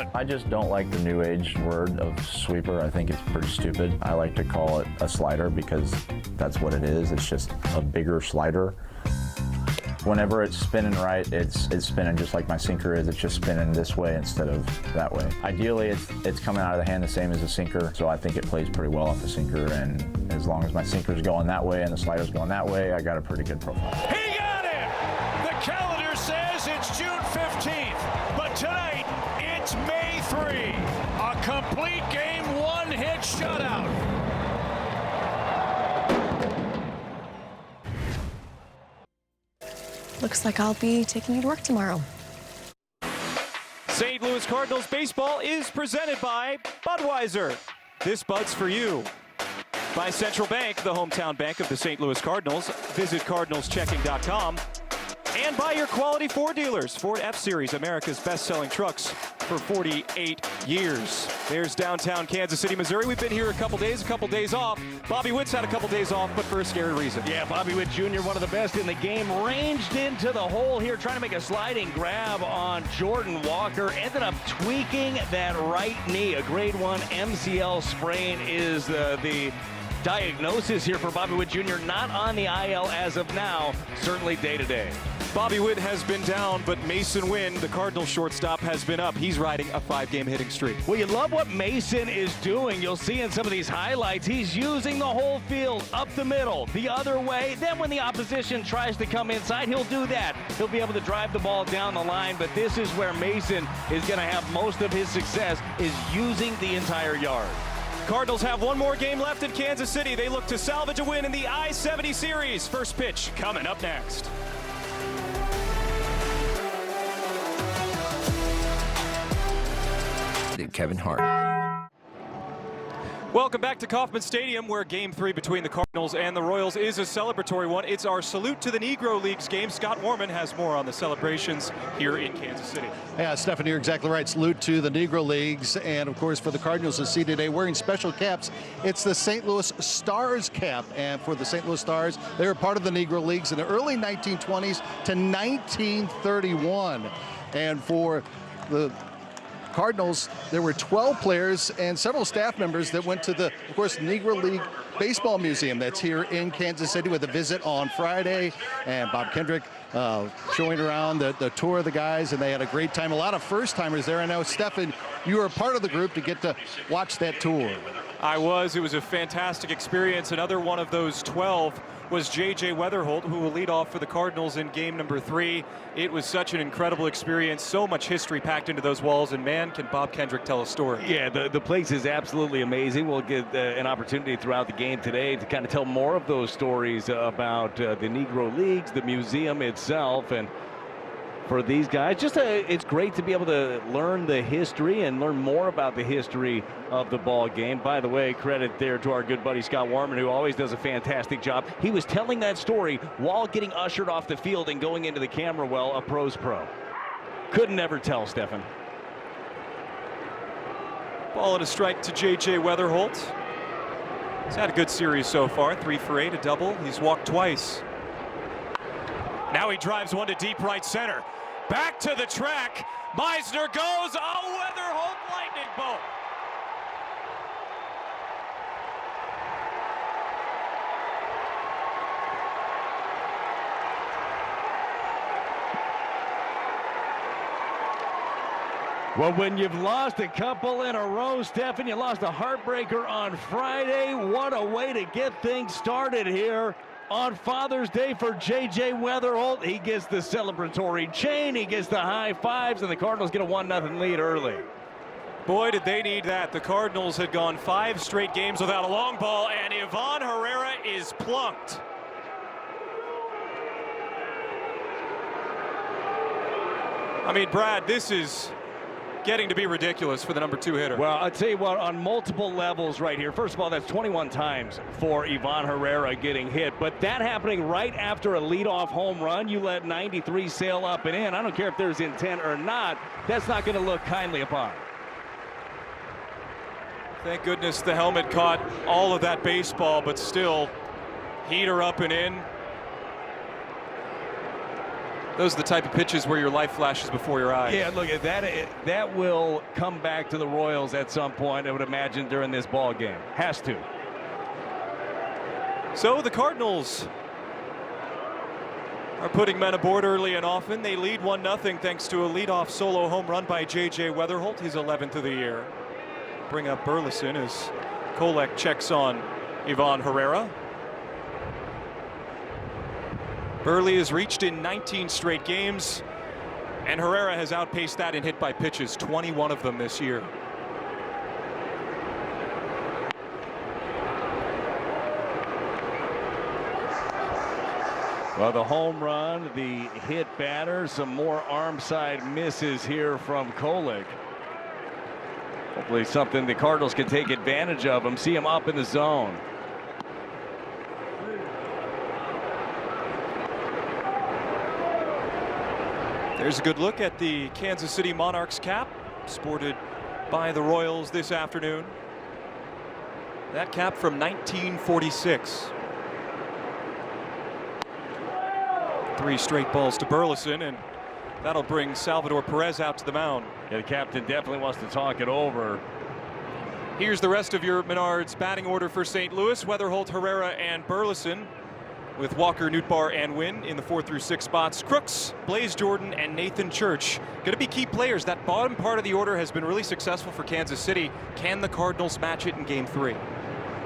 Cleveland. I just don't like the new age word of sweeper. I think it's pretty stupid. I like to call it a slider because that's what it is. It's just a bigger slider. Whenever it's spinning right, it's spinning just like my sinker is. It's just spinning this way instead of that way. Ideally, it's coming out of the hand the same as a sinker, so I think it plays pretty well off the sinker, and as long as my sinker's going that way and the slider's going that way, I got a pretty good profile. He got it! The calendar says it's June 15th, but tonight, it's May 3. A complete game, one-hit shutout. Looks like I'll be taking you to work tomorrow. St. Louis Cardinals baseball is presented by Budweiser. This Bud's for you. By Central Bank, the hometown bank of the St. Louis Cardinals. Visit cardinalschecking.com. And by your quality Ford dealers. Ford F-Series, America's best-selling trucks for 48 years. There's downtown Kansas City, Missouri. We've been here a couple days off. Bobby Witt's had a couple days off, but for a scary reason. Yeah, Bobby Witt Jr., one of the best in the game, ranged into the hole here, trying to make a sliding grab on Jordan Walker. Ended up tweaking that right knee. A grade 1 MCL sprain is the diagnosis here for Bobby Witt Jr. Not on the IL as of now, certainly day-to-day. Bobby Witt has been down, but Mason Wynn, the Cardinals shortstop, has been up. He's riding a 5-game hitting streak. Well, you love what Mason is doing. You'll see in some of these highlights, he's using the whole field, up the middle, the other way. Then when the opposition tries to come inside, he'll do that. He'll be able to drive the ball down the line, but this is where Mason is going to have most of his success, is using the entire yard. Cardinals have one more game left in Kansas City. They look to salvage a win in the I-70 series. First pitch coming up next. Kevin Hart. Welcome back to Kauffman Stadium, where Game 3 between the Cardinals and the Royals is a celebratory one. It's our Salute to the Negro Leagues game. Scott Warman has more on the celebrations here in Kansas City. Yeah, Stephen, you're exactly right. Salute to the Negro Leagues. And, of course, for the Cardinals to see today wearing special caps, it's the St. Louis Stars cap. And for the St. Louis Stars, they were part of the Negro Leagues in the early 1920s to 1931. And for the Cardinals, there were 12 players and several staff members that went to the, of course, Negro League Baseball Museum that's here in Kansas City with a visit on Friday. And Bob Kendrick showing around the tour of the guys, and they had a great time. A lot of first-timers there. I know, Stephen, you were a part of the group to get to watch that tour. I was. It was a fantastic experience. Another one of those 12 was J.J. Weatherholt, who will lead off for the Cardinals in game number 3. It was such an incredible experience, so much history packed into those walls, and man, can Bob Kendrick tell a story. Yeah, the place is absolutely amazing. We'll get an opportunity throughout the game today to kind of tell more of those stories about the Negro Leagues, the museum itself, and for these guys, it's great to be able to learn the history and learn more about the history of the ball game. By the way, credit there to our good buddy Scott Warman, who always does a fantastic job. He was telling that story while getting ushered off the field and going into the camera well, a pro's pro. Couldn't ever tell, Stefan. Ball and a strike to J.J. Weatherholt. He's had a good series so far, 3 for 8, a double. He's walked twice. Now he drives one to deep right center. Back to the track. Meisner goes. Oh, Weatherholt lightning bolt. Well, when you've lost a couple in a row, Stephen, you lost a heartbreaker on Friday. What a way to get things started here on Father's Day for J.J. Weatherholt. He gets the celebratory chain, he gets the high fives, and the Cardinals get a 1-0 lead early. Boy, did they need that. The Cardinals had gone 5 straight games without a long ball, and Ivan Herrera is plunked. I mean, Brad, this is getting to be ridiculous for the number 2 hitter. Well, I'll tell you what, on multiple levels right here. First of all, that's 21 times for Ivan Herrera getting hit, but that happening right after a leadoff home run. You let 93 sail up and in. I don't care if there's intent or not. That's not going to look kindly upon. Thank goodness the helmet caught all of that baseball, but still, heater up and in. Those are the type of pitches where your life flashes before your eyes. Yeah, look at that. That will come back to the Royals at some point, I would imagine, during this ball game. Has to. So the Cardinals are putting men aboard early and often. They lead 1-0 thanks to a leadoff solo home run by J.J. Weatherholt, his 11th of the year. Bring up Burleson as Kolek checks on Ivan Herrera. Burley has reached in 19 straight games, and Herrera has outpaced that in hit by pitches, 21 of them this year. Well, the home run, the hit batter, some more arm side misses here from Kolek. Hopefully something the Cardinals can take advantage of him, see him up in the zone. There's a good look at the Kansas City Monarchs cap sported by the Royals this afternoon. That cap from 1946. 3 straight balls to Burleson, and that'll bring Salvador Perez out to the mound. Yeah, the captain definitely wants to talk it over. Here's the rest of your Menards batting order for St. Louis. Weatherholt, Herrera, and Burleson, with Walker, Nootbaar, and Wynn in the 4 through 6 spots. Crooks, Blaze Jordan, and Nathan Church going to be key players. That bottom part of the order has been really successful for Kansas City. Can the Cardinals match it in Game 3?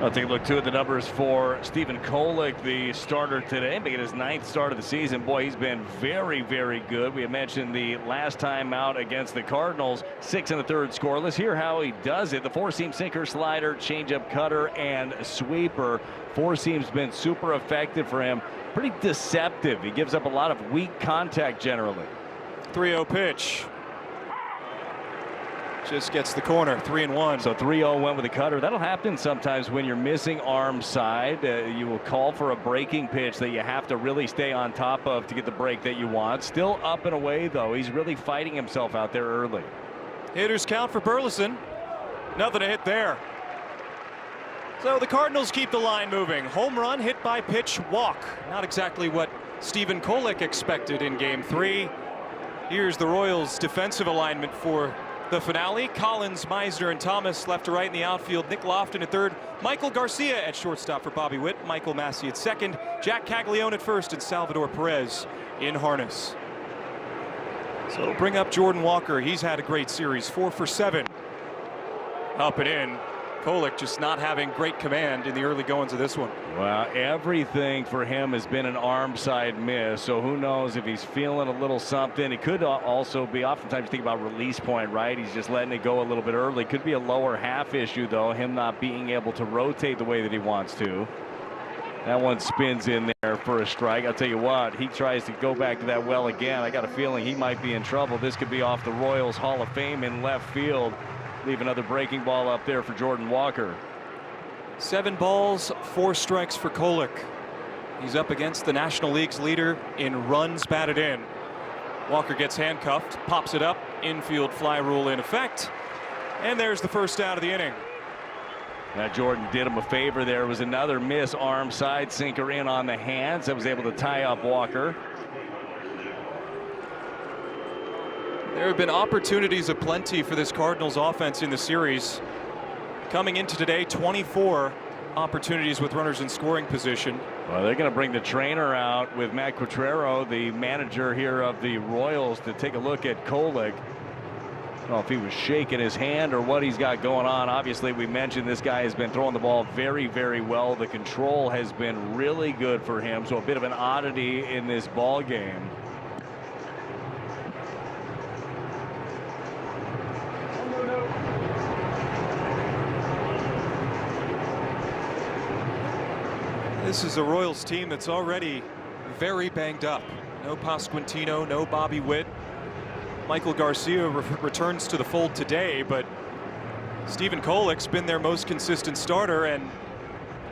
I'll take a look too at the numbers for Stephen Kolek, the starter today, making his 9th start of the season. Boy, he's been very, very good. We had mentioned the last time out against the Cardinals, 6 1/3 scoreless. Hear how he does it. The 4-seam sinker, slider, changeup, cutter, and sweeper. 4-seam's been super effective for him. Pretty deceptive. He gives up a lot of weak contact generally. 3-0 pitch. Just gets the corner, 3-1. So 3-0 went with the cutter. That'll happen sometimes when you're missing arm side. You will call for a breaking pitch that you have to really stay on top of to get the break that you want. Still up and away, though. He's really fighting himself out there early. Hitters count for Burleson. Nothing to hit there. So the Cardinals keep the line moving. Home run, hit by pitch, walk. Not exactly what Stephen Kolek expected in Game 3. Here's the Royals' defensive alignment for the finale. Collins, Meisner, and Thomas left to right in the outfield. Nick Lofton at third. Michael Garcia at shortstop for Bobby Witt. Michael Massey at second. Jack Caglione at first, and Salvador Perez in harness. So bring up Jordan Walker. He's had a great series, 4 for 7. Up and in. Kolek just not having great command in the early goings of this one. Well, everything for him has been an arm side miss, so who knows if he's feeling a little something. It could also be, oftentimes you think about release point, right? He's just letting it go a little bit early. Could be a lower half issue, though, him not being able to rotate the way that he wants to. That one spins in there for a strike. I'll tell you what, he tries to go back to that well again. I got a feeling he might be in trouble. This could be off the Royals Hall of Fame in left field. Leave another breaking ball up there for Jordan Walker. 7 balls, 4 strikes for Kolek. He's up against the National League's leader in runs batted in. Walker gets handcuffed, pops it up, infield fly rule in effect, and there's the first out of the inning. Now Jordan did him a favor there. It was another miss, arm side sinker in on the hands that was able to tie up Walker. There have been opportunities aplenty for this Cardinals offense in the series. Coming into today, 24 opportunities with runners in scoring position. Well, they're going to bring the trainer out with Matt Quatrero, the manager here of the Royals, to take a look at Kolek. I don't know if he was shaking his hand or what he's got going on. Obviously, we mentioned this guy has been throwing the ball very, very well. The control has been really good for him, so a bit of an oddity in this ball game. This is a Royals team that's already very banged up. No Pasquantino, no Bobby Witt. Michael Garcia returns to the fold today, but Stephen Kolek's been their most consistent starter, and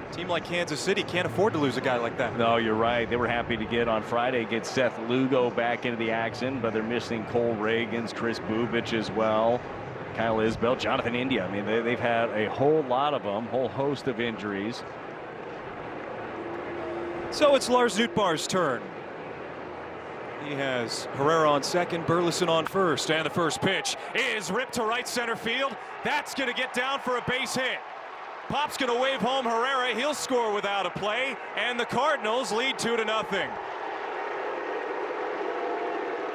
a team like Kansas City can't afford to lose a guy like that. No, you're right. They were happy to get on Friday, get Seth Lugo back into the action, but they're missing Cole Reagans, Chris Bubich as well, Kyle Isbell, Jonathan India. I mean, they've had a whole lot of them, whole host of injuries. So it's Lars Nootbaar's turn. He has Herrera on second, Burleson on first, and the first pitch is ripped to right center field. That's going to get down for a base hit. Pop's going to wave home Herrera. He'll score without a play, and the Cardinals lead 2-0.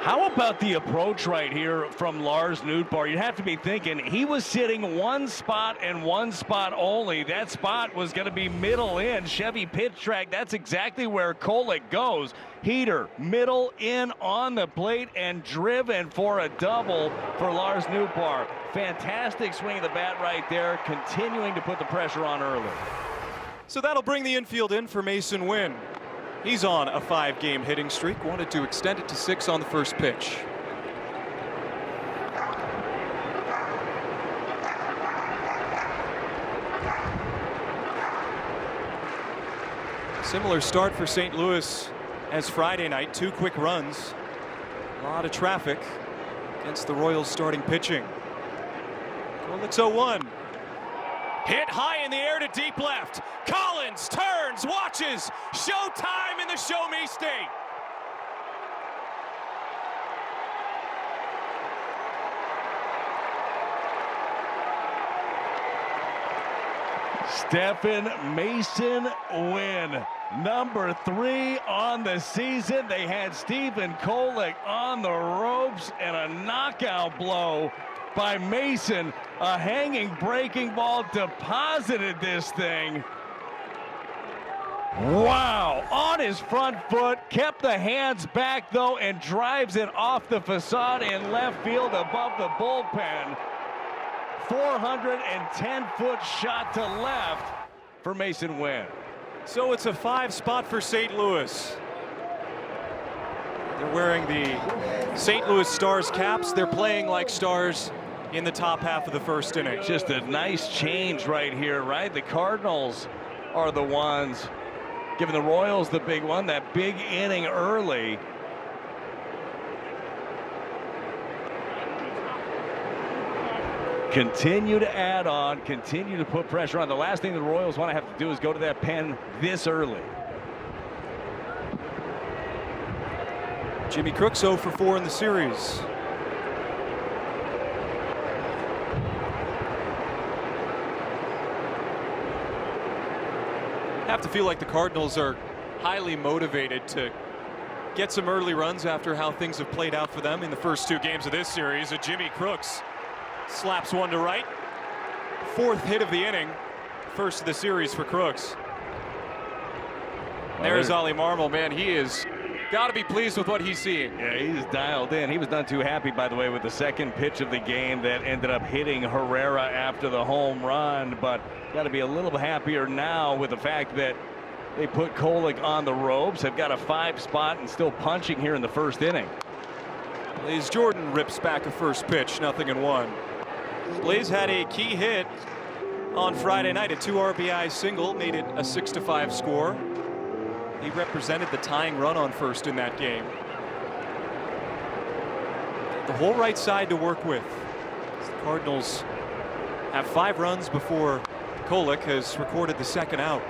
How about the approach right here from Lars Nootbaar? You'd have to be thinking he was sitting one spot and one spot only. That spot was going to be middle in, Chevy pitch track. That's exactly where Kolek goes. Heater, middle in on the plate, and driven for a double for Lars Nootbaar. Fantastic swing of the bat right there, continuing to put the pressure on early. So that'll bring the infield in for Mason Wynn. He's on a 5-game hitting streak, wanted to extend it to 6 on the first pitch. Similar start for St. Louis as Friday night. 2 quick runs. A lot of traffic against the Royals starting pitching. Kolek's 0-1. Hit high in the air to deep left. Collins turns, watches. Showtime in the Show Me State. Stephen Mason Wynn, number 3 on the season. They had Stephen Kolek on the ropes, and a knockout blow by Mason. A hanging breaking ball deposited this thing. Wow, on his front foot, kept the hands back though, and drives it off the facade in left field above the bullpen. 410-foot shot to left for Mason Wynn. So it's a 5 spot for St. Louis. They're wearing the St. Louis Stars caps. They're playing like Stars in the top half of the first inning. Just a nice change right here, right? The Cardinals are the ones giving the Royals the big one, that big inning early. Continue to add on, continue to put pressure on. The last thing the Royals want to have to do is go to that pen this early. Jimmy Crooks 0 for 4 in the series. Have to feel like the Cardinals are highly motivated to get some early runs after how things have played out for them in the first 2 games of this series. Jimmy Crooks slaps one to right. 4th hit of the inning. First of the series for Crooks. There's Ollie Marmol, man. He is got to be pleased with what he's seeing. Yeah, he's dialed in. He was not too happy, by the way, with the second pitch of the game that ended up hitting Herrera after the home run, but got to be a little happier now with the fact that they put Kolek on the ropes. They've got a 5 spot and still punching here in the first inning. Blaze Jordan rips back a first pitch, 0-1. Blaze had a key hit on Friday night, a 2 RBI single, made it a 6-5 score. He represented the tying run on first in that game. The whole right side to work with. The Cardinals have 5 runs before Kolek has recorded the second out.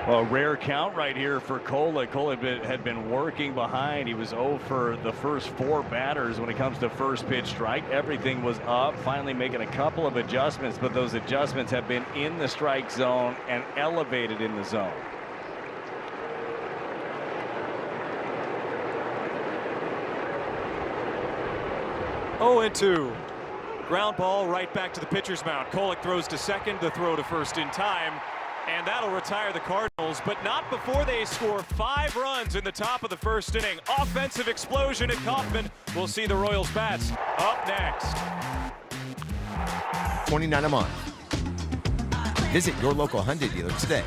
Well, a rare count right here for Kolek. Kolek had been working behind. He was 0 for the first 4 batters when it comes to first pitch strike. Everything was up, finally making a couple of adjustments, but those adjustments have been in the strike zone and elevated in the zone. Oh, and 2. Ground ball right back to the pitcher's mound. Kolek throws to second, the throw to first in time, and that'll retire the Cardinals, but not before they score 5 runs in the top of the first inning. Offensive explosion at Kaufman. We'll see the Royals bats up next. $29 a month. Visit your local Hyundai dealer today.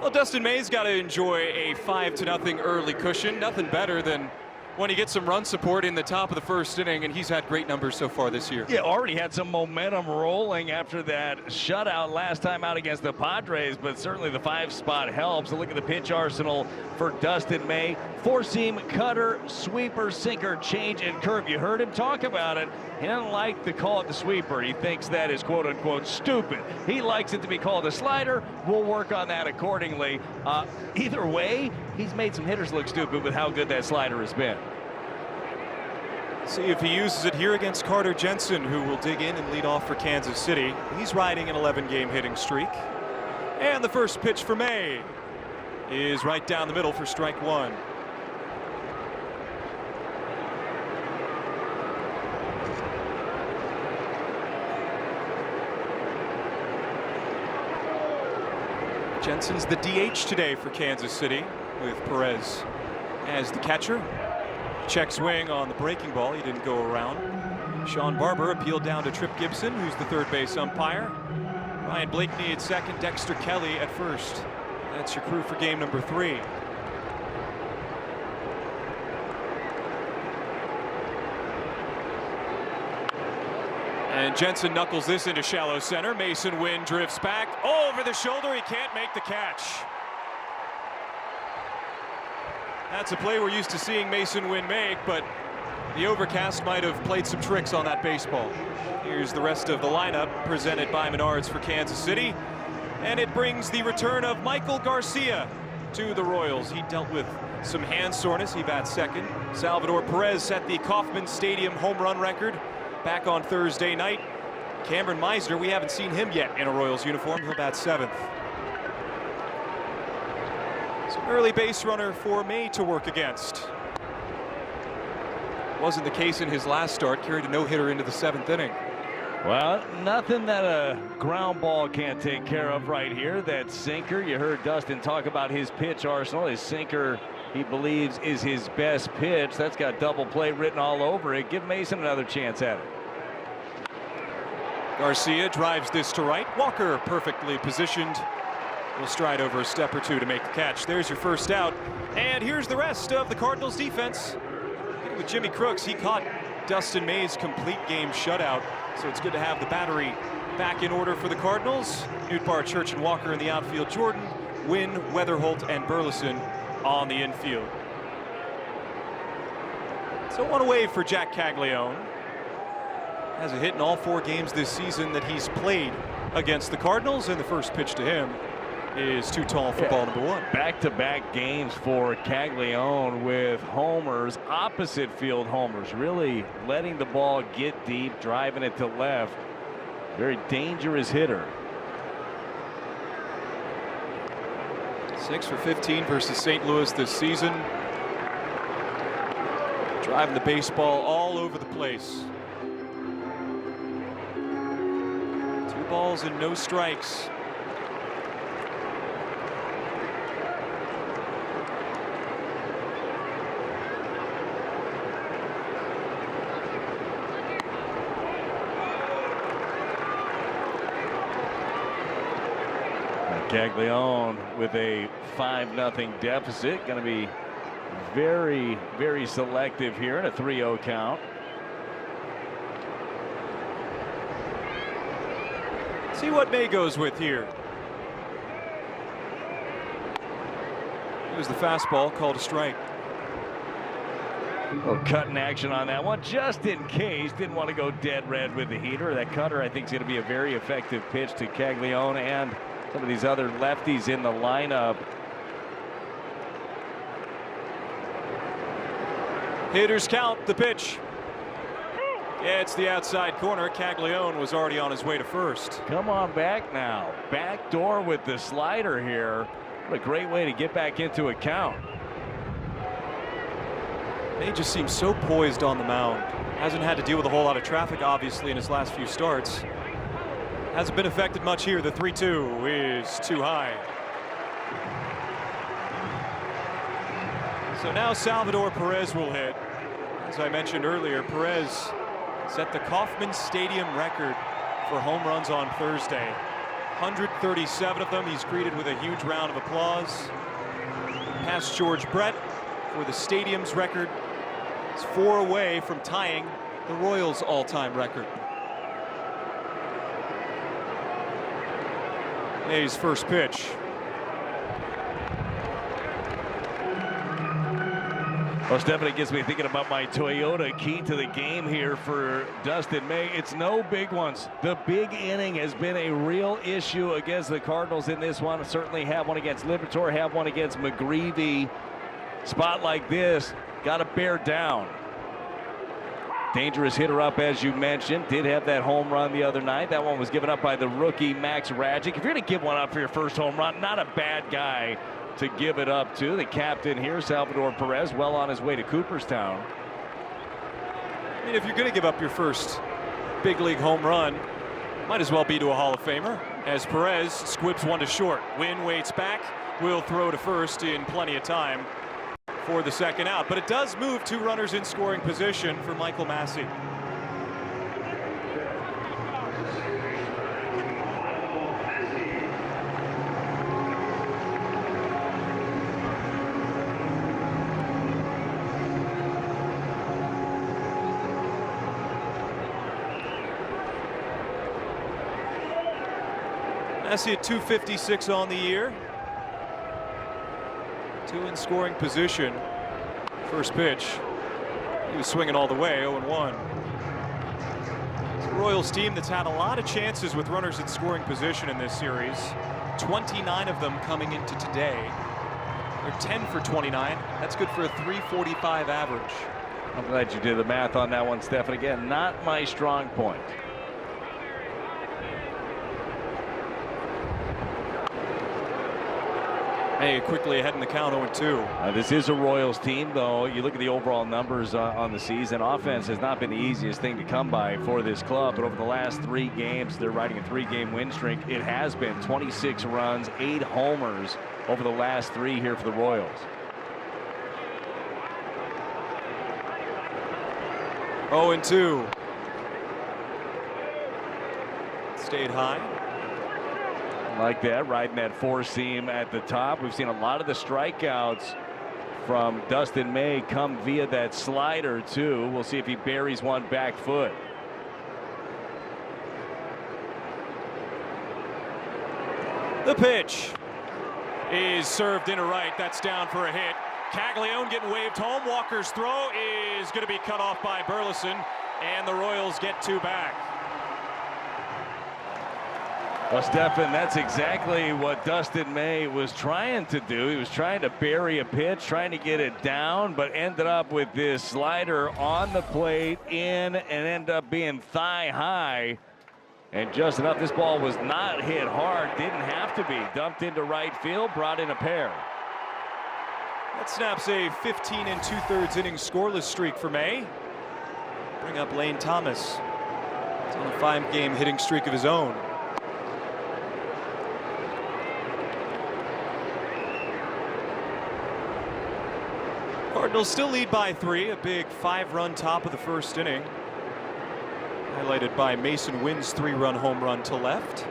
Well, Dustin May's got to enjoy a 5-0 early cushion. Nothing better than when he gets some run support in the top of the first inning, and he's had great numbers so far this year. Yeah, already had some momentum rolling after that shutout last time out against the Padres, but certainly the 5 spot helps. A look at the pitch arsenal for Dustin May. 4-seam, cutter, sweeper, sinker, change, and curve. You heard him talk about it. He doesn't like to call it the sweeper. He thinks that is quote-unquote stupid. He likes it to be called a slider. We'll work on that accordingly. Either way, he's made some hitters look stupid with how good that slider has been. See if he uses it here against Carter Jensen, who will dig in and lead off for Kansas City. He's riding an 11-game hitting streak. And the first pitch for May is right down the middle for strike one. Jensen's the DH today for Kansas City, with Perez as the catcher. Check swing on the breaking ball. He didn't go around. Sean Barber appealed down to Tripp Gibson, who's the third base umpire. Ryan Blakeney at second, Dexter Kelly at first. That's your crew for game number 3. And Jensen knuckles this into shallow center. Mason Wynn drifts back. Over the shoulder, he can't make the catch. That's a play we're used to seeing Mason Wynn make, but the overcast might have played some tricks on that baseball. Here's the rest of the lineup presented by Menards for Kansas City. And it brings the return of Michael Garcia to the Royals. He dealt with some hand soreness. He bats second. Salvador Perez set the Kauffman Stadium home run record back on Thursday night. Cameron Meisner, we haven't seen him yet in a Royals uniform. He'll bat 7th. Some early base runner for May to work against. Wasn't the case in his last start. Carried a no-hitter into the 7th inning. Well, nothing that a ground ball can't take care of right here. That sinker, you heard Dustin talk about his pitch arsenal. His sinker, he believes, is his best pitch. That's got double play written all over it. Give Mason another chance at it. Garcia drives this to right. Walker perfectly positioned. Will stride over a step or two to make the catch. There's your first out. And here's the rest of the Cardinals defense. With Jimmy Crooks, he caught Dustin May's complete game shutout. So it's good to have the battery back in order for the Cardinals. Nootbaar, Church, and Walker in the outfield. Jordan, Wynn, Weatherholt, and Burleson on the infield. So one away for Jack Caglione. Has a hit in all 4 games this season that he's played against the Cardinals, and the first pitch to him is too tall for ball number 1. Back-to-back games for Caglione with homers, opposite field homers, really letting the ball get deep, driving it to left. Very dangerous hitter. 6 for 15 versus St. Louis this season. Driving the baseball all over the place. 2 balls and no strikes. Caglione with a 5-0 deficit. Going to be very, very selective here in a 3-0 count. See what May goes with here. It was the fastball called a strike. A little cutting action on that one, just in case. Didn't want to go dead red with the heater. That cutter, I think, is going to be a very effective pitch to Caglione and some of these other lefties in the lineup. Hitters count, the pitch. Yeah, it's the outside corner. Caglione was already on his way to first. Come on back now. Back door with the slider here. What a great way to get back into a count. May just seems so poised on the mound. Hasn't had to deal with a whole lot of traffic, obviously, in his last few starts. Hasn't been affected much here. The 3-2 is too high. So now Salvador Perez will hit. As I mentioned earlier, Perez set the Kauffman Stadium record for home runs on Thursday. 137 of them. He's greeted with a huge round of applause. Past George Brett for the stadium's record. It's 4 away from tying the Royals' all-time record. May's first pitch. Well, Stephanie, gets me thinking about my Toyota key to the game here for Dustin May. It's no big ones. The big inning has been a real issue against the Cardinals in this one. Certainly have one against Liberatore, have one against McGreevy. Spot like this, got to bear down. Dangerous hitter up, as you mentioned. Did have that home run the other night. That one was given up by the rookie Max Radjic. If you're going to give one up for your first home run, not a bad guy to give it up to. The captain here, Salvador Perez, well on his way to Cooperstown. I mean, if you're going to give up your first big league home run, might as well be to a Hall of Famer. As Perez squibs one to short. Wynn waits back, will throw to first in plenty of time for the second out. But it does move 2 runners in scoring position for Michael Massey. Massey at 256 on the year. 2 in scoring position. First pitch. He was swinging all the way, 0-1. It's a Royals team that's had a lot of chances with runners in scoring position in this series. 29 of them coming into today. They're 10 for 29. That's good for a .345 average. I'm glad you did the math on that one, Steph. And again, not my strong point. May quickly ahead in the count, 0-2. This is a Royals team, though. You look at the overall numbers on the season. Offense has not been the easiest thing to come by for this club, but over the last 3 games, they're riding a 3-game win streak. It has been 26 runs, 8 homers over the last 3 here for the Royals. 0-2. Stayed high. Like that, riding that 4-seam at the top. We've seen a lot of the strikeouts from Dustin May come via that slider too. We'll see if he buries one back foot. The pitch is served into right. That's down for a hit. Caglione getting waved home. Walker's throw is going to be cut off by Burleson, and the Royals get 2 back. Well, Stephen, that's exactly what Dustin May was trying to do. He was trying to bury a pitch, trying to get it down, but ended up with this slider on the plate, in, and ended up being thigh high. And just enough. This ball was not hit hard, didn't have to be. Dumped into right field, brought in a pair. That snaps a 15 2/3 inning scoreless streak for May. Bring up Lane Thomas. He's on a 5-game hitting streak of his own. Cardinals still lead by 3, a big 5-run top of the first inning. Highlighted by Mason Wynn's 3-run home run to left.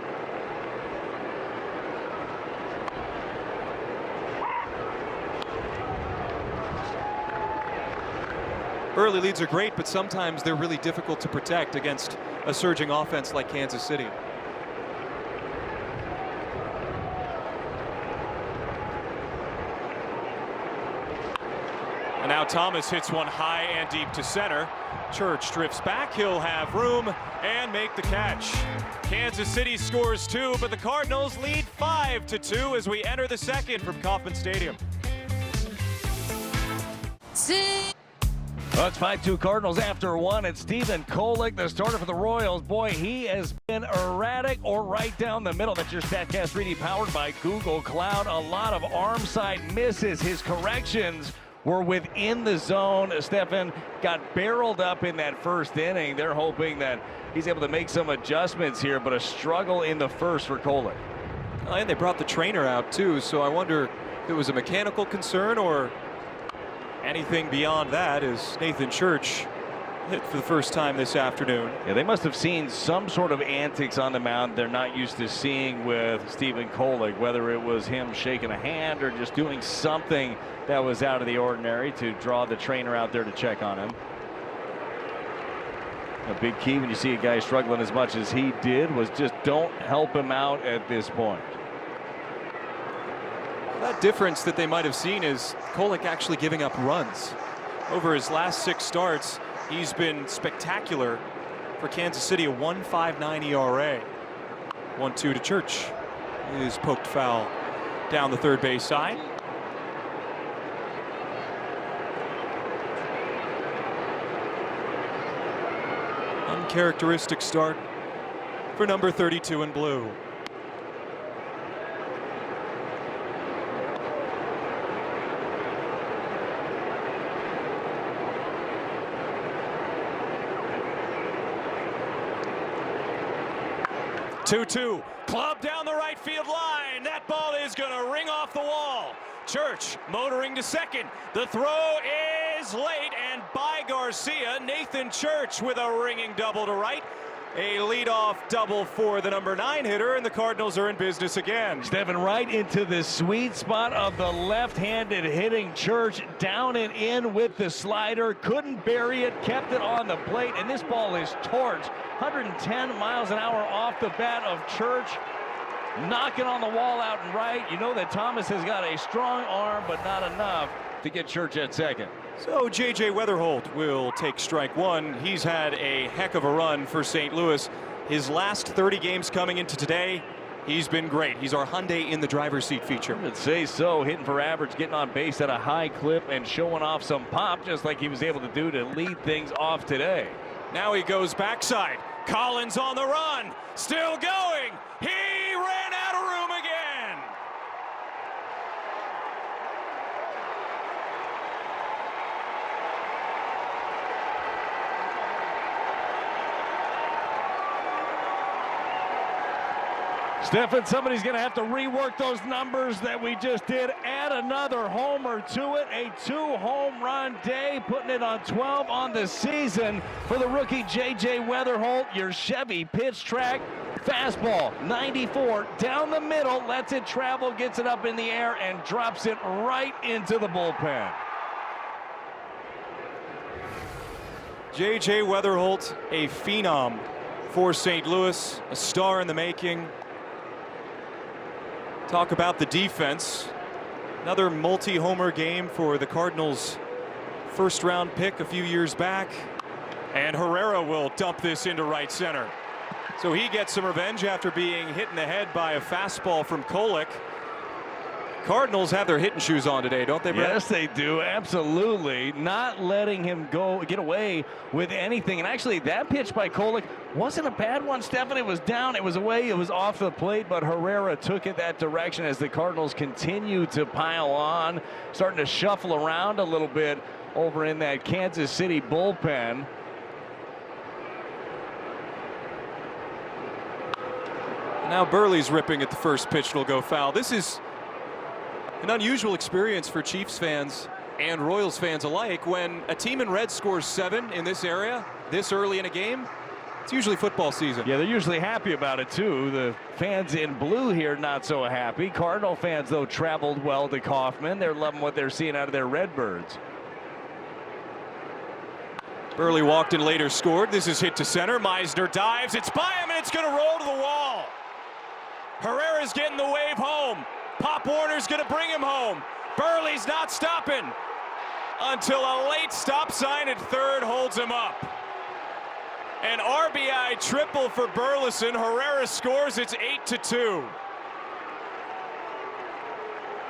Early leads are great, but sometimes they're really difficult to protect against a surging offense like Kansas City. And now Thomas hits one high and deep to center. Church drifts back. He'll have room and make the catch. Kansas City scores 2, but the Cardinals lead 5-2 as we enter the second from Kauffman Stadium. Well, it's 5-2 Cardinals after 1. It's Stephen Kolek, the starter for the Royals. Boy, he has been erratic or right down the middle. That's your StatCast 3D powered by Google Cloud. A lot of arm side misses. His corrections were within the zone. Stephen got barreled up in that first inning. They're hoping that he's able to make some adjustments here, but a struggle in the first for Kolek. And they brought the trainer out too, so I wonder if it was a mechanical concern or anything beyond that, as Nathan Church hit for the first time this afternoon. Yeah, they must have seen some sort of antics on the mound they're not used to seeing with Stephen Kolek, whether it was him shaking a hand or just doing something that was out of the ordinary to draw the trainer out there to check on him. A big key when you see a guy struggling as much as he did was just don't help him out at this point. That difference that they might have seen is Kolek actually giving up runs. Over his last 6 starts, he's been spectacular for Kansas City, a 1.59 ERA. 1-2 to Church. Is poked foul down the third base side. Uncharacteristic start for number 32 in blue. Two-two, club down the right field line. That ball is going to ring off the wall. Church motoring to second. The throw is late, and by Garcia, Nathan Church with a ringing double to right. A leadoff double for the number 9 hitter, and the Cardinals are in business again. Stepping right into the sweet spot of the left-handed hitting Church, down and in with the slider, couldn't bury it, kept it on the plate, and this ball is torched. 110 miles an hour off the bat of Church, knocking on the wall out and right. You know that Thomas has got a strong arm, but not enough to get Church at second. So J.J. Weatherholt will take strike one. He's had a heck of a run for St. Louis. His last 30 games coming into today, he's been great. He's our Hyundai in the driver's seat feature. I would say so. Hitting for average, getting on base at a high clip, and showing off some pop, just like he was able to do to lead things off today. Now he goes backside. Collins on the run. Still going. He ran out of room again. Stefan, somebody's going to have to rework those numbers that we just did. Add another homer to it. A 2-home run day, putting it on 12 on the season for the rookie J.J. Weatherholt. Your Chevy pitch track. Fastball, 94, down the middle, lets it travel, gets it up in the air, and drops it right into the bullpen. J.J. Weatherholt, a phenom for St. Louis, a star in the making. Talk about the defense. Another multi-homer game for the Cardinals' first-round pick a few years back. And Herrera will dump this into right center. So he gets some revenge after being hit in the head by a fastball from Kolek. Cardinals have their hitting shoes on today, don't they, Brett? Yes, they do. Absolutely. Not letting him get away with anything. And actually, that pitch by Kolek wasn't a bad one, Stefan. It was down, it was away, it was off the plate, but Herrera took it that direction as the Cardinals continue to pile on, starting to shuffle around a little bit over in that Kansas City bullpen. Now Burley's ripping at the first pitch. It'll go foul. This is an unusual experience for Chiefs fans and Royals fans alike. When a team in red scores 7 in this area this early in a game, it's usually football season. Yeah, they're usually happy about it too. The fans in blue here not so happy. Cardinal fans, though, traveled well to Kauffman. They're loving what they're seeing out of their Redbirds. Burley walked and later scored. This is hit to center. Meisner dives. It's by him, and it's going to roll to the wall. Herrera's getting the wave home. Pop Warner's going to bring him home. Burley's not stopping until a late stop sign at third holds him up. An RBI triple for Burleson. Herrera scores. It's 8-2.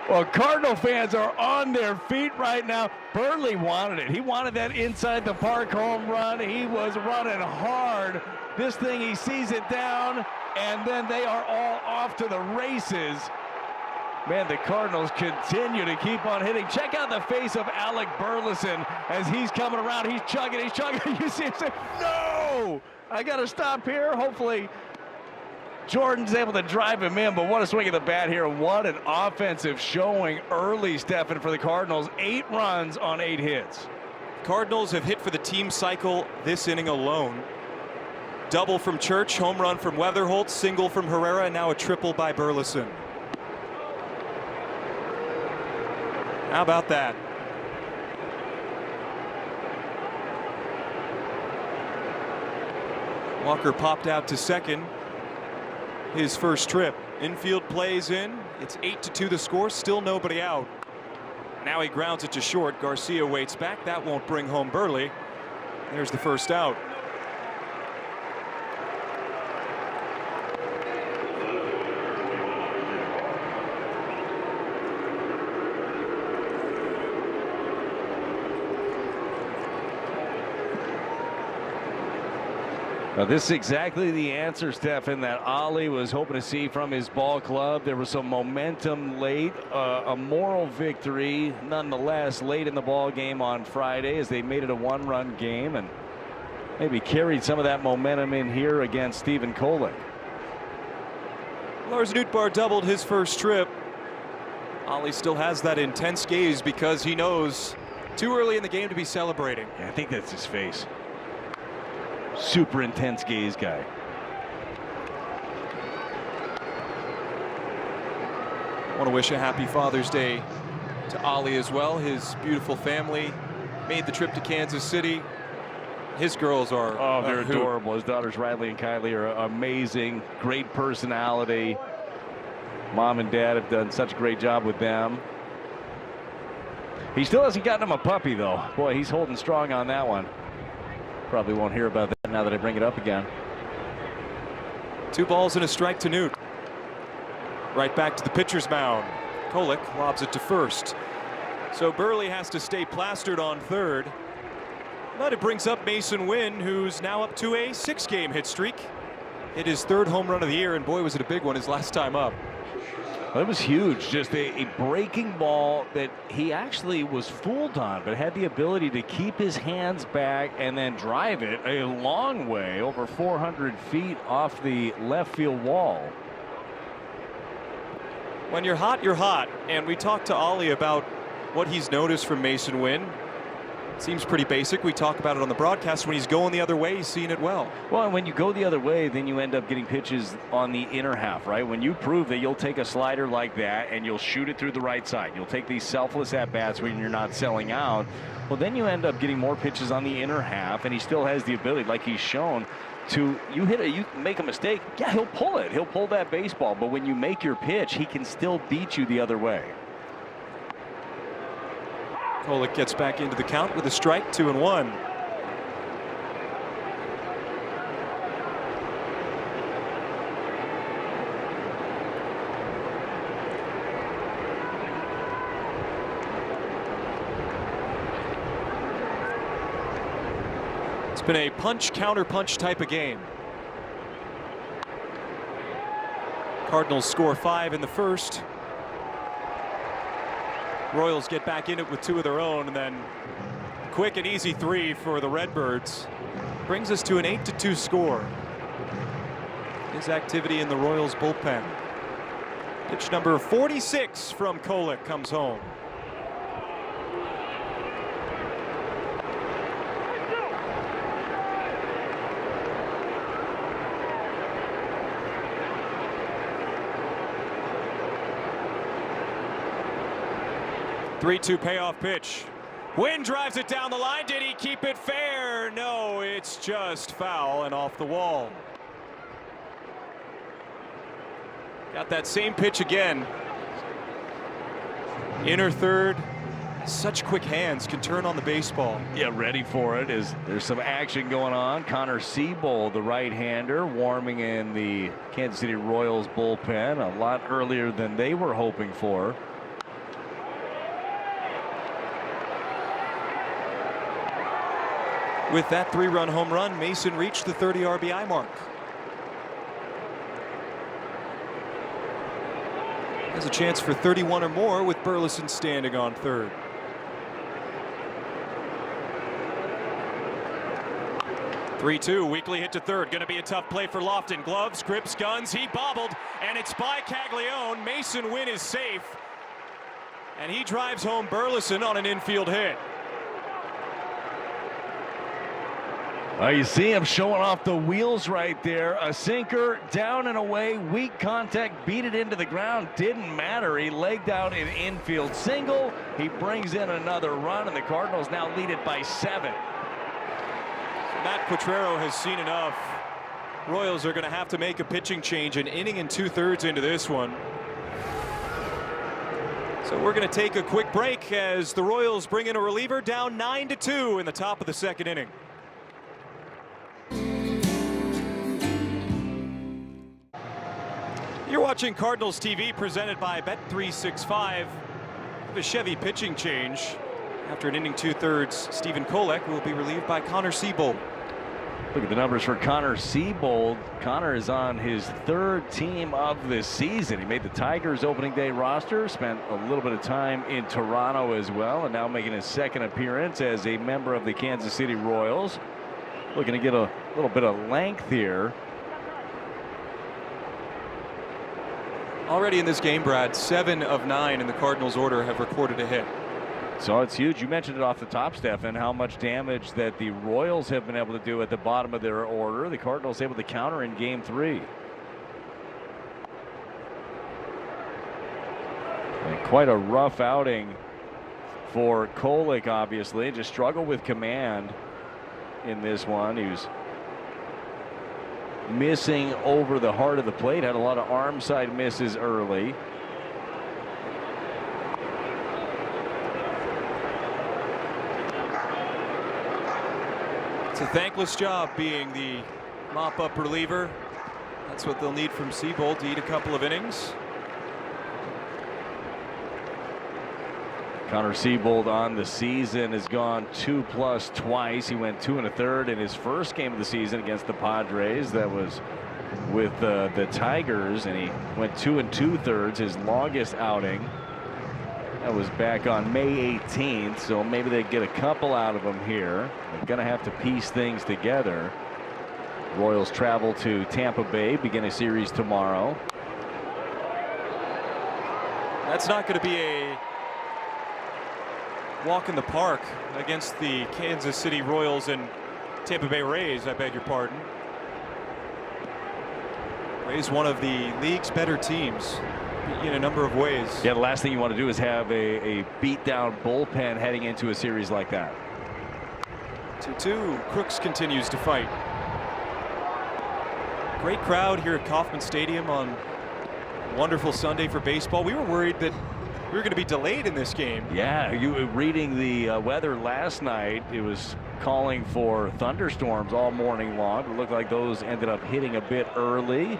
Well, Cardinal fans are on their feet right now. Burley wanted it. He wanted that inside the park home run. He was running hard. This thing, he sees it down, and then they are all off to the races. Man, the Cardinals continue to keep on hitting. Check out the face of Alec Burleson as he's coming around. He's chugging, he's chugging. You see him say, no! I got to stop here. Hopefully, Jordan's able to drive him in, but what a swing of the bat here. What an offensive showing early, Stefan, for the Cardinals. 8 runs on 8 hits. Cardinals have hit for the team cycle this inning alone. Double from Church, home run from Weatherholt, single from Herrera, and now a triple by Burleson. How about that? Walker popped out to second. His first trip. Infield plays in. It's 8-2 the score. Still nobody out. Now he grounds it to short. Garcia waits back. That won't bring home Burley. There's the first out. Now this is exactly the answer, Stefan, that Ollie was hoping to see from his ball club. There was some momentum late, a moral victory nonetheless late in the ball game on Friday as they made it a one-run game and maybe carried some of that momentum in here against Stephen Kolek. Lars Nootbaar doubled his first trip. Ollie still has that intense gaze because he knows too early in the game to be celebrating. Yeah, I think that's his face. Super intense gaze guy. I want to wish a happy Father's Day to Ollie as well. His beautiful family made the trip to Kansas City. His girls are they're adorable. His daughters Riley and Kylie are amazing. Great personality. Mom and dad have done such a great job with them. He still hasn't gotten him a puppy though. Boy, he's holding strong on that one. Probably won't hear about that now that I bring it up again. 2 balls and a strike to Newt. Right back to the pitcher's mound. Kolek lobs it to first. So Burley has to stay plastered on third. But it brings up Mason Wynn, who's now up to a 6-game hit streak. Hit his 3rd home run of the year, and boy, was it a big one his last time up. Well, it was huge. Just a breaking ball that he actually was fooled on, but had the ability to keep his hands back and then drive it a long way, over 400 feet off the left field wall. When you're hot, you're hot. And we talked to Ollie about what he's noticed from Mason Wynn. Seems pretty basic. We talk about it on the broadcast. When he's going the other way, he's seeing it well. Well, and when you go the other way, then you end up getting pitches on the inner half, right? When you prove that you'll take a slider like that and you'll shoot it through the right side, you'll take these selfless at-bats when you're not selling out, well, then you end up getting more pitches on the inner half, and he still has the ability, like he's shown, to you make a mistake, yeah, he'll pull it. He'll pull that baseball. But when you make your pitch, he can still beat you the other way. Kolek gets back into the count with a strike, 2-1. It's been a punch counter punch type of game. Cardinals score 5 in the first. Royals get back in it with 2 of their own, and then quick and easy 3 for the Redbirds. Brings us to an 8-2 score. His activity in the Royals bullpen. Pitch number 46 from Kolek comes home. Three-two payoff pitch. Wynn drives it down the line. Did he keep it fair? No, it's just foul and off the wall. Got that same pitch again. Inner third. Such quick hands, can turn on the baseball. Yeah, ready for it. There's some action going on. Connor Siebold, the right-hander, warming in the Kansas City Royals bullpen a lot earlier than they were hoping for. With that 3-run home run, Mason reached the 30 RBI mark. Has a chance for 31 or more with Burleson standing on third. Three-two, Weekly hit to third. Going to be a tough play for Lofton. Gloves, grips, guns. He bobbled, and it's by Caglione. Mason Wynn is safe, and he drives home Burleson on an infield hit. You see him showing off the wheels right there. A sinker down and away, weak contact, beat it into the ground. Didn't matter. He legged out an infield single. He brings in another run, and the Cardinals now lead it by 7. Matt Quatrero has seen enough. Royals are going to have to make a pitching change, an inning and 2/3 into this one. So we're going to take a quick break as the Royals bring in a reliever, down 9-2 in the top of the second inning. You're watching Cardinals TV presented by Bet365. A Chevy pitching change. After an inning 2/3, Stephen Kolek will be relieved by Connor Siebold. Look at the numbers for Connor Siebold. Connor is on his 3rd team of the season. He made the Tigers opening day roster, spent a little bit of time in Toronto as well, and now making his 2nd appearance as a member of the Kansas City Royals. Looking to get a little bit of length here. Already in this game, Brad, 7 of 9 in the Cardinals order have recorded a hit. So it's huge. You mentioned it off the top, Stefan, how much damage that the Royals have been able to do at the bottom of their order. The Cardinals able to counter in game 3. And quite a rough outing for Kolek, obviously. Just struggled with command in this one. He was missing over the heart of the plate, had a lot of arm side misses early. It's a thankless job being the mop-up reliever. That's what they'll need from Siebold to eat a couple of innings. Connor Siebold on the season has gone 2+ twice. He went 2 1/3 in his first game of the season against the Padres. That was with the Tigers, and he went 2 2/3, his longest outing. That was back on May 18th, so maybe they get a couple out of him here. They're going to have to piece things together. Royals travel to Tampa Bay, begin a series tomorrow. That's not going to be a walk in the park against the Kansas City Royals and Tampa Bay Rays, I beg your pardon. Rays, one of the league's better teams in a number of ways. Yeah, the last thing you want to do is have a beat down bullpen heading into a series like that. 2-2. Crooks continues to fight. Great crowd here at Kauffman Stadium on a wonderful Sunday for baseball. We were worried that we were going to be delayed in this game. Yeah, you were reading the weather last night. It was calling for thunderstorms all morning long. It looked like those ended up hitting a bit early.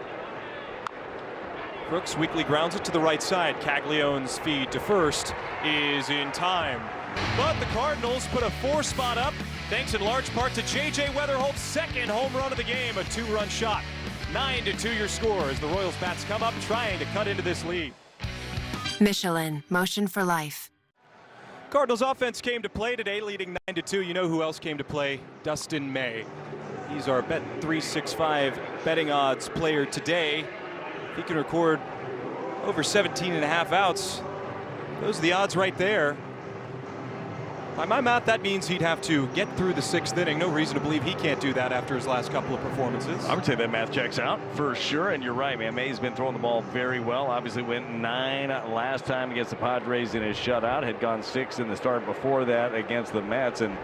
Brooks weakly grounds it to the right side. Caglione's feed to first is in time. But the Cardinals put a 4 spot up, thanks in large part to J.J. Weatherholt's 2nd home run of the game, a 2-run shot. 9-2 your score as the Royals bats come up trying to cut into this lead. Michelin, motion for life. Cardinals offense came to play today, leading 9-2. You know who else came to play? Dustin May. He's our Bet365 betting odds player today. If he can record over 17.5 outs, those are the odds right there. By my math, that means he'd have to get through the 6th inning. No reason to believe he can't do that after his last couple of performances. I would say that math checks out for sure, and you're right, man. May's been throwing the ball very well. Obviously went 9 last time against the Padres in his shutout. Had gone 6 in the start before that against the Mets, and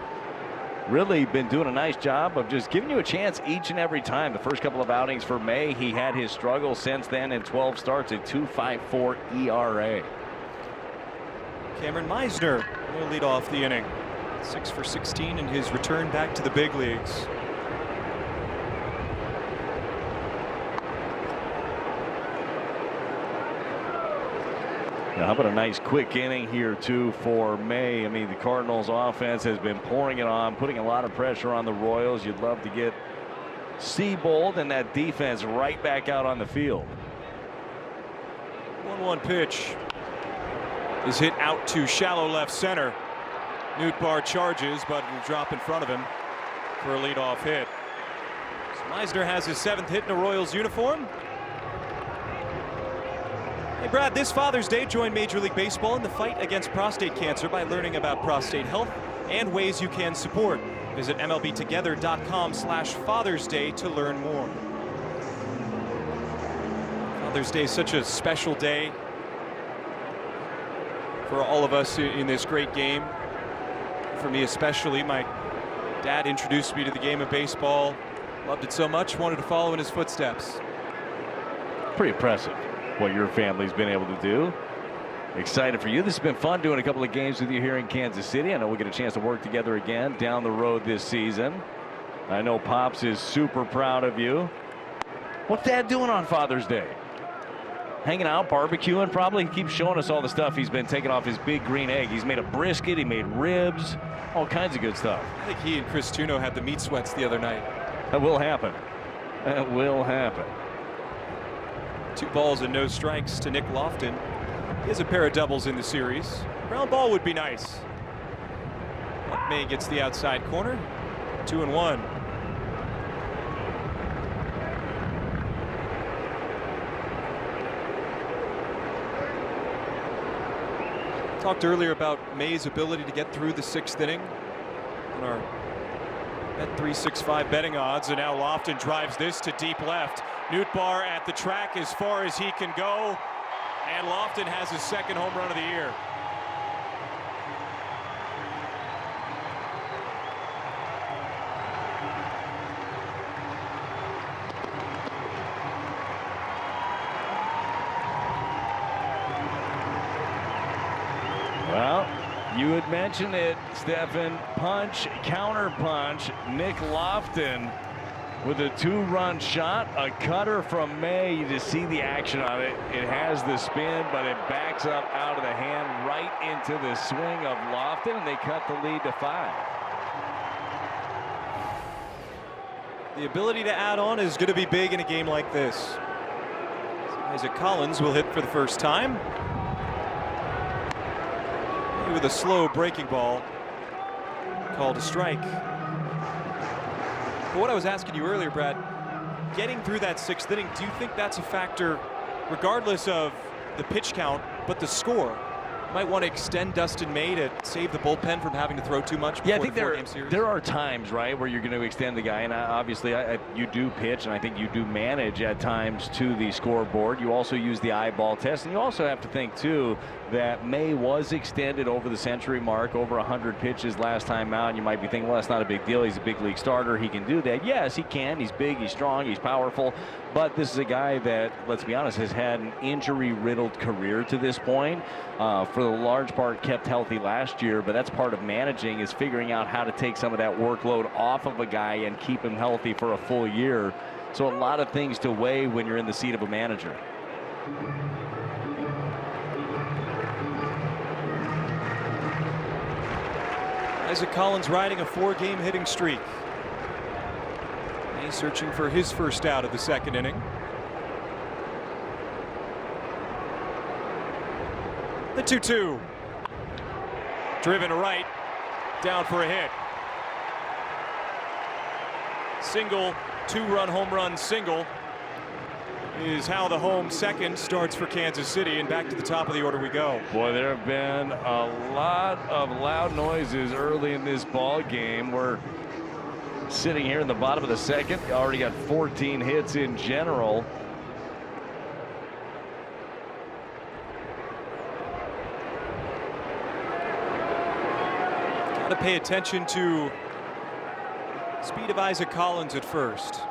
really been doing a nice job of just giving you a chance each and every time. The first couple of outings for May, he had his struggles since then in 12 starts, a 2.54 ERA. Cameron Meisner will lead off the inning. 6 for 16 in his return back to the big leagues. Now, how about a nice quick inning here too for May? I mean, the Cardinals offense has been pouring it on, putting a lot of pressure on the Royals. You'd love to get Siebold and that defense right back out on the field. 1-1 pitch is hit out to shallow left center. Nootbaar charges, but will drop in front of him for a leadoff hit. So Meisner has his 7th hit in a Royals uniform. Hey Brad, this Father's Day, join Major League Baseball in the fight against prostate cancer by learning about prostate health and ways you can support. Visit MLBtogether.com/Father's Day to learn more. Father's Day is such a special day for all of us in this great game. For me especially, my dad introduced me to the game of baseball. Loved it so much, wanted to follow in his footsteps. Pretty impressive what your family's been able to do. Excited for you. This has been fun doing a couple of games with you here in Kansas City. I know we'll get a chance to work together again down the road this season. I know Pops is super proud of you. What's Dad doing on Father's Day? Hanging out, barbecuing probably. He keeps showing us all the stuff he's been taking off his big green egg. He's made a brisket, he made ribs, all kinds of good stuff. I think he and Chris Tuno had the meat sweats the other night. That will happen. That will happen. 2 balls and no strikes to Nick Lofton. He has a pair of doubles in the series. Ground ball would be nice. May gets the outside corner. 2-1. Talked earlier about May's ability to get through the 6th inning on our Bet365 betting odds, and now Lofton drives this to deep left. Nootbaar at the track as far as he can go, and Lofton has his 2nd home run of the year. Well, you had mentioned it, Stefan. Punch, counter punch. Nick Lofton with a 2-run shot, a cutter from May. You just see the action on it. It has the spin, but it backs up out of the hand right into the swing of Lofton, and they cut the lead to 5. The ability to add on is going to be big in a game like this. Isaac Collins will hit for the first time. With a slow breaking ball called a strike. But what I was asking you earlier, Brad, getting through that 6th inning, do you think that's a factor regardless of the pitch count, but the score? Might want to extend Dustin May to save the bullpen from having to throw too much before Yeah, I think the 4-game series? there are times, right, where you're going to extend the guy, and obviously you do pitch, and I think you do manage at times to the scoreboard. You also use the eyeball test, and you also have to think, too, that May was extended over the century mark, over 100 pitches last time out, and you might be thinking, well, that's not a big deal. He's a big league starter. He can do that. Yes, he can. He's big, he's strong, he's powerful, but this is a guy that, let's be honest, has had an injury-riddled career to this point. For the large part kept healthy last year, but that's part of managing, is figuring out how to take some of that workload off of a guy and keep him healthy for a full year. So a lot of things to weigh when you're in the seat of a manager. Isaac Collins riding a 4-game hitting streak. He's searching for his first out of the 2nd inning. The 2-2. Driven to right, down for a hit. Single, 2-run home run single is how the home second starts for Kansas City, and back to the top of the order we go. Boy, there have been a lot of loud noises early in this ball game. We're sitting here in the bottom of the 2nd. Already got 14 hits in general. Got to pay attention to speed of Isaac Collins at first.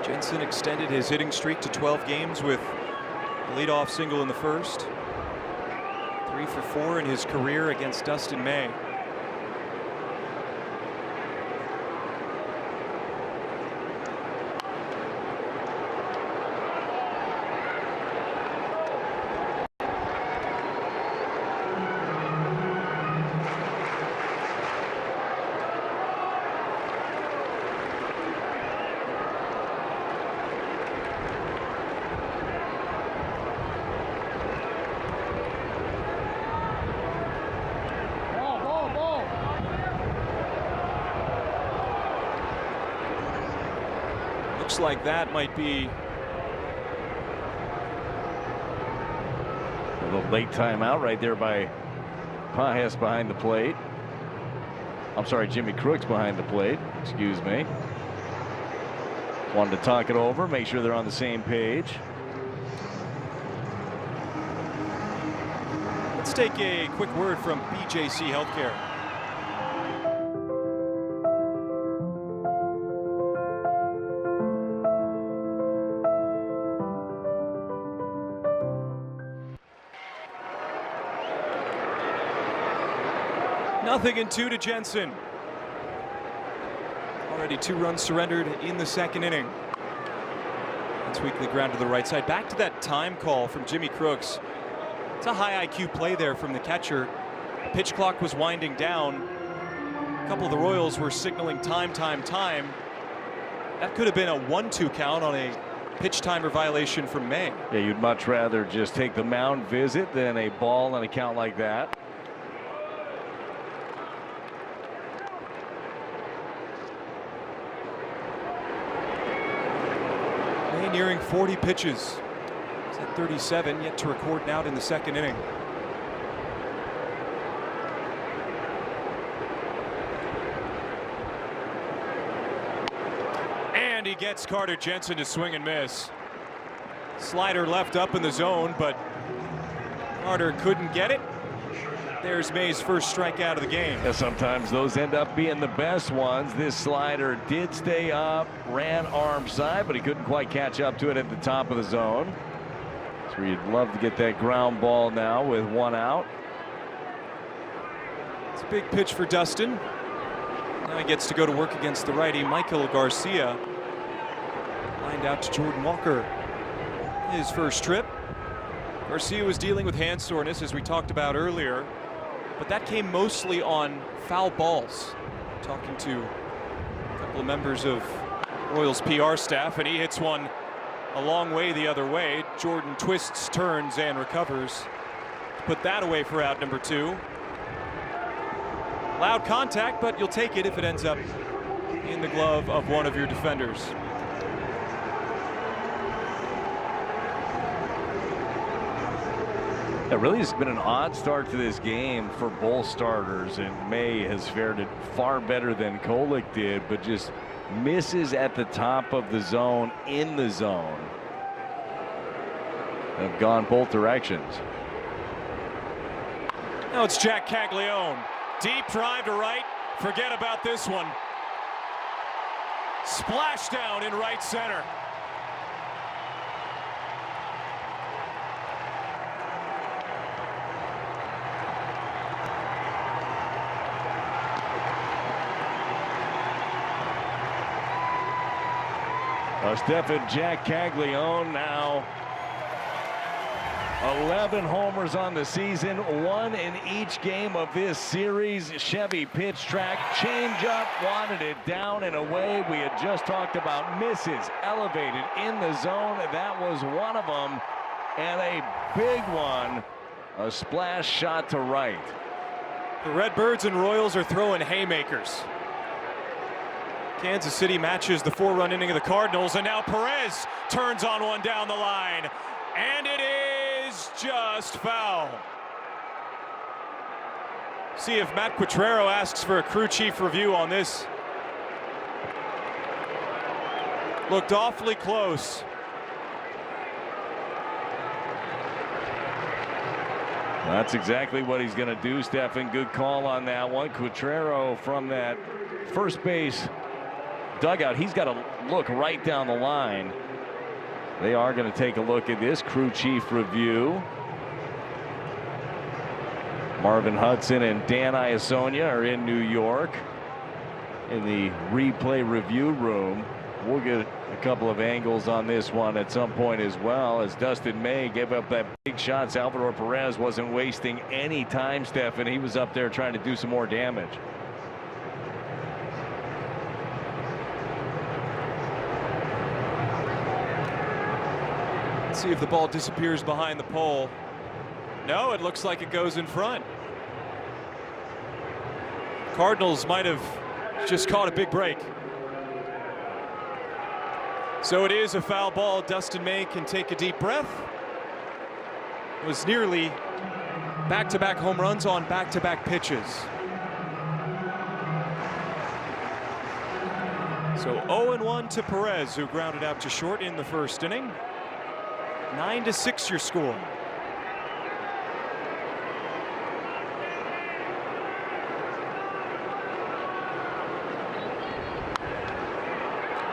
Jensen extended his hitting streak to 12 games with a leadoff single in the first. 3 for 4 in his career against Dustin May. Looks like that might be a little late timeout right there by Pages behind the plate. I'm sorry, Jimmy Crooks behind the plate. Excuse me. Wanted to talk it over, make sure they're on the same page. Let's take a quick word from BJC Healthcare. 0-2 to Jensen. Already 2 runs surrendered in the second inning. It's weakly ground to the right side. Back to that time call from Jimmy Crooks. It's a high IQ play there from the catcher. Pitch clock was winding down. A couple of the Royals were signaling time. That could have been a 1-2 count on a pitch timer violation from May. Yeah, you'd much rather just take the mound visit than a ball on a count like that. May nearing 40 pitches. He's at 37, yet to record an out in the second inning. And he gets Carter Jensen to swing and miss. Slider left up in the zone, but Carter couldn't get it. There's May's first strikeout of the game. Yeah, sometimes those end up being the best ones. This slider did stay up, ran arm side, but he couldn't quite catch up to it at the top of the zone. So you'd love to get that ground ball now with 1 out. It's a big pitch for Dustin. Now he gets to go to work against the righty Michael Garcia. Lined out to Jordan Walker. His first trip. Garcia was dealing with hand soreness, as we talked about earlier, but that came mostly on foul balls. Talking to a couple of members of Royals PR staff, and he hits one a long way the other way. Jordan twists, turns, and recovers. Put that away for out number 2. Loud contact, but you'll take it if it ends up in the glove of one of your defenders. It really has been an odd start to this game for both starters, and May has fared it far better than Kolek did, but just misses at the top of the zone, in the zone. Have gone both directions. Now it's Jack Caglione. Deep drive to right. Forget about this one. Splash down in right center. Stephen Jack Caglione now 11 homers on the season, 1 in each game of this series. Chevy pitch track, changeup, wanted it down and away. We had just talked about misses elevated in the zone. That was one of them, and a big one, a splash shot to right. The Redbirds and Royals are throwing haymakers. Kansas City matches the 4-run inning of the Cardinals, and now Perez turns on one down the line, and it is just foul. See if Matt Quatrero asks for a crew chief review on this. Looked awfully close. That's exactly what he's going to do, Stefan. Good call on that one. Quatrero from that first base dugout, he's got to look right down the line. They are going to take a look at this crew chief review. Marvin Hudson and Dan Iasonia are in New York in the replay review room. We'll get a couple of angles on this one at some point as well, as Dustin May gave up that big shot. Salvador Perez wasn't wasting any time, Stefan. He was up there trying to do some more damage. See if the ball disappears behind the pole. No, it looks like it goes in front. Cardinals might have just caught a big break. So it is a foul ball. Dustin May can take a deep breath. It was nearly back-to-back home runs on back-to-back pitches. So 0-1 to Perez, who grounded out to short in the first inning. 9-6 your score.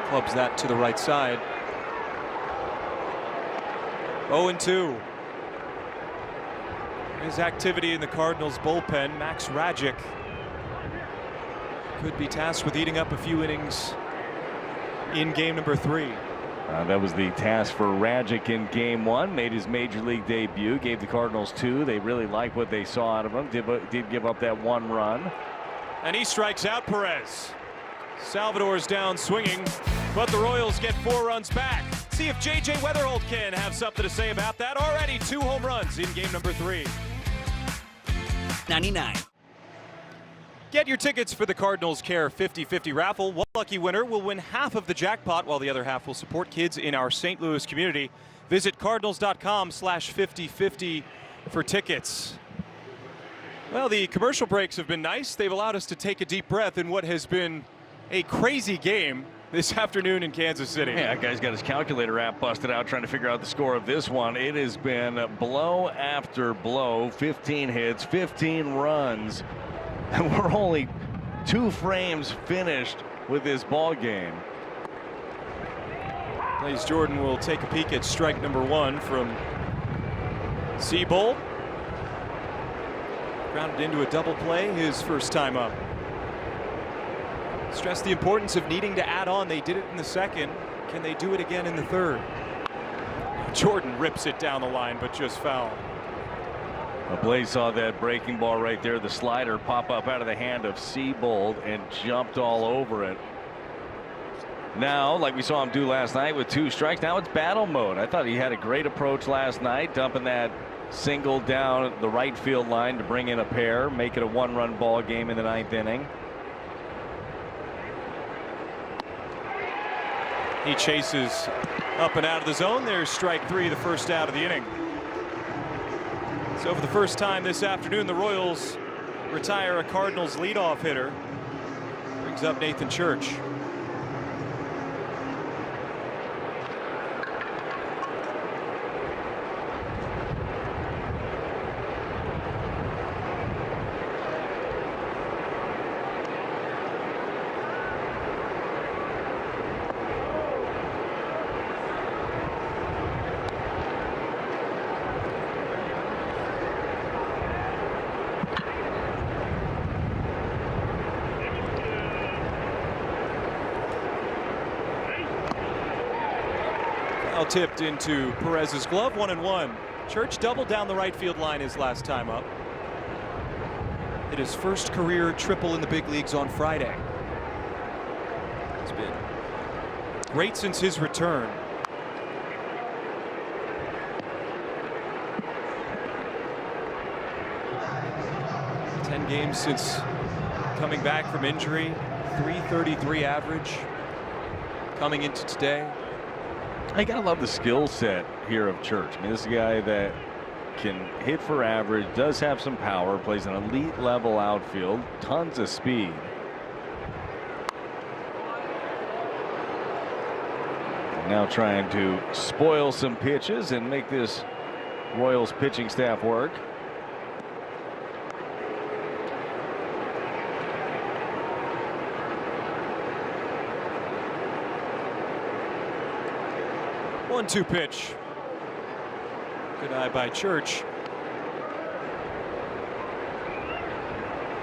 Clubs that to the right side. 0-2. His activity in the Cardinals bullpen. Max Rajic could be tasked with eating up a few innings in game number 3. That was the task for Rajic in game 1. Made his major league debut. Gave the Cardinals 2. They really liked what they saw out of him. Did give up that 1 run. And he strikes out Perez. Salvador's down swinging, but the Royals get 4 runs back. See if J.J. Weatherholt can have something to say about that. Already 2 home runs in game number 3. 99. Get your tickets for the Cardinals Care 50-50 raffle. One lucky winner will win half of the jackpot, while the other half will support kids in our St. Louis community. Visit cardinals.com/5050 for tickets. Well, the commercial breaks have been nice. They've allowed us to take a deep breath in what has been a crazy game this afternoon in Kansas City. Yeah, that guy's got his calculator app busted out trying to figure out the score of this one. It has been blow after blow. 15 hits, 15 runs. And we're only 2 frames finished with this ball game. Blaze Jordan will take a peek at strike number 1 from Seabold. Grounded into a double play his first time up. Stressed the importance of needing to add on. They did it in the second. Can they do it again in the third? Jordan rips it down the line, but just foul. Blaze saw that breaking ball right there, the slider pop up out of the hand of Seabold, and jumped all over it. Now, like we saw him do last night with 2 strikes, now it's battle mode. I thought he had a great approach last night, dumping that single down the right field line to bring in a pair, make it a 1-run ball game in the 9th inning. He chases up and out of the zone. There's strike 3, the first out of the inning. So for the first time this afternoon, the Royals retire a Cardinals leadoff hitter. Brings up Nathan Church. Foul tipped into Perez's glove, 1-1. Church doubled down the right field line his last time up. Hit his first career triple in the big leagues on Friday. It's been great since his return. Ten games since coming back from injury. .333 average coming into today. I gotta love the skill set here of Church. I mean, this is a guy that can hit for average, does have some power, plays an elite level outfield, tons of speed. Now trying to spoil some pitches and make this Royals pitching staff work. One-two pitch. Good eye by Church.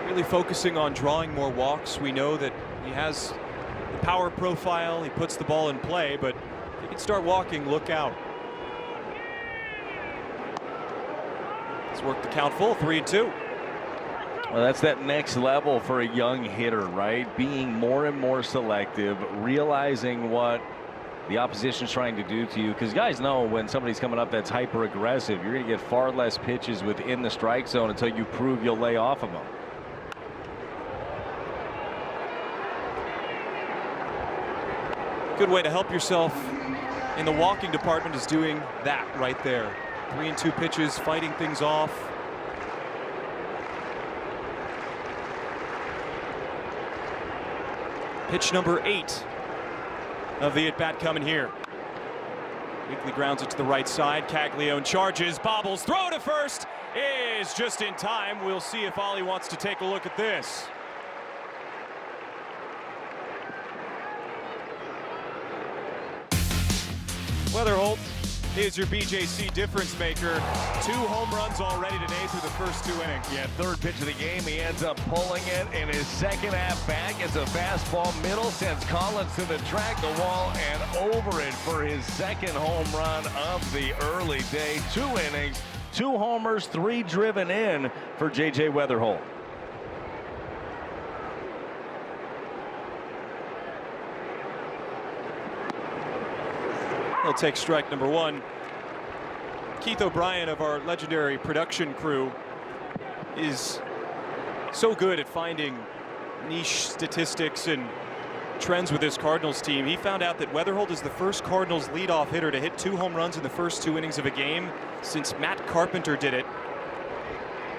Really focusing on drawing more walks. We know that he has the power profile. He puts the ball in play, but if he can start walking, look out. Let's work the count full. 3-2. Well, that's that next level for a young hitter, right? Being more and more selective, realizing what the opposition's trying to do to you, because guys know when somebody's coming up that's hyper aggressive, you're going to get far less pitches within the strike zone until you prove you'll lay off of them. Good way to help yourself in the walking department is doing that right there. 3-2 pitches, fighting things off. Pitch number 8 of the at-bat coming here. Weekly grounds it to the right side. Caglione charges, bobbles, throw to first is just in time. We'll see if Ollie wants to take a look at this. Weatherholt is your BJC difference maker. 2 home runs already today through the first 2 innings. Yeah, third pitch of the game, he ends up pulling it in his second at bat. Gets a fastball middle, sends Collins to the track, the wall, and over it for his second home run of the early day. 2 innings, 2 homers, 3 driven in for J.J. Weatherholt. He'll take strike number 1. Keith O'Brien of our legendary production crew is so good at finding niche statistics and trends with this Cardinals team. He found out that Weatherholt is the first Cardinals leadoff hitter to hit 2 home runs in the first 2 innings of a game since Matt Carpenter did it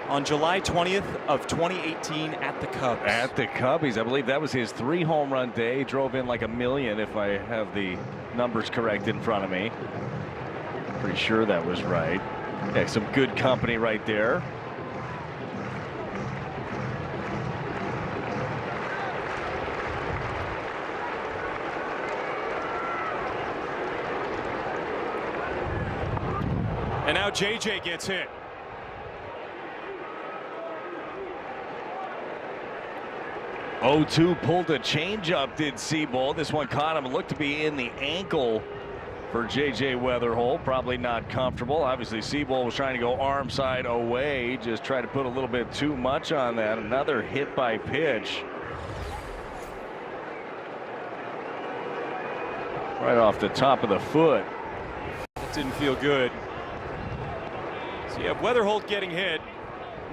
on July 20th of 2018 at the Cubs. At the Cubbies, I believe that was his 3 home run day. Drove in like 1 million, if I have the numbers correct in front of me. Pretty sure that was right. Yeah, some good company right there. And now JJ gets hit. O2 pulled a changeup, did Seabold. This one caught him. It looked to be in the ankle for J.J. Weatherholt. Probably not comfortable. Obviously, Seabold was trying to go arm side away. Just tried to put a little bit too much on that. Another hit by pitch. Right off the top of the foot. That didn't feel good. So you have Weatherholt getting hit.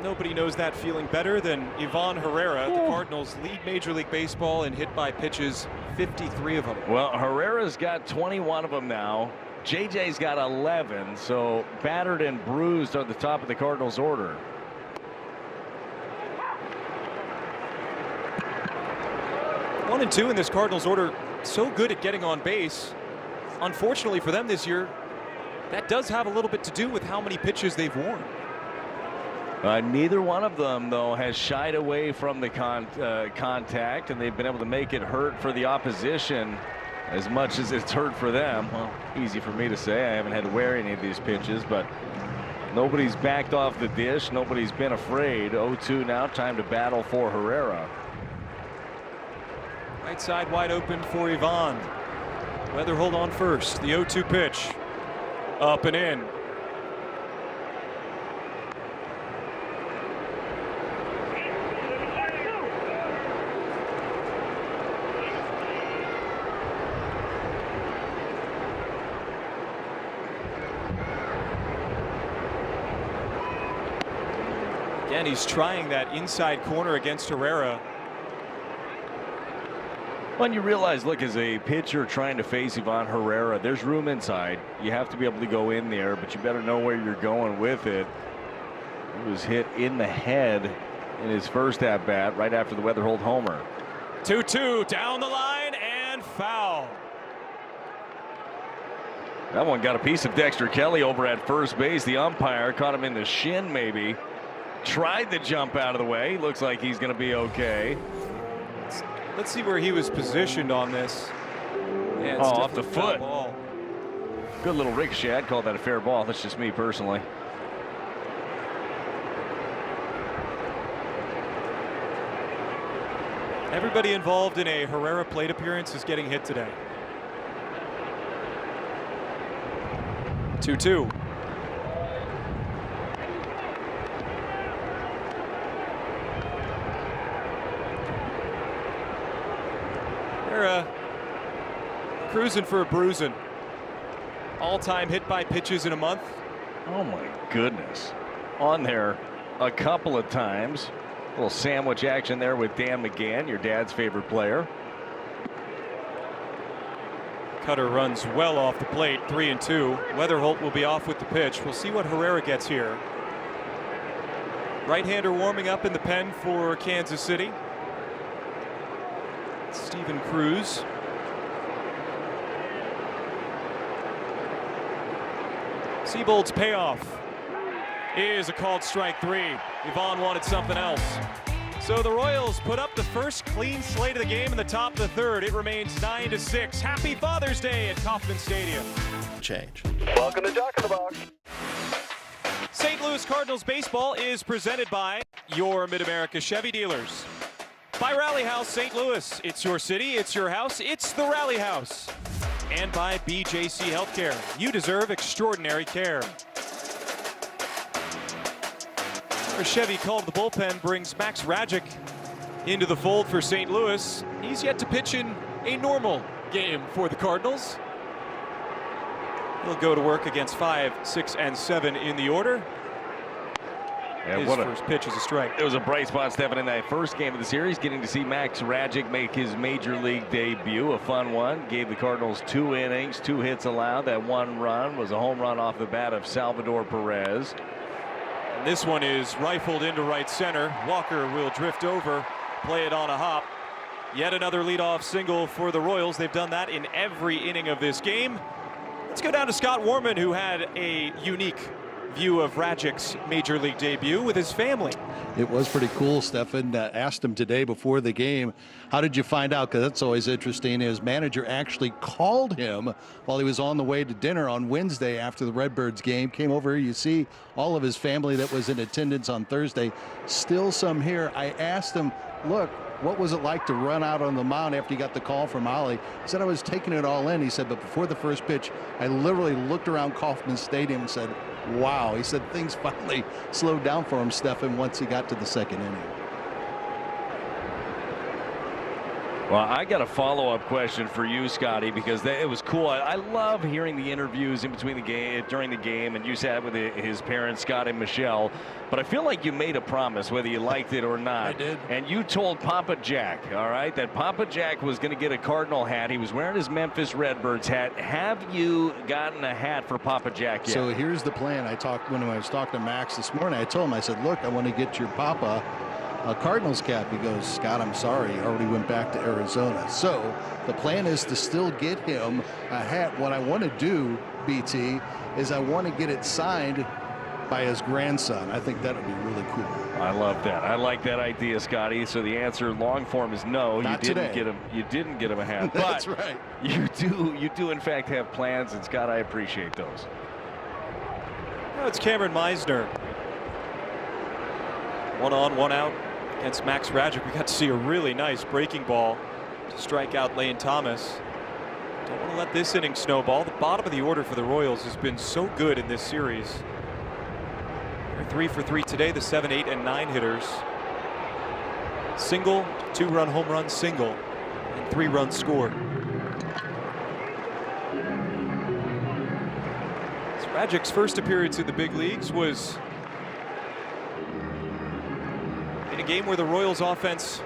Nobody knows that feeling better than Ivan Herrera. The Cardinals lead Major League Baseball in hit by pitches, 53 of them. Well, Herrera's got 21 of them now. JJ's got 11, so battered and bruised are the top of the Cardinals order. One and 2 in this Cardinals order, so good at getting on base. Unfortunately for them this year, that does have a little bit to do with how many pitches they've worn. Neither one of them, though, has shied away from the contact, and they've been able to make it hurt for the opposition as much as it's hurt for them. Well, easy for me to say. I haven't had to wear any of these pitches, but nobody's backed off the dish. Nobody's been afraid. 0-2 now. Time to battle for Herrera. Right side wide open for Ivan. Weatherholt on first. The 0-2 pitch. Up and in. Again, he's trying that inside corner against Herrera. When you realize, look, as a pitcher trying to face Ivan Herrera, there's room inside. You have to be able to go in there, but you better know where you're going with it. He was hit in the head in his first at bat right after the Weatherholt homer. 2-2 down the line and foul. That one got a piece of Dexter Kelly over at first base. The umpire caught him in the shin, maybe. Tried to jump out of the way. Looks like he's going to be okay. Let's see where he was positioned on this. Yeah, it's off the foot. Ball. Good little ricochet. I'd call that a fair ball. That's just me personally. Everybody involved in a Herrera plate appearance is getting hit today. 2-2. They're cruising for a bruising. All-time hit by pitches in a month. Oh my goodness. On there a couple of times. A little sandwich action there with Dan McGann, your dad's favorite player. Cutter runs well off the plate, 3-2. Weatherholt will be off with the pitch. We'll see what Herrera gets here. Right-hander warming up in the pen for Kansas City. Steven Cruz. Seabold's payoff is a called strike 3. Ivan wanted something else. So the Royals put up the first clean slate of the game in the top of the third. It remains 9-6. Happy Father's Day at Kauffman Stadium. change. Welcome to Talk in the Box. St. Louis Cardinals baseball is presented by your Mid-America Chevy dealers. By Rally House St. Louis. It's your city, it's your house, it's the Rally House. And by BJC Healthcare. You deserve extraordinary care. Our Chevy call to the bullpen brings Max Rajic into the fold for St. Louis. He's yet to pitch in a normal game for the Cardinals. He'll go to work against 5, 6, and 7 in the order. And his first pitch is a strike. It was a bright spot, Stephen, in that first game of the series, getting to see Max Rajic make his major league debut. A fun one. Gave the Cardinals 2 innings, 2 hits allowed. That 1 run was a home run off the bat of Salvador Perez. And this one is rifled into right center. Walker will drift over, play it on a hop. Yet another leadoff single for the Royals. They've done that in every inning of this game. Let's go down to Scott Warman, who had a unique view of Rajic's major league debut with his family. It was pretty cool. Stefan asked him today before the game, how did you find out? Because that's always interesting. His manager actually called him while he was on the way to dinner on Wednesday after the Redbirds game. Came over here. You see all of his family that was in attendance on Thursday. Still some here. I asked him, look, what was it like to run out on the mound after you got the call from Ollie? He said, I was taking it all in. He said, but before the first pitch, I literally looked around Kauffman Stadium and said, wow. He said things finally slowed down for him, Stefan, once he got to the second inning. Well, I got a follow-up question for you, Scotty, because it was cool. I love hearing the interviews in between the game, during the game, and you sat with his parents, Scott and Michelle. But I feel like you made a promise, whether you liked it or not. I did. And you told Papa Jack, all right, that Papa Jack was going to get a Cardinal hat. He was wearing his Memphis Redbirds hat. Have you gotten a hat for Papa Jack yet? So here's the plan. When I was talking to Max this morning, I told him, I said, look, I want to get your Papa a Cardinals cap. He goes, Scott, I'm sorry, I already went back to Arizona. So the plan is to still get him a hat. What I want to do, BT, is I want to get it signed by his grandson. I think that would be really cool. I love that. I like that idea, Scotty. So the answer, long form, is no. Not you didn't today. get him. You didn't get him a hat. That's but right. You do in fact have plans, and Scott, I appreciate those. Now it's Cameron Meisner. 1 on, 1 out against Max Rajic. We got to see a really nice breaking ball to strike out Lane Thomas. Don't want to let this inning snowball. The bottom of the order for the Royals has been so good in this series. They're 3 for 3 today, the 7, 8, and 9 hitters. Single, 2-run home run, single, and 3 runs scored. So Rajic's first appearance in the big leagues was in a game where the Royals offense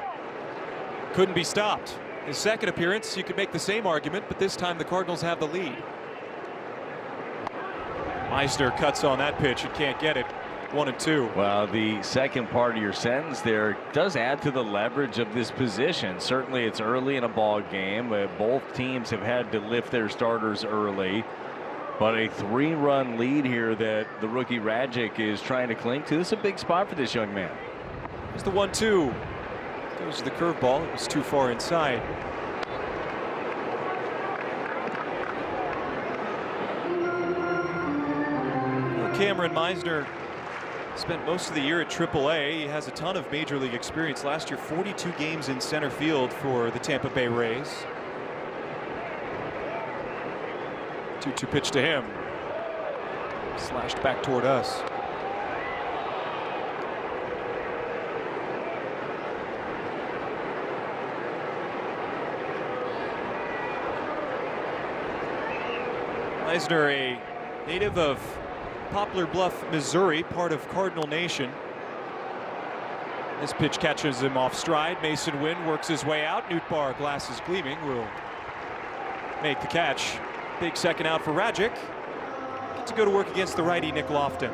couldn't be stopped. His second appearance, you could make the same argument, but this time the Cardinals have the lead. Meisner cuts on that pitch and can't get it. 1-2. Well, the second part of your sentence there does add to the leverage of this position. Certainly it's early in a ball game. Both teams have had to lift their starters early. But a 3-run lead here that the rookie Rajic is trying to cling to. This is a big spot for this young man. Here's the 1-2. Goes to the curveball. It was too far inside. Well, Cameron Meisner spent most of the year at AAA. He has a ton of major league experience. Last year, 42 games in center field for the Tampa Bay Rays. 2-2 pitch to him. Slashed back toward us. Meisner, a native of Poplar Bluff, Missouri, part of Cardinal Nation. This pitch catches him off stride. Mason Wynn works his way out. Nootbaar, glasses gleaming, will make the catch. Big second out for Rajic. Get to go to work against the righty Nick Lofton.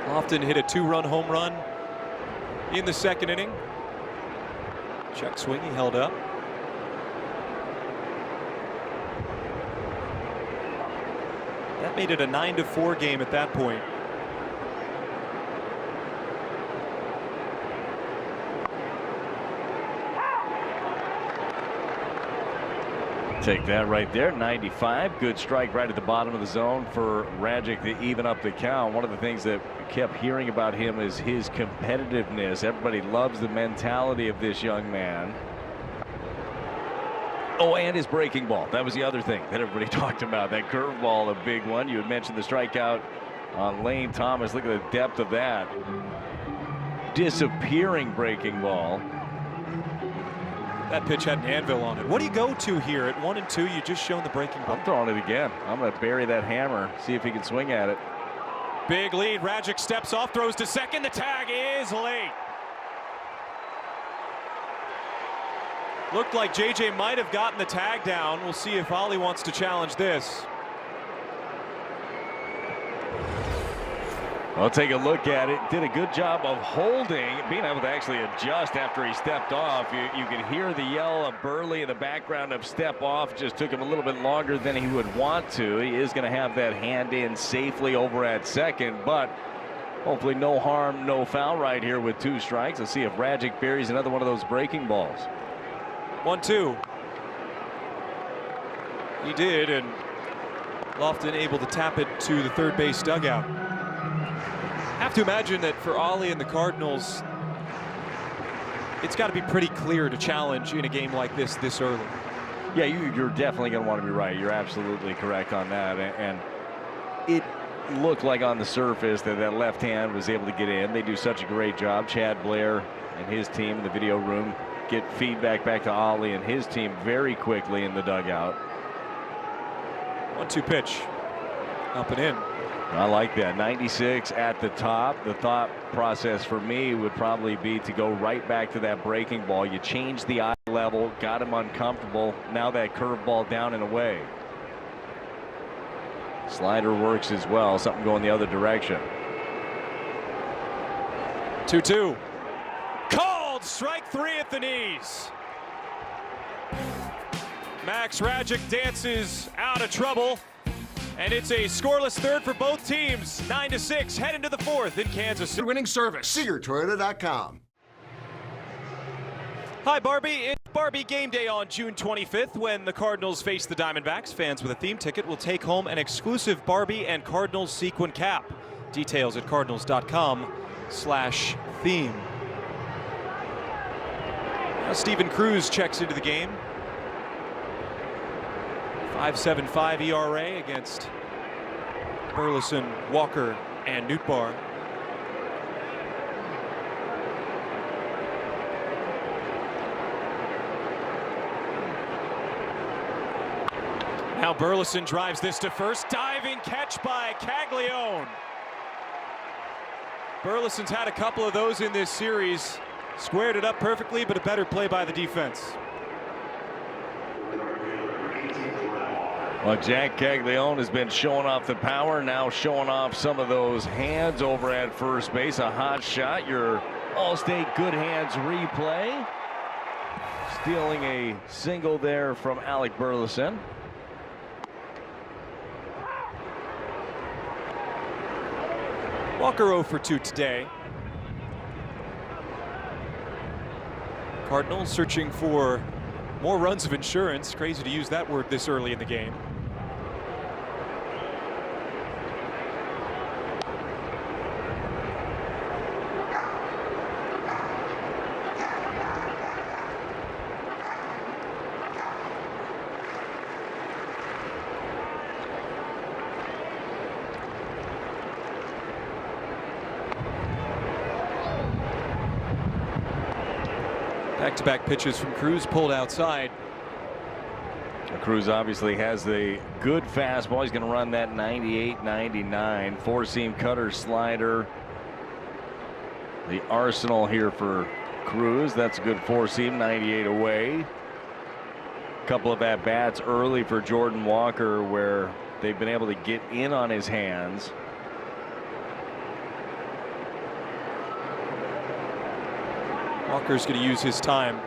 Lofton hit a 2-run home run in the second inning. Check swing, he held up. That made it a 9-4 game at that point. Take that right there. 95. Good strike right at the bottom of the zone for Rajic to even up the count. One of the things that we kept hearing about him is his competitiveness. Everybody loves the mentality of this young man. Oh, and his breaking ball. That was the other thing that everybody talked about. That curveball, a big one. You had mentioned the strikeout on Lane Thomas. Look at the depth of that. Disappearing breaking ball. That pitch had an anvil on it. What do you go to here at 1-2? You just shown the breaking ball. I'm throwing it again. I'm going to bury that hammer, see if he can swing at it. Big lead. Rajic steps off, throws to second. The tag is late. Looked like JJ might have gotten the tag down. We'll see if Ollie wants to challenge this. I'll take a look at it. Did a good job of holding, being able to actually adjust after he stepped off. You can hear the yell of Burley in the background of step off. Just took him a little bit longer than he would want to. He is going to have that hand in safely over at second, but hopefully no harm, no foul right here with 2 strikes. Let's see if Rajic buries another one of those breaking balls. 1-2. He did, and Lofton able to tap it to the third base dugout. Have to imagine that for Ollie and the Cardinals, it's got to be pretty clear to challenge in a game like this early. Yeah, you're definitely going to want to be right. You're absolutely correct on that. And it looked like on the surface that left hand was able to get in. They do such a great job. Chad Blair and his team in the video room get feedback back to Ollie and his team very quickly in the dugout. 1-2 pitch. Up and in. I like that. 96 at the top. The thought process for me would probably be to go right back to that breaking ball. You change the eye level, got him uncomfortable. Now that curveball down and away. Slider works as well. Something going the other direction. 2-2. Called strike 3 at the knees. Max Rajic dances out of trouble. And it's a scoreless third for both teams. 9-6, head into the 4th in Kansas City. Winning service, SeegerToyota.com. Hi, Barbie. It's Barbie Game Day on June 25th when the Cardinals face the Diamondbacks. Fans with a theme ticket will take home an exclusive Barbie and Cardinals sequin cap. Details at cardinals.com/theme. Now Steven Cruz checks into the game. 5.75 ERA against Burleson, Walker, and Nootbaar. Now Burleson drives this to first. Diving catch by Caglione. Burleson's had a couple of those in this series. Squared it up perfectly, but a better play by the defense. Well, Jack Caglione has been showing off the power, now showing off some of those hands over at first base. A hot shot, your All-State Good Hands replay. Stealing a single there from Alec Burleson. Walker 0 for 2 today. Cardinals searching for more runs of insurance. Crazy to use that word this early in the game. Back-to-back pitches from Cruz pulled outside. Cruz obviously has the good fastball. He's going to run that 98-99. Four-seam cutter, slider. The arsenal here for Cruz. That's a good four-seam, 98 away. A couple of at-bats early for Jordan Walker where they've been able to get in on his hands. Walker's going to use his time.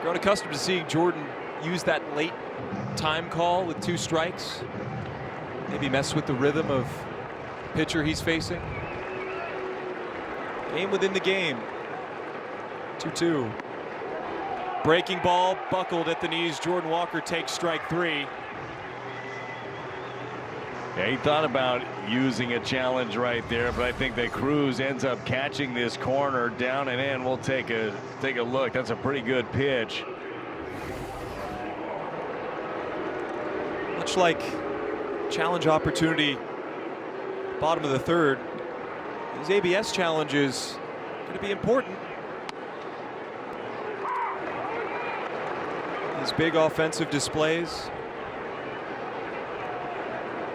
Grown accustomed to seeing Jordan use that late time call with 2 strikes. Maybe mess with the rhythm of pitcher he's facing. Game within the game. 2-2. Breaking ball, buckled at the knees. Jordan Walker takes strike 3. Yeah, he thought about using a challenge right there, but I think that Cruz ends up catching this corner down and in. We'll take a look. That's a pretty good pitch. Much like challenge opportunity, bottom of the third, these ABS challenges going to be important. These big offensive displays.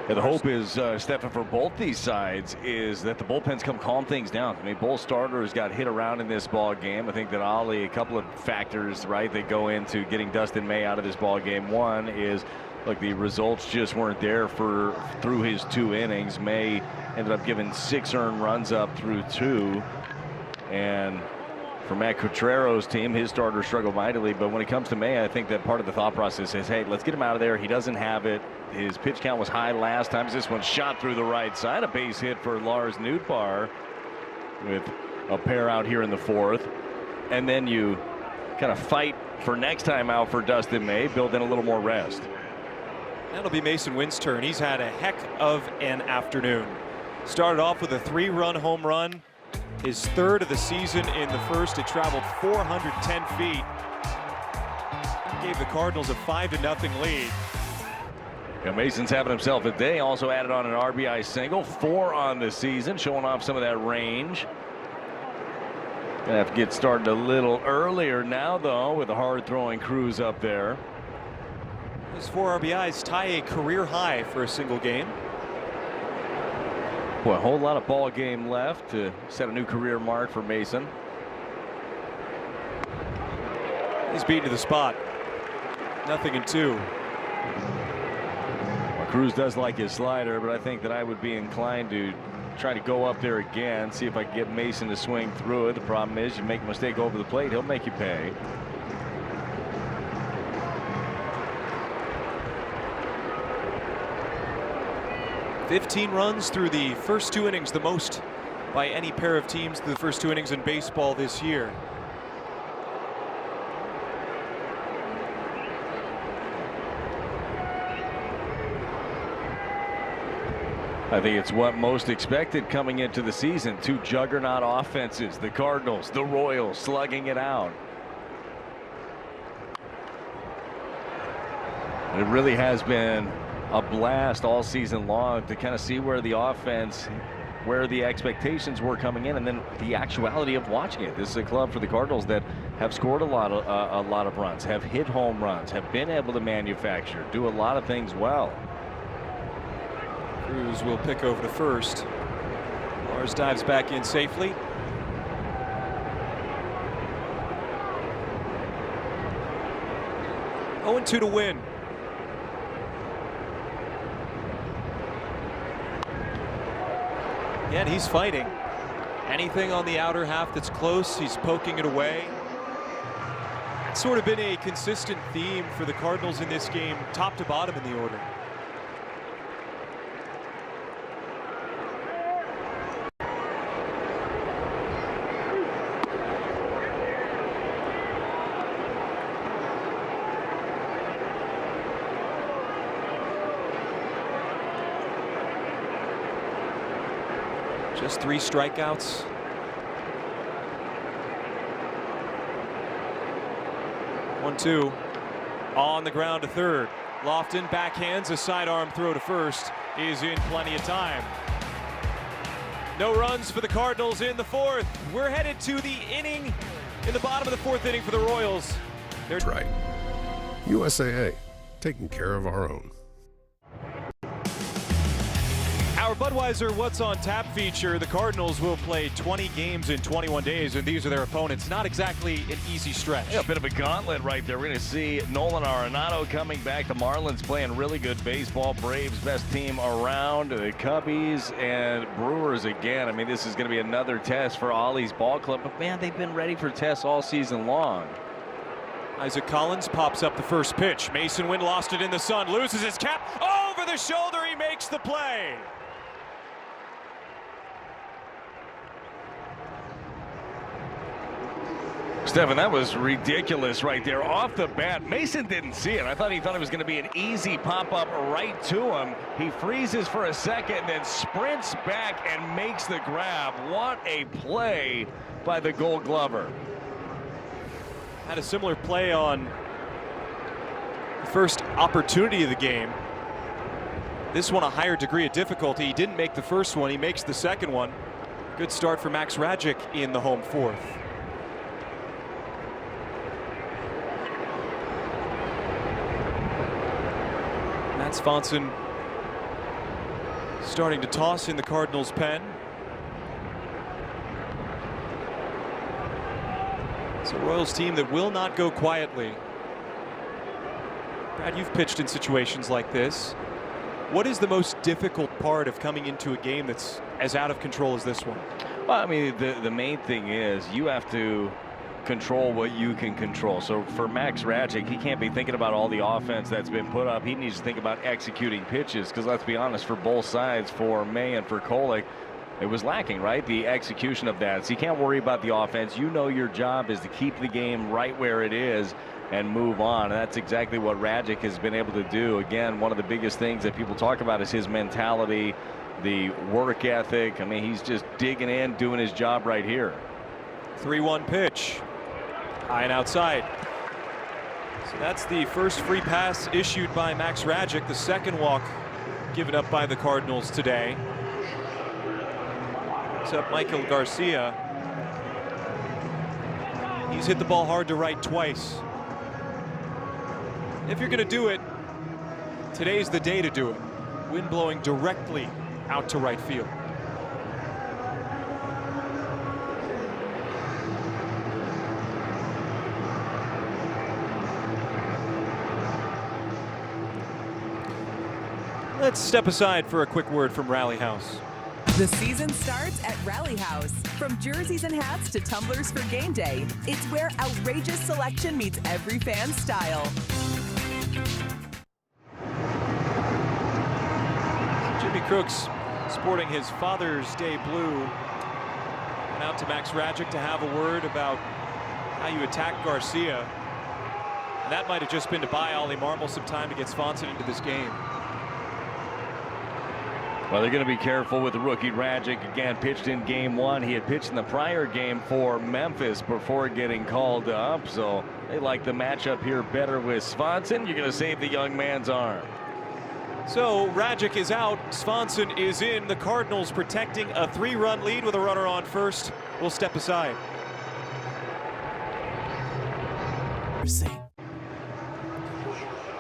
Yeah, the hope is, Stefan, for both these sides is that the bullpens come calm things down. I mean, both starters got hit around in this ball game. I think that Ollie, a couple of factors, right, that go into getting Dustin May out of this ball game. One is, look, the results just weren't there through his 2 innings. May ended up giving 6 earned runs up through 2. And for Matt Cotrero's team, his starters struggled mightily. But when it comes to May, I think that part of the thought process is, hey, let's get him out of there. He doesn't have it. His pitch count was high last time. This one shot through the right side. A base hit for Lars Nootbaar with a pair out here in the 4th. And then you kind of fight for next time out for Dustin May, build in a little more rest. That'll be Mason Wynn's turn. He's had a heck of an afternoon. Started off with a 3-run home run. His 3rd of the season in the 1st. It traveled 410 feet. Gave the Cardinals a 5-0 lead. Yeah, Mason's having himself a day. Also added on an RBI single. 4 on the season, showing off some of that range. Gonna have to get started a little earlier now, though, with a hard-throwing Cruz up there. His 4 RBIs tie a career high for a single game. Boy, a whole lot of ball game left to set a new career mark for Mason. He's beaten to the spot. 0-2. Well, Cruz does like his slider, but I think that I would be inclined to try to go up there again, see if I can get Mason to swing through it. The problem is, you make a mistake over the plate, he'll make you pay. $15 runs through the first 2 innings, the most by any pair of teams through the first 2 innings in baseball this year. I think it's what most expected coming into the season. 2 juggernaut offenses, the Cardinals, the Royals, slugging it out. It really has been a blast all season long to kind of see where the offense, where the expectations were coming in, and then the actuality of watching it. This is a club for the Cardinals that have scored a lot of runs, have hit home runs, have been able to manufacture, do a lot of things well. Cruz will pick over to first. Lars dives back in safely. Oh, 0-2 to win. Yeah, and he's fighting. Anything on the outer half that's close, he's poking it away. It's sort of been a consistent theme for the Cardinals in this game, top to bottom in the order. Just 3 strikeouts. One-two. On the ground to third. Lofton backhands a sidearm throw to first. Is in plenty of time. No runs for the Cardinals in the 4th. We're headed to the inning in the bottom of the 4th inning for the Royals. That's right. USAA, taking care of our own. Our Budweiser What's on Tap feature, the Cardinals will play 20 games in 21 days, and these are their opponents. Not exactly an easy stretch. Yeah, a bit of a gauntlet right there. We're going to see Nolan Arenado coming back. The Marlins playing really good baseball. Braves best team around. The Cubbies and Brewers again. I mean, this is going to be another test for Ollie's ball club. But, man, they've been ready for tests all season long. Isaac Collins pops up the first pitch. Mason Wynn lost it in the sun. Loses his cap. Over the shoulder. He makes the play. Stephen, that was ridiculous right there off the bat. Mason didn't see it. I thought he was going to be an easy pop-up right to him. He freezes for a second, then sprints back and makes the grab. What a play by the Gold Glover. Had a similar play on the first opportunity of the game. This one a higher degree of difficulty. He didn't make the first one. He makes the second one. Good start for Max Rajic in the home fourth. Matt Swanson starting to toss in the Cardinals' pen. It's a Royals team that will not go quietly. Brad, you've pitched in situations like this. What is the most difficult part of coming into a game that's as out of control as this one? Well, I mean, the main thing is you have to control what you can control. So for Max Rajic, he can't be thinking about all the offense that's been put up. He needs to think about executing pitches, because let's be honest, for both sides, for May and for Kolek, it was lacking, right? The execution of that. So you can't worry about the offense. You know your job is to keep the game right where it is and move on. And that's exactly what Rajic has been able to do. Again, one of the biggest things that people talk about is his mentality, the work ethic. I mean, he's just digging in, doing his job right here. 3-1 pitch. High and outside. So that's the first free pass issued by Max Rajic. The second walk given up by the Cardinals today. It's up Michael Garcia. He's hit the ball hard to right twice. If you're going to do it, today's the day to do it. Wind blowing directly out to right field. Let's step aside for a quick word from Rally House. The season starts at Rally House. From jerseys and hats to tumblers for game day, it's where outrageous selection meets every fan's style. Jimmy Crooks sporting his Father's Day blue. And out to Max Rajic to have a word about how you attack Garcia. And that might have just been to buy Ollie Marmol some time to get Swanson into this game. Well, they're going to be careful with the rookie Rajic. Again, pitched in game one. He had pitched in the prior game for Memphis before getting called up. So they like the matchup here better with Swanson. You're going to save the young man's arm. So Rajic is out. Swanson is in. The Cardinals protecting a 3-run lead with a runner on first. We'll step aside.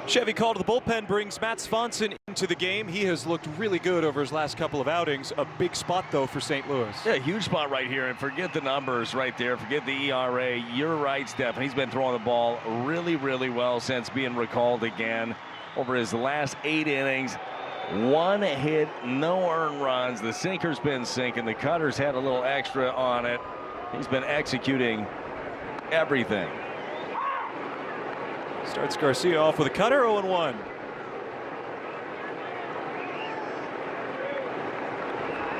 Chevy call to the bullpen brings Matt Swanson into the game. He has looked really good over his last couple of outings. A big spot, though, for St. Louis. Yeah, huge spot right here. And forget the numbers right there. Forget the ERA. You're right, Steph. He's been throwing the ball really, really well since being recalled again. Over his last 8 innings, 1 hit, no earned runs. The sinker's been sinking. The cutter's had a little extra on it. He's been executing everything. Starts Garcia off with a cutter, 0-1.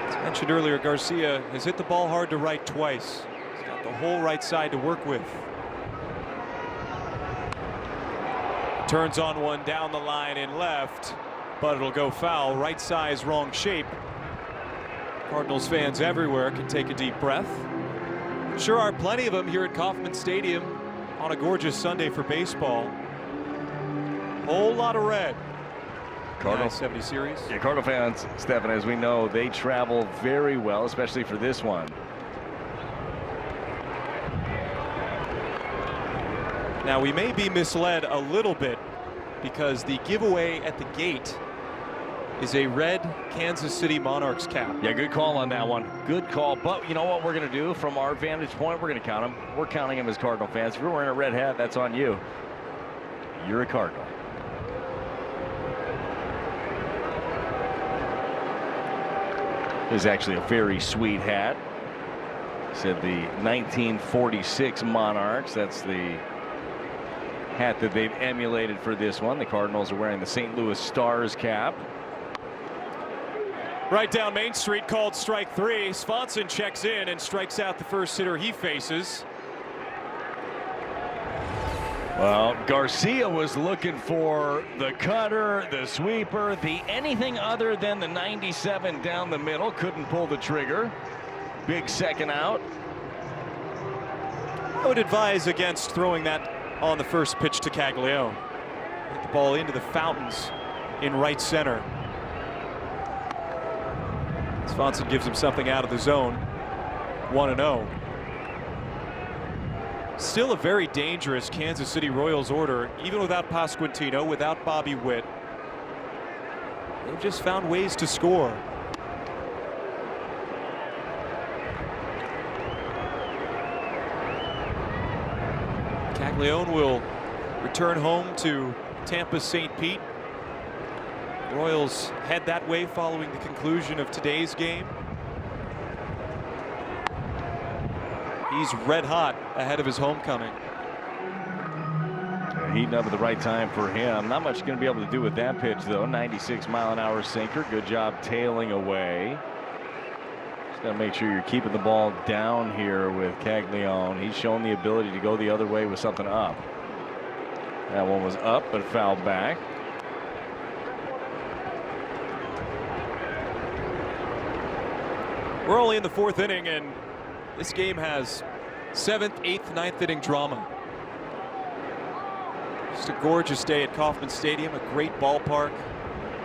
As mentioned earlier, Garcia has hit the ball hard to right twice. He's got the whole right side to work with. Turns on one down the line in left, but it'll go foul. Right size, wrong shape. Cardinals fans everywhere can take a deep breath. Sure are plenty of them here at Kauffman Stadium on a gorgeous Sunday for baseball. Whole lot of red. Cardinal 70 series. Yeah, Cardinal fans, Stephen, as we know, they travel very well, especially for this one. Now we may be misled a little bit because the giveaway at the gate is a red Kansas City Monarchs cap. Yeah, good call on that one. Good call. But you know what we're going to do from our vantage point? We're going to count them. We're counting them as Cardinal fans. If you're wearing a red hat, that's on you. You're a Cardinal. This is actually a very sweet hat. Said the 1946 Monarchs. That's the hat that they've emulated for this one. The Cardinals are wearing the St. Louis Stars cap. Right down Main Street, called strike 3. Swanson checks in and strikes out the first hitter he faces. Well, Garcia was looking for the cutter, the sweeper, the anything other than the 97 down the middle. Couldn't pull the trigger. Big second out. I would advise against throwing that on the first pitch to Caglione. Hit the ball into the fountains in right center. Swanson gives him something out of the zone. 1-0. Still a very dangerous Kansas City Royals order, even without Pasquantino, without Bobby Witt. They've just found ways to score. Caglione will return home to Tampa St. Pete. Royals head that way following the conclusion of today's game. He's red hot ahead of his homecoming. Heating up at the right time for him. Not much going to be able to do with that pitch, though. 96-mile-an-hour sinker. Good job tailing away. Just got to make sure you're keeping the ball down here with Caglione. He's shown the ability to go the other way with something up. That one was up, but fouled back. We're only in the 4th inning, and this game has 7th, 8th, 9th inning drama. Just a gorgeous day at Kauffman Stadium, a great ballpark.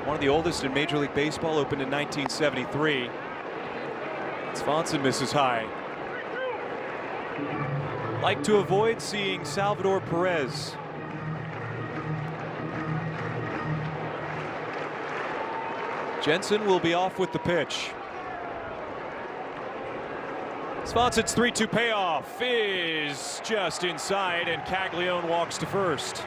One of the oldest in Major League Baseball, opened in 1973. Swanson misses high. Like to avoid seeing Salvador Perez. Jensen will be off with the pitch. Swanson's 3-2 payoff is just inside, and Caglione walks to first.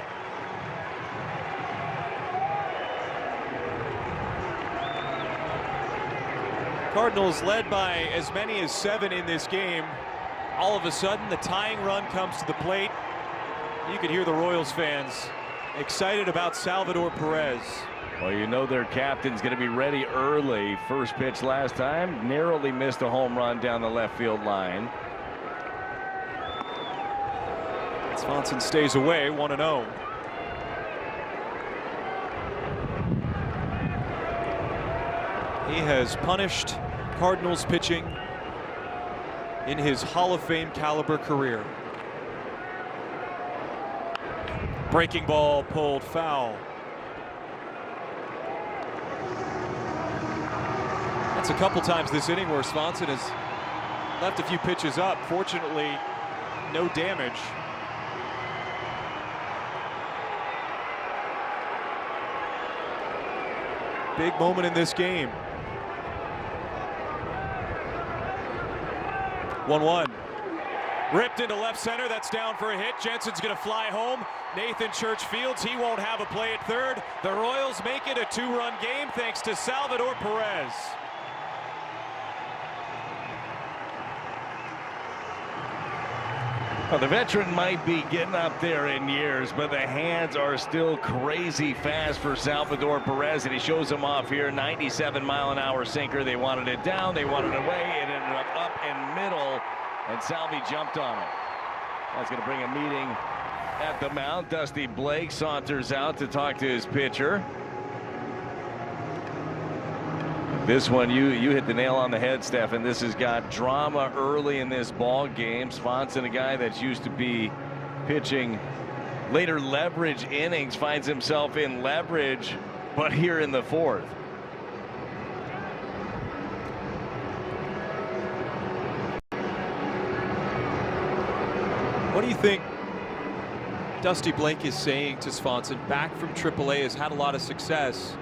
Cardinals led by as many as 7 in this game. All of a sudden, the tying run comes to the plate. You could hear the Royals fans excited about Salvador Perez. Well, you know their captain's going to be ready early. First pitch last time, narrowly missed a home run down the left field line. Swanson stays away, 1-0. He has punished Cardinals pitching in his Hall of Fame caliber career. Breaking ball pulled foul. That's a couple times this inning where Swanson has left a few pitches up. Fortunately, no damage. Big moment in this game. 1-1. Ripped into left center. That's down for a hit. Jensen's going to fly home. Nathan Church fields. He won't have a play at third. The Royals make it a 2-run game thanks to Salvador Perez. Well, the veteran might be getting up there in years, but the hands are still crazy fast for Salvador Perez, and he shows them off here. 97-mile-an-hour sinker. They wanted it down. They wanted it away. It ended up and middle, and Salvi jumped on it. That's going to bring a meeting at the mound. Dusty Blake saunters out to talk to his pitcher. This one, you hit the nail on the head, Stefan. This has got drama early in this ball game. Swanson, a guy that's used to be pitching later leverage innings, finds himself in leverage, but here in the 4th. What do you think Dusty Blake is saying to Swanson? Back from AAA, has had a lot of success.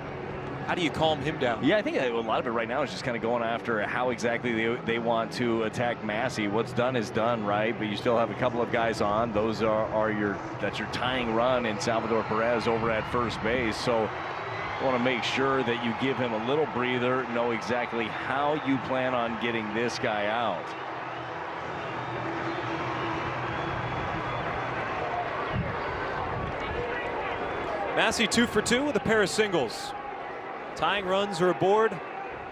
How do you calm him down? Yeah, I think a lot of it right now is just kind of going after how exactly they want to attack Massey. What's done is done, right? But you still have a couple of guys on. Those that's your tying run in Salvador Perez over at first base. So you want to make sure that you give him a little breather, know exactly how you plan on getting this guy out. Massey 2 for 2 with a pair of singles. Tying runs are aboard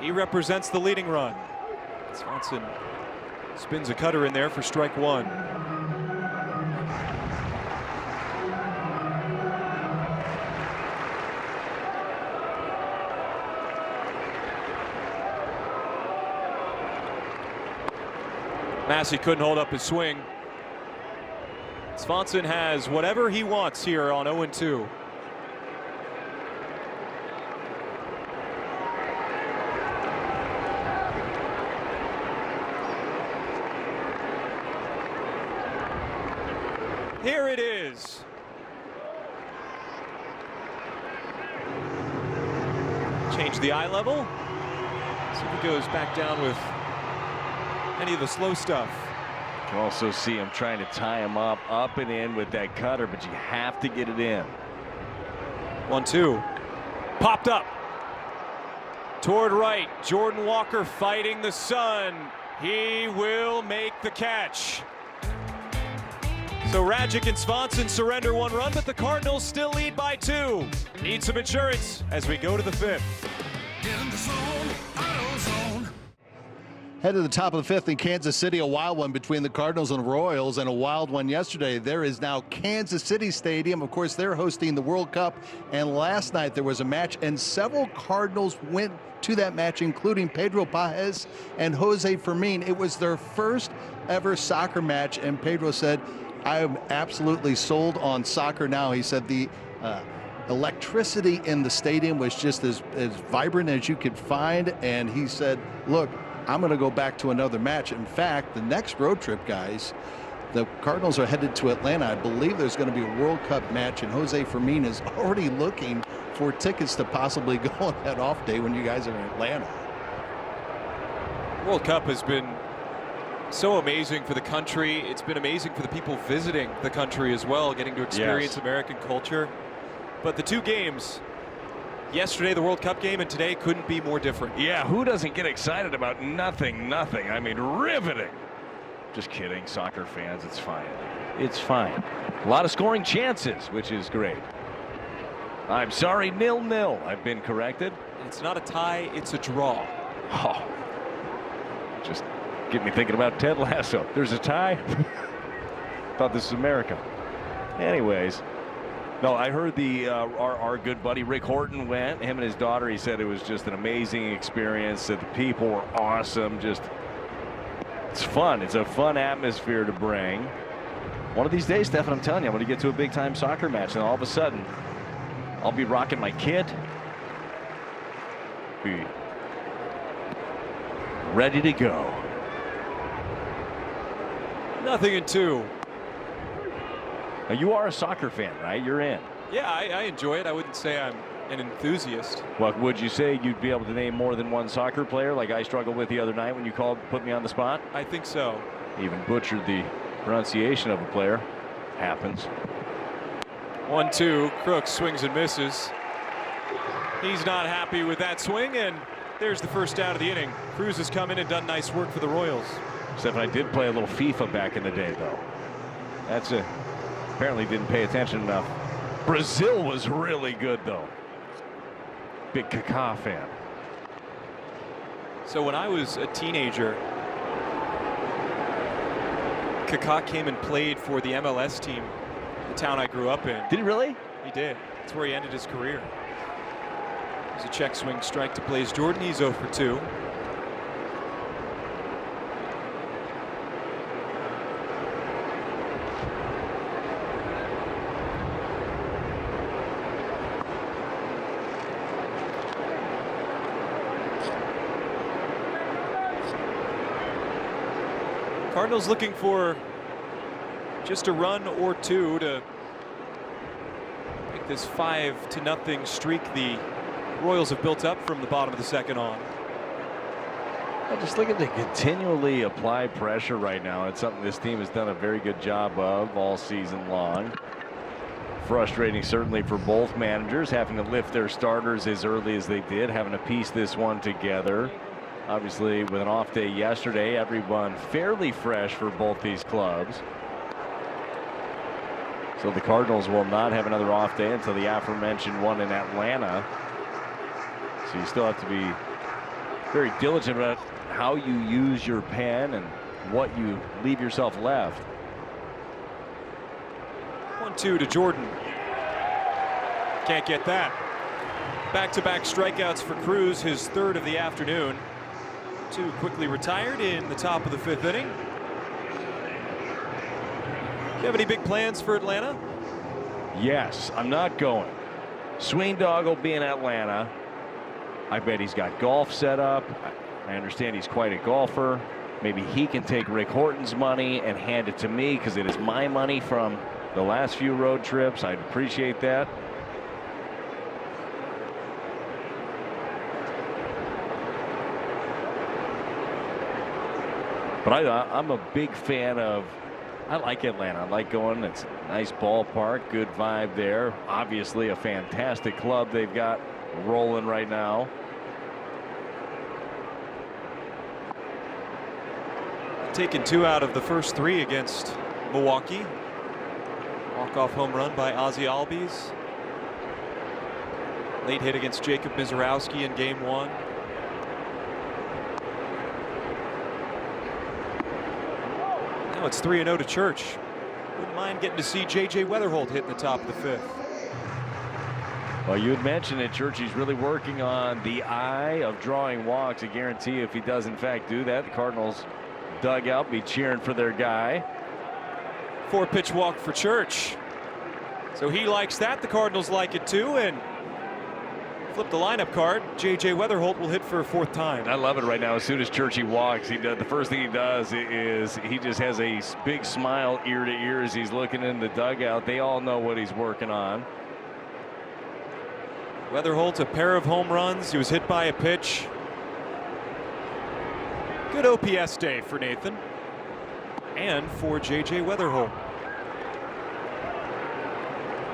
He represents the leading run. Swanson spins a cutter in there for strike one. Massey couldn't hold up his swing. Swanson has whatever he wants here on 0-2. Here it is. Change the eye level. See if he goes back down with any of the slow stuff. You can also see him trying to tie him up and in with that cutter, but you have to get it in. 1-2. Popped up. Toward right. Jordan Walker fighting the sun. He will make the catch. So Rajic and Swanson surrender one run, but the Cardinals still lead by 2. Need some insurance as we go to the 5th. In the zone, AutoZone. Head to the top of the 5th in Kansas City, a wild one between the Cardinals and Royals, and a wild one yesterday. There is now Kansas City Stadium. Of course, they're hosting the World Cup, and last night there was a match, and several Cardinals went to that match, including Pedro Paez and Jose Fermin. It was their first ever soccer match, and Pedro said, I am absolutely sold on soccer now. He said the electricity in the stadium was just as vibrant as you could find, and he said, look, I'm going to go back to another match. In fact, the next road trip, guys, the Cardinals are headed to Atlanta. I believe there's going to be a World Cup match, and Jose Fermin is already looking for tickets to possibly go on that off day when you guys are in Atlanta. World Cup has been so amazing for the country. It's been amazing for the people visiting the country as well, getting to experience American culture. But the two games, yesterday the World Cup game and today, couldn't be more different. Yeah, who doesn't get excited about nothing? I mean, riveting. Just kidding, soccer fans, it's fine. It's fine. A lot of scoring chances, which is great. I'm sorry, 0-0. I've been corrected. It's not a tie, it's a draw. Oh, just get me thinking about Ted Lasso. There's a tie. Thought this was America. Anyways, no, I heard our good buddy Rick Horton went. Him and his daughter. He said it was just an amazing experience. That the people were awesome. Just it's fun. It's a fun atmosphere to bring. One of these days, Stephen, I'm telling you, I'm going to get to a big time soccer match, and all of a sudden, I'll be rocking my kit. Be ready to go. 0-2. Now, you are a soccer fan, right? You're in. Yeah, I enjoy it. I wouldn't say I'm an enthusiast. Well, would you say you'd be able to name more than one soccer player like I struggled with the other night when you put me on the spot? I think so. Even butchered the pronunciation of a player. Happens. 1-2. Crooks swings and misses. He's not happy with that swing, and there's the first out of the inning. Cruz has come in and done nice work for the Royals. Stephen, I did play a little FIFA back in the day, though. Apparently didn't pay attention enough. Brazil was really good, though. Big Kaká fan. So when I was a teenager, Kaká came and played for the MLS team, the town I grew up in. Did he really? He did. That's where he ended his career. There's a check swing strike to Blaze Jordan. He's 0-2. Cardinals looking for just a run or two to make this 5-0 streak the Royals have built up from the bottom of the second on. Just looking to continually apply pressure right now. It's something this team has done a very good job of all season long. Frustrating certainly for both managers, having to lift their starters as early as they did, having to piece this one together. Obviously, with an off day yesterday, everyone fairly fresh for both these clubs. So the Cardinals will not have another off day until the aforementioned one in Atlanta. So you still have to be very diligent about how you use your pen and what you leave yourself left. 1-2 to Jordan. Can't get that. Back-to-back strikeouts for Cruz, his third of the afternoon. 2 quickly retired in the top of the 5th inning. You have any big plans for Atlanta? Yes, I'm not going. Swing Dog will be in Atlanta. I bet he's got golf set up. I understand he's quite a golfer. Maybe he can take Rick Horton's money and hand it to me because it is my money from the last few road trips. I'd appreciate that. But I'm a big fan of, I like Atlanta. I like going. It's a nice ballpark, good vibe there. Obviously a fantastic club they've got rolling right now. Taken 2 out of the first 3 against Milwaukee. Walk-off home run by Ozzie Albies. Late hit against Jacob Mizorowski in game 1. Now it's 3-0 to Church. Wouldn't mind getting to see J.J. Weatherholt hit in the top of the 5th. Well, you had mentioned it, Church. He's really working on the eye of drawing walks. I guarantee you if he does in fact do that, the Cardinals dugout be cheering for their guy. 4-pitch walk for Church. So he likes that. The Cardinals like it too. And flip the lineup card. J.J. Weatherholt will hit for a 4th time. I love it right now. As soon as Churchy walks, the first thing he does is he just has a big smile ear to ear as he's looking in the dugout. They all know what he's working on. Weatherholt, a pair of home runs. He was hit by a pitch. Good OPS day for Nathan and for J.J. Weatherholt.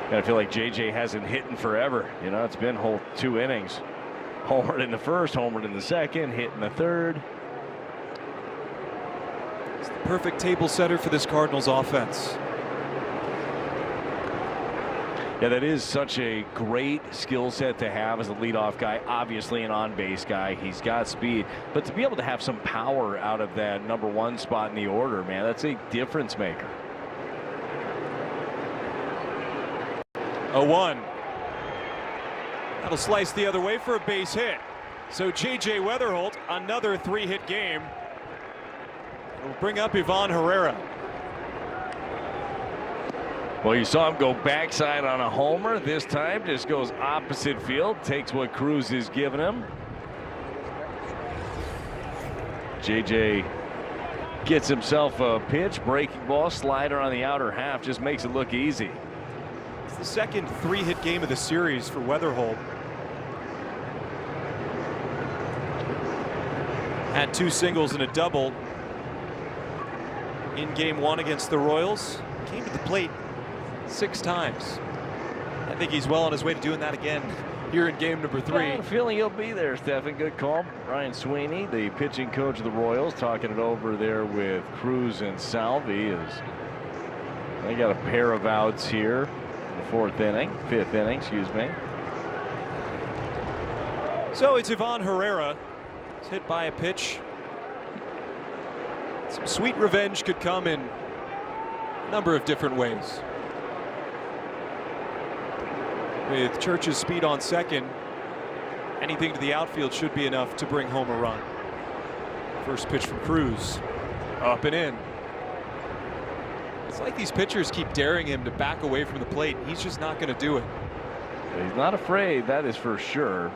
I feel like J.J. hasn't hit in forever. You know, it's been whole 2 innings. Homered in the first, homered in the second, hit in the third. It's the perfect table setter for this Cardinals offense. Yeah, that is such a great skill set to have as a leadoff guy. Obviously an on-base guy. He's got speed. But to be able to have some power out of that number 1 spot in the order, man, that's a difference maker. 0-1. That'll slice the other way for a base hit. So J.J. Weatherholt, another 3-hit game. It'll bring up Ivan Herrera. Well, you saw him go backside on a homer. This time just goes opposite field, takes what Cruz is giving him. JJ gets himself a pitch, breaking ball, slider on the outer half, just makes it look easy. It's the second 3-hit game of the series for Weatherholt. Had 2 singles and a double in game 1 against the Royals. Came to the plate 6 times. I think he's well on his way to doing that again here in game number 3. I have a feeling he'll be there, Stephen. Good call. Ryan Sweeney, the pitching coach of the Royals, talking it over there with Cruz and Salvi. They got a pair of outs here in the 5th inning, excuse me. So it's Ivan Herrera. He's hit by a pitch. Some sweet revenge could come in a number of different ways. With Church's speed on second, anything to the outfield should be enough to bring home a run. First pitch from Cruz, up and in. It's like these pitchers keep daring him to back away from the plate. He's just not going to do it. He's not afraid, that is for sure.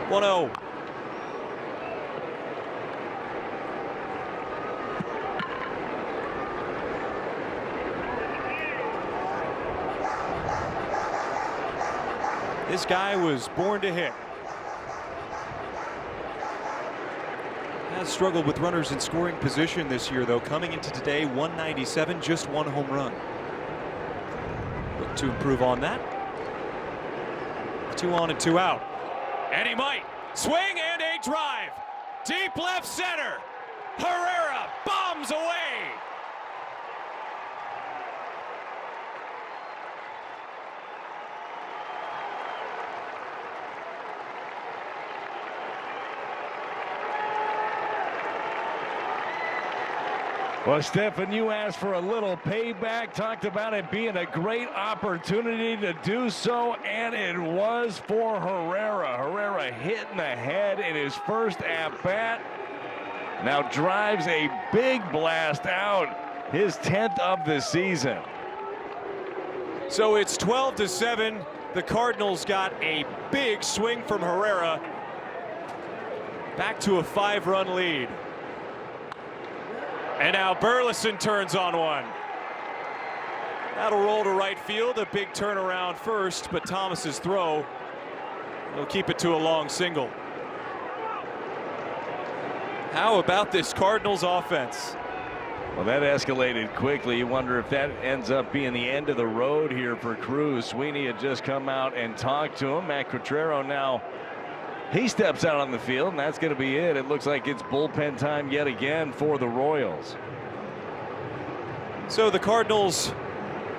One-oh. This guy was born to hit. Has struggled with runners in scoring position this year, though. Coming into today, 197, just 1 home run. Look to improve on that. 2 on and 2 out. And he might. Swing and a drive. Deep left center. Herrera bombs away. Well, Stefan, you asked for a little payback, talked about it being a great opportunity to do so, and it was for Herrera. Herrera hitting the head in his first at-bat. Now drives a big blast out, his 10th of the season. So it's 12-7. The Cardinals got a big swing from Herrera. Back to a 5-run lead. And now Burleson turns on one. That'll roll to right field. A big turnaround first, but Thomas's throw will keep it to a long single. How about this Cardinals offense? Well, that escalated quickly. You wonder if that ends up being the end of the road here for Cruz. Sweeney had just come out and talked to him. Matt Quatrero now, he steps out on the field, and that's going to be it. It looks like it's bullpen time yet again for the Royals. So the Cardinals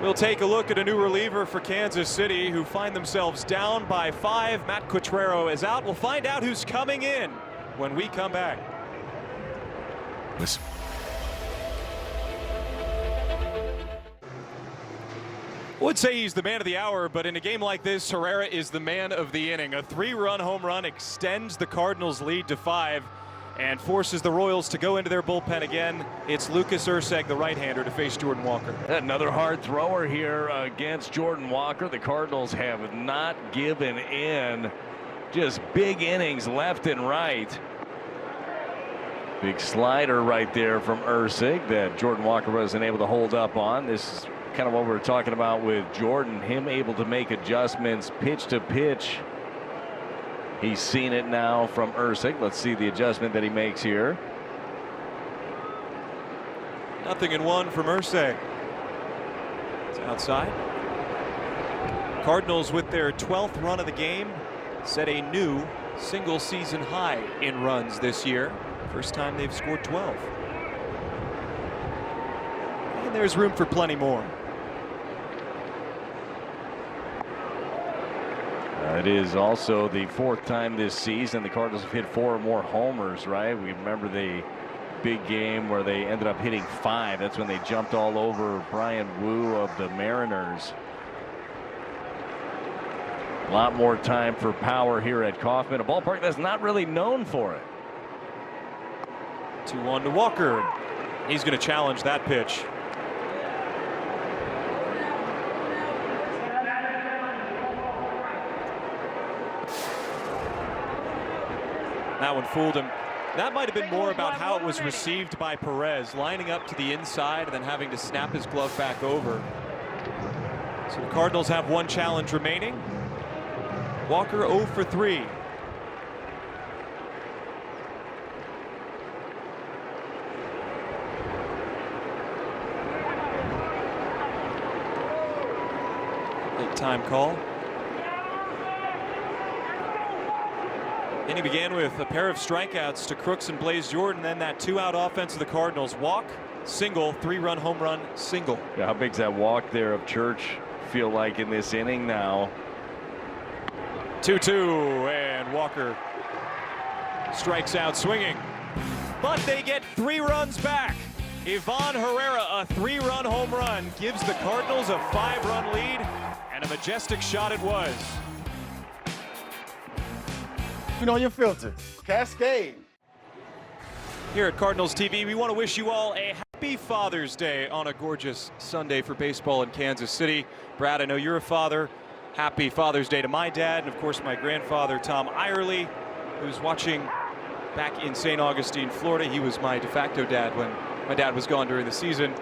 will take a look at a new reliever for Kansas City, who find themselves down by 5. Matt Quatrero is out. We'll find out who's coming in when we come back. Listen. Would say he's the man of the hour, but in a game like this, Herrera is the man of the inning. A 3-run home run extends the Cardinals' lead to 5 and forces the Royals to go into their bullpen again. It's Lucas Erceg, the right-hander, to face Jordan Walker. Another hard thrower here against Jordan Walker. The Cardinals have not given in. Just big innings left and right. Big slider right there from Erceg that Jordan Walker wasn't able to hold up on. This is kind of what we're talking about with Jordan, him able to make adjustments pitch to pitch. He's seen it now from Erceg. Let's see the adjustment that he makes here. 0-1 from Erceg. It's outside. Cardinals, with their 12th run of the game, set a new single season high in runs this year. First time they've scored 12. And there's room for plenty more. It is also the 4th time this season the Cardinals have hit 4 or more homers, right? We remember the big game where they ended up hitting 5. That's when they jumped all over Brian Wu of the Mariners. A lot more time for power here at Kauffman, a ballpark that's not really known for it. 2-1 to Walker. He's going to challenge that pitch. That one fooled him. That might have been more about how it was received by Perez, lining up to the inside and then having to snap his glove back over. So the Cardinals have 1 challenge remaining. Walker 0 for 3. Late time call. And he began with a pair of strikeouts to Crooks and Blaze Jordan. Then that 2-out offense of the Cardinals. Walk, single, 3-run home run, single. Yeah, how big's that walk there of Church feel like in this inning now? 2-2, and Walker strikes out swinging. But they get 3 runs back. Ivan Herrera, a 3-run home run, gives the Cardinals a 5-run lead, and a majestic shot it was. You know your filter. Cascade. Here at Cardinals TV, we want to wish you all a happy Father's Day on a gorgeous Sunday for baseball in Kansas City. Brad, I know you're a father. Happy Father's Day to my dad, and of course my grandfather, Tom Irely, who's watching back in St. Augustine, Florida. He was my de facto dad when my dad was gone during the season.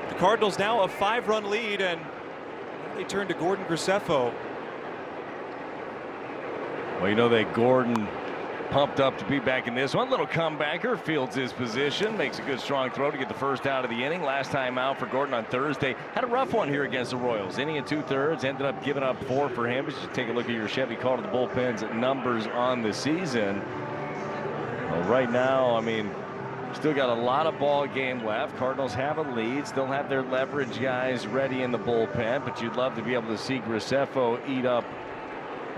The Cardinals now a 5-run lead, and they turn to Gordon Graceffo. Well, you know that Gordon pumped up to be back in this one. Little comebacker, fields his position, makes a good strong throw to get the first out of the inning. Last time out for Gordon on Thursday. Had a rough one here against the Royals. Inning and 2/3, ended up giving up 4 for him. But you take a look at your Chevy call to the bullpen's numbers on the season. Well, right now, I mean, still got a lot of ball game left. Cardinals have a lead, still have their leverage guys ready in the bullpen, but you'd love to be able to see Graceffo eat up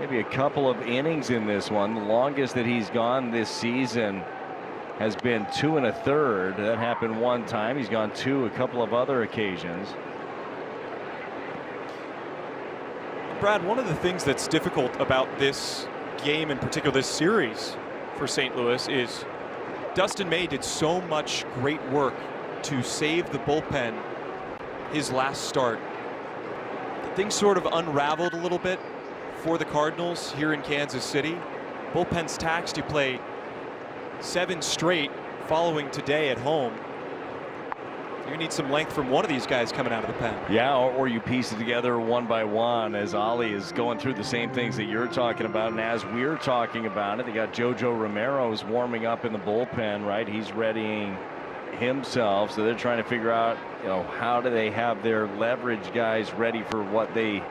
maybe a couple of innings in this one, the longest that he's gone this season has been 2 1/3. That happened one time. He's gone 2 a couple of other occasions. Brad, one of the things that's difficult about this game, in particular this series for St. Louis, is Dustin May did so much great work to save the bullpen his last start. Things sort of unraveled a little bit for the Cardinals here in Kansas City. Bullpen's taxed. You play 7 straight following today at home. You need some length from one of these guys coming out of the pen. Yeah, or you piece it together one by one as Ollie is going through the same things that you're talking about. And as we're talking about it, they got Jojo Romero's warming up in the bullpen, right? He's readying himself. So they're trying to figure out, how do they have their leverage guys ready for what they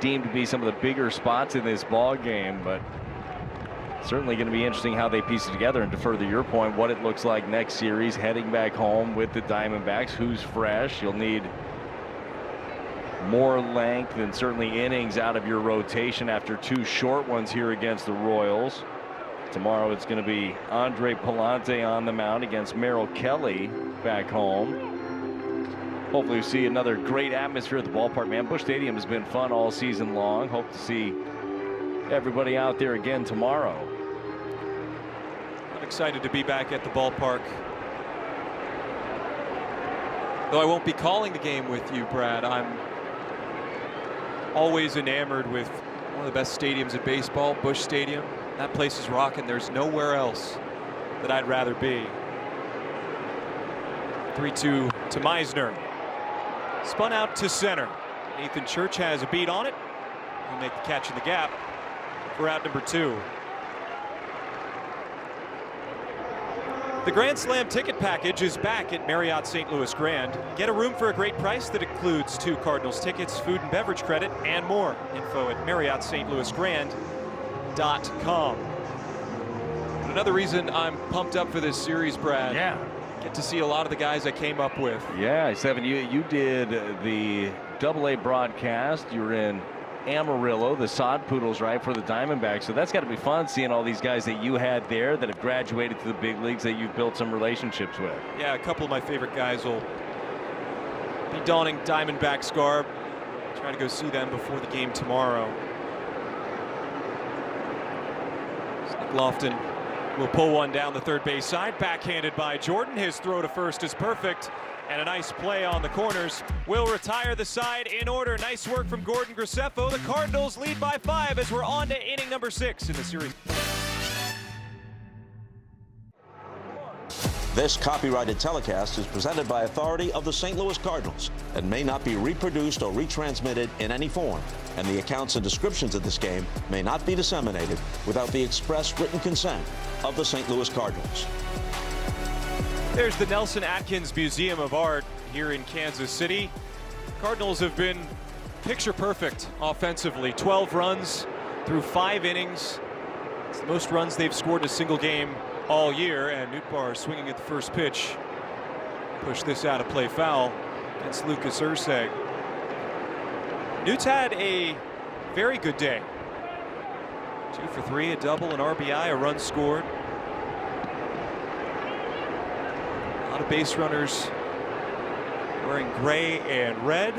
deem to be some of the bigger spots in this ball game. But certainly going to be interesting how they piece it together, and to further your point, what it looks like next series heading back home with the Diamondbacks. Who's fresh? You'll need more length and certainly innings out of your rotation after 2 short ones here against the Royals. Tomorrow it's going to be Andre Palante on the mound against Merrill Kelly back home. Hopefully we see another great atmosphere at the ballpark, man. Busch Stadium has been fun all season long. Hope to see everybody out there again tomorrow. I'm excited to be back at the ballpark. Though I won't be calling the game with you, Brad, I'm always enamored with one of the best stadiums in baseball, Busch Stadium. That place is rocking. There's nowhere else that I'd rather be. 3-2 to Meisner. Spun out to center. Nathan Church has a beat on it. He'll make the catch in the gap for out number 2. The Grand Slam ticket package is back at Marriott St. Louis Grand. Get a room for a great price that includes 2 Cardinals tickets, food and beverage credit, and more. Info at MarriottSt.LouisGrand.com. Another reason I'm pumped up for this series, Brad. Yeah. Get to see a lot of the guys I came up with. Yeah, Seven, you did the AA broadcast. You were in Amarillo, the Sod Poodles, right, for the Diamondbacks. So that's got to be fun seeing all these guys that you had there that have graduated to the big leagues that you've built some relationships with. Yeah, a couple of my favorite guys will be donning Diamondbacks garb. Try to go see them before the game tomorrow. Nick Lofton will pull one down the third base side, backhanded by Jordan. His throw to first is perfect, and a nice play on the corners will retire the side in order. Nice work from Gordon Graceffo. The Cardinals lead by 5 as we're on to inning number 6 in the series. This copyrighted telecast is presented by authority of the St. Louis Cardinals and may not be reproduced or retransmitted in any form, and the accounts and descriptions of this game may not be disseminated without the express written consent of the St. Louis Cardinals. There's the Nelson Atkins Museum of Art here in Kansas City. Cardinals have been picture perfect offensively. 12 runs through 5 innings. It's the most runs they've scored in a single game all year, and Nootbaar swinging at the first pitch. Push this out of play foul against Lucas Urseg. Newt's had a very good day. 2 for 3, a double, an RBI, a run scored. A lot of base runners wearing gray and red.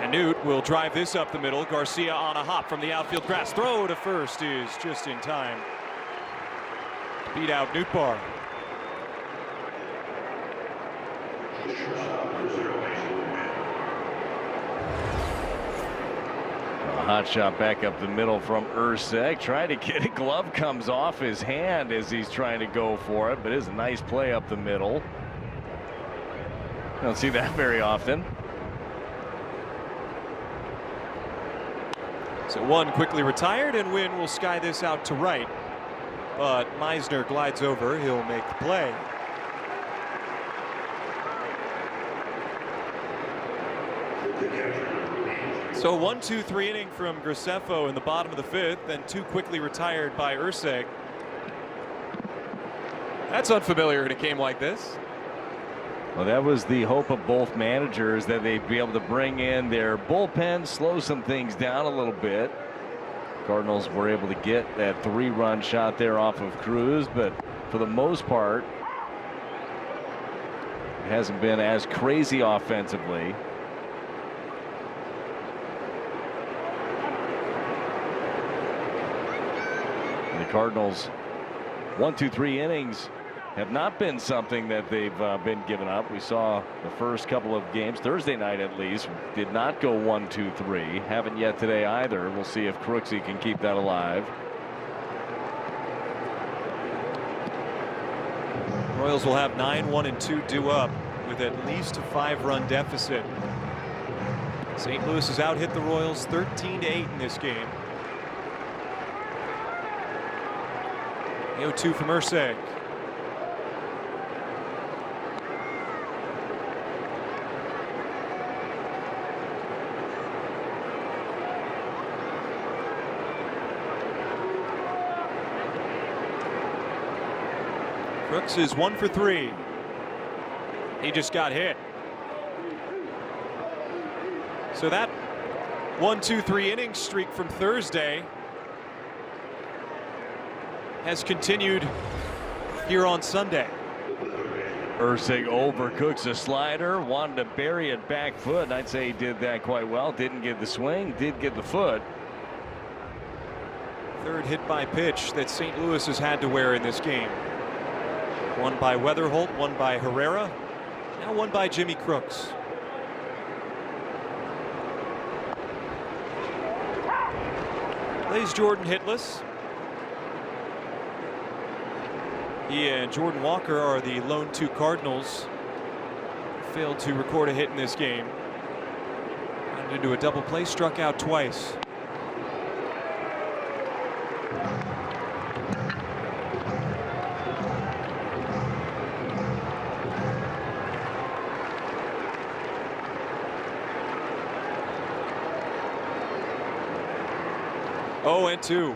And Newt will drive this up the middle. Garcia on a hop from the outfield grass. Throw to first is just in time. Beat out Nootbaar. A hot shot back up the middle from Urseg. Trying to get it. Glove comes off his hand as he's trying to go for it, but it's a nice play up the middle. Don't see that very often. So one quickly retired, and Wynn will sky this out to right. But Meisner glides over. He'll make the play. So 1-2-3 inning from Graceffo in the bottom of the 5th, then 2 quickly retired by Urseg. That's unfamiliar in a game like this. Well, that was the hope of both managers, that they'd be able to bring in their bullpen, slow some things down a little bit. Cardinals were able to get that 3-run shot there off of Cruz, but for the most part, it hasn't been as crazy offensively. And the Cardinals 1, 2, 3 innings have not been something that they've been giving up. We saw the first couple of games, Thursday night at least, did not go 1, 2, 3. Haven't yet today either. We'll see if Crooksy can keep that alive. Royals will have 9, 1, and 2 due up with at least a 5-run deficit. St. Louis has out hit the Royals 13-8 in this game. 0-2 from Urseg. Crooks is 1 for 3. He just got hit. So that 1, 2, 3 inning streak from Thursday has continued here on Sunday. Ursig overcooks a slider, wanted to bury it back foot, and I'd say he did that quite well. Didn't get the swing, did get the foot. Third hit by pitch that St. Louis has had to wear in this game. One by Weatherholt, one by Herrera, now one by Jimmy Crooks. Blaze Jordan hitless. He and Jordan Walker are the lone 2 Cardinals. Failed to record a hit in this game. Got into a double play, struck out twice. Oh, and 2.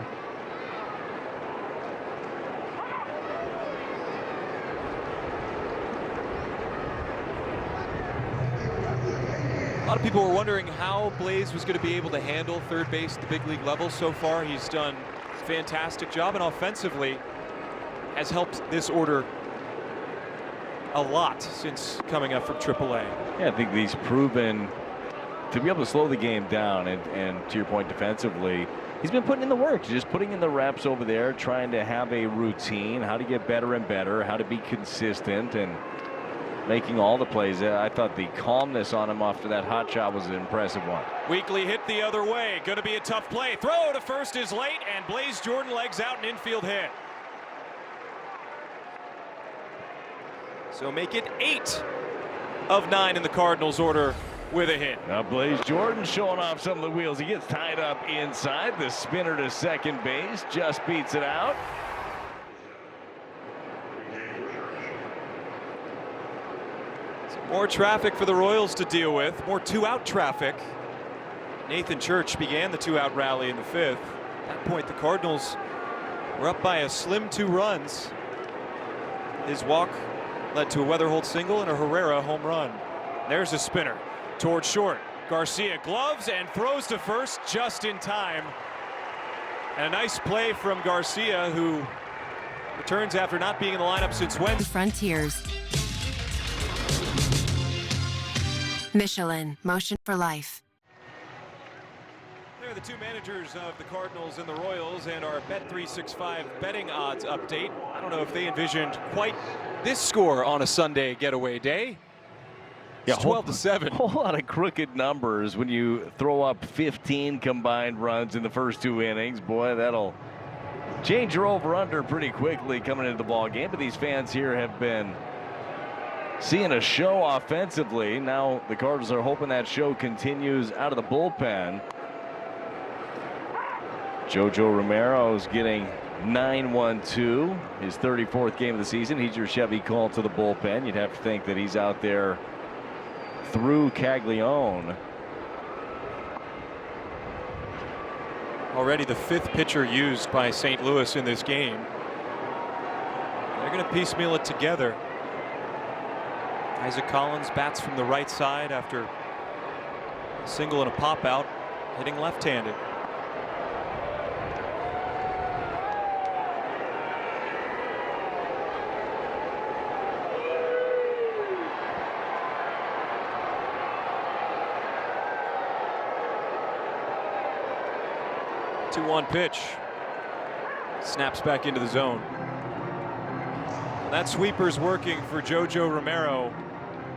A lot of people were wondering how Blaze was going to be able to handle third base at the big league level. So far, he's done a fantastic job, and offensively has helped this order a lot since coming up from AAA. Yeah, I think he's proven to be able to slow the game down, and to your point, defensively, he's been putting in the work, just putting in the reps over there, trying to have a routine, how to get better and better, how to be consistent, and making all the plays. I thought the calmness on him after that hot shot was an impressive one. Weekly hit the other way. Going to be a tough play. Throw to first is late, and Blaze Jordan legs out an infield hit. So make it 8 of 9 in the Cardinals order with a hit. Now Blaze Jordan showing off some of the wheels. He gets tied up inside. The spinner to second base just beats it out. More traffic for the Royals to deal with. More 2-out traffic. Nathan Church began the 2-out rally in the 5th. At that point, the Cardinals were up by a slim 2 runs. His walk led to a Weatherholt single and a Herrera home run. There's a spinner towards short. Garcia gloves and throws to first just in time. And a nice play from Garcia, who returns after not being in the lineup since Wednesday. Frontiers. Michelin, motion for life. They're the 2 managers of the Cardinals and the Royals, and our Bet365 betting odds update. I don't know if they envisioned quite this score on a Sunday getaway day. Yeah, 12-7. A whole lot of crooked numbers when you throw up 15 combined runs in the first 2 innings. Boy, that'll change your over-under pretty quickly coming into the ball game. But these fans here have been seeing a show offensively. Now the Cardinals are hoping that show continues out of the bullpen. Jojo Romero's getting 9-1-2, his 34th game of the season. He's your Chevy call to the bullpen. You'd have to think that he's out there through Caglione. Already the 5th pitcher used by St. Louis in this game. They're going to piecemeal it together. Isaac Collins bats from the right side after a single and a pop out, hitting left-handed. 2-1 pitch. Snaps back into the zone. That sweeper's working for JoJo Romero.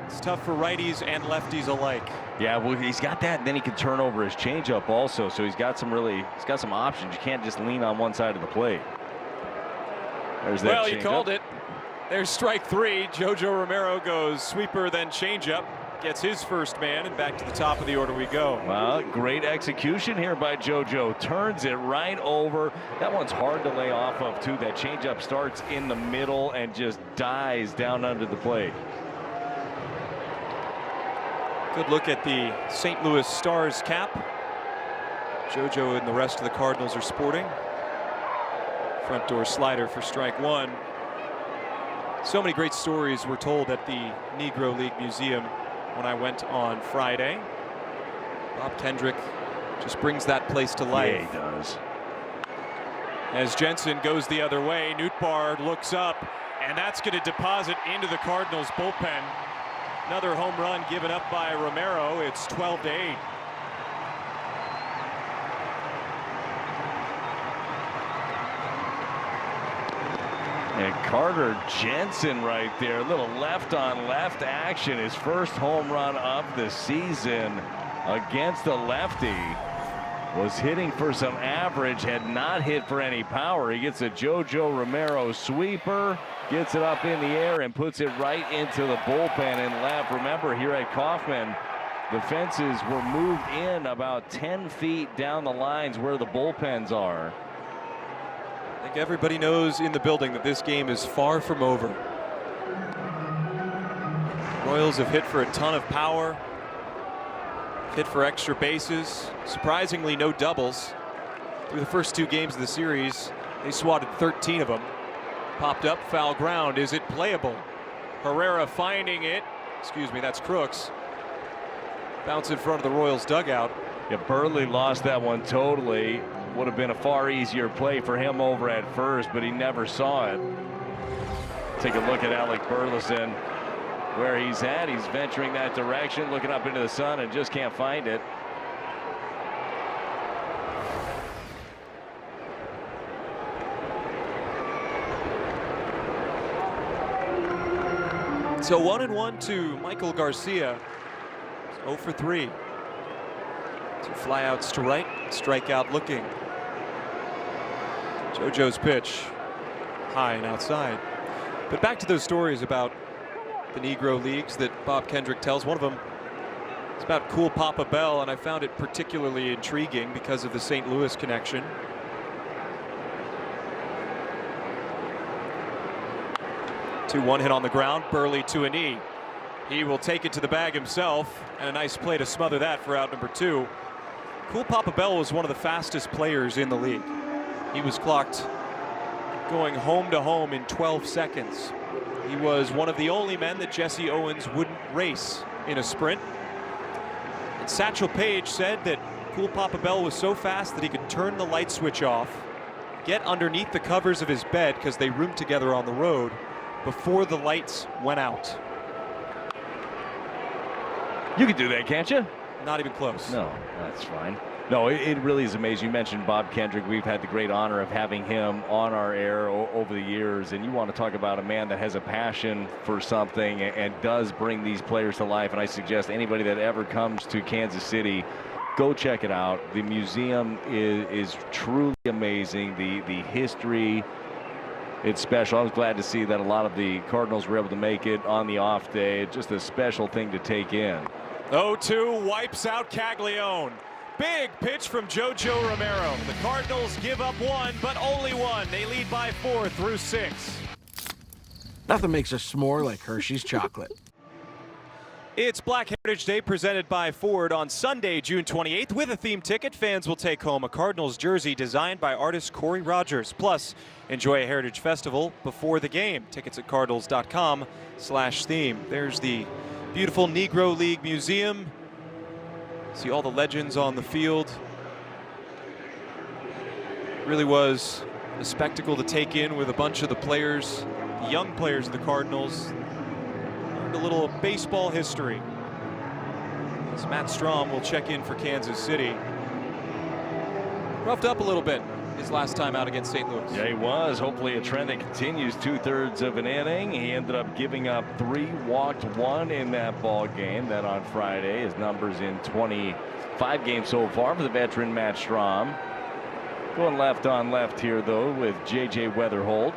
It's tough for righties and lefties alike. Yeah, well, he's got that, and then he can turn over his changeup also. So he's got some options. You can't just lean on one side of the plate. There's that. Well, you called it. There's strike 3. JoJo Romero goes sweeper, then changeup. Gets his first man, and back to the top of the order we go. Well, great execution here by JoJo. Turns it right over. That one's hard to lay off of, too. That changeup starts in the middle and just dies down under the plate. Good look at the St. Louis Stars cap. JoJo and the rest of the Cardinals are sporting. Front door slider for strike 1. So many great stories were told at the Negro League Museum when I went on Friday. Bob Kendrick just brings that place to life. Yeah, he does. As Jensen goes the other way, Nootbaar looks up, and that's going to deposit into the Cardinals bullpen. Another home run given up by Romero. It's 12-8. And Carter Jensen right there, a little left-on-left action. His first home run of the season against the lefty. Was hitting for some average, had not hit for any power. He gets a JoJo Romero sweeper, gets it up in the air and puts it right into the bullpen in left. Remember, here at Kauffman, the fences were moved in about 10 feet down the lines where the bullpens are. I think everybody knows in the building that this game is far from over. Royals have hit for a ton of power, hit for extra bases. Surprisingly, no doubles. Through the first 2 games of the series, they swatted 13 of them. Popped up, foul ground. Is it playable? Herrera finding it. Excuse me, that's Crooks. Bounce in front of the Royals dugout. Yeah, Burley lost that one totally. Would have been a far easier play for him over at first, but he never saw it. Take a look at Alec Burleson, where he's at. He's venturing that direction, looking up into the sun, and just can't find it. So 1-1 to Michael Garcia. 0 for 3. 2 flyouts to right, strikeout looking. JoJo's pitch, high and outside. But back to those stories about the Negro Leagues that Bob Kendrick tells. One of them is about Cool Papa Bell, and I found it particularly intriguing because of the St. Louis connection. One hit on the ground, Burley to a knee. He will take it to the bag himself, and a nice play to smother that for out number 2. Cool Papa Bell was one of the fastest players in the league. He was clocked going home to home in 12 seconds. He was one of the only men that Jesse Owens wouldn't race in a sprint. And Satchel Paige said that Cool Papa Bell was so fast that he could turn the light switch off, get underneath the covers of his bed because they roomed together on the road, before the lights went out. You can do that, can't you? Not even close. No, that's fine. No, it really is amazing. You mentioned Bob Kendrick. We've had the great honor of having him on our air over the years. And you want to talk about a man that has a passion for something and does bring these players to life. And I suggest anybody that ever comes to Kansas City, go check it out. The museum is truly amazing. The history, it's special. I was glad to see that a lot of the Cardinals were able to make it on the off day. Just a special thing to take in. 0-2 wipes out Caglione. Big pitch from JoJo Romero. The Cardinals give up 1, but only 1. They lead by 4 through 6. Nothing makes a s'more like Hershey's chocolate. It's Black Heritage Day presented by Ford on Sunday, June 28th. With a theme ticket, fans will take home a Cardinals jersey designed by artist Corey Rogers. Plus, enjoy a Heritage Festival before the game. Tickets at cardinals.com/theme. There's the beautiful Negro League Museum. See all the legends on the field. Really was a spectacle to take in with a bunch of the players, the young players of the Cardinals. Learned a little baseball history. As Matt Strom will check in for Kansas City. Roughed up a little bit his last time out against St. Louis. Yeah, he was. Hopefully a trend that continues. 2/3 of an inning. He ended up giving up 3, walked 1 in that ball game. That on Friday. His numbers in 25 games so far for the veteran Matt Strahm. Going left on left here though with J.J. Weatherholt.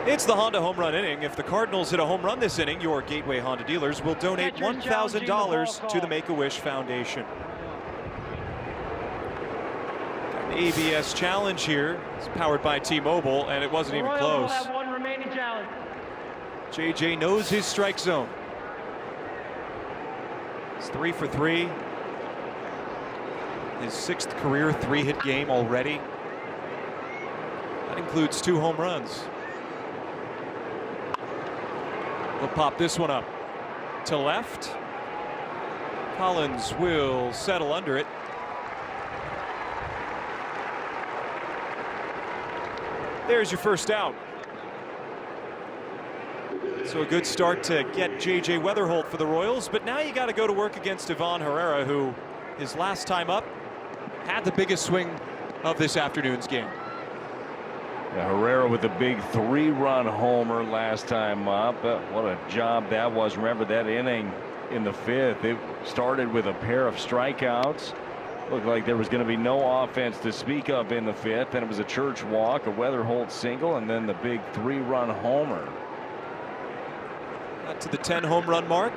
It's the Honda home run inning. If the Cardinals hit a home run this inning, your Gateway Honda dealers will donate $1,000 to the Make-A-Wish Foundation. The ABS challenge here is powered by T-Mobile, and it wasn't even close. Have one remaining challenge. JJ knows his strike zone. It's 3 for 3. His 6th career 3-hit game already. That includes 2 home runs. We'll pop this one up to left. Collins will settle under it. There's your first out. So a good start to get J.J. Weatherholt for the Royals, but now you got to go to work against Ivan Herrera, who his last time up had the biggest swing of this afternoon's game. Yeah, Herrera with a big 3-run homer last time up. What a job that was. Remember that inning in the 5th. It started with a pair of strikeouts. Looked like there was going to be no offense to speak of in the 5th. Then it was a church walk, a Weatherholt single, and then the big 3-run homer. Got to the 10 home run mark.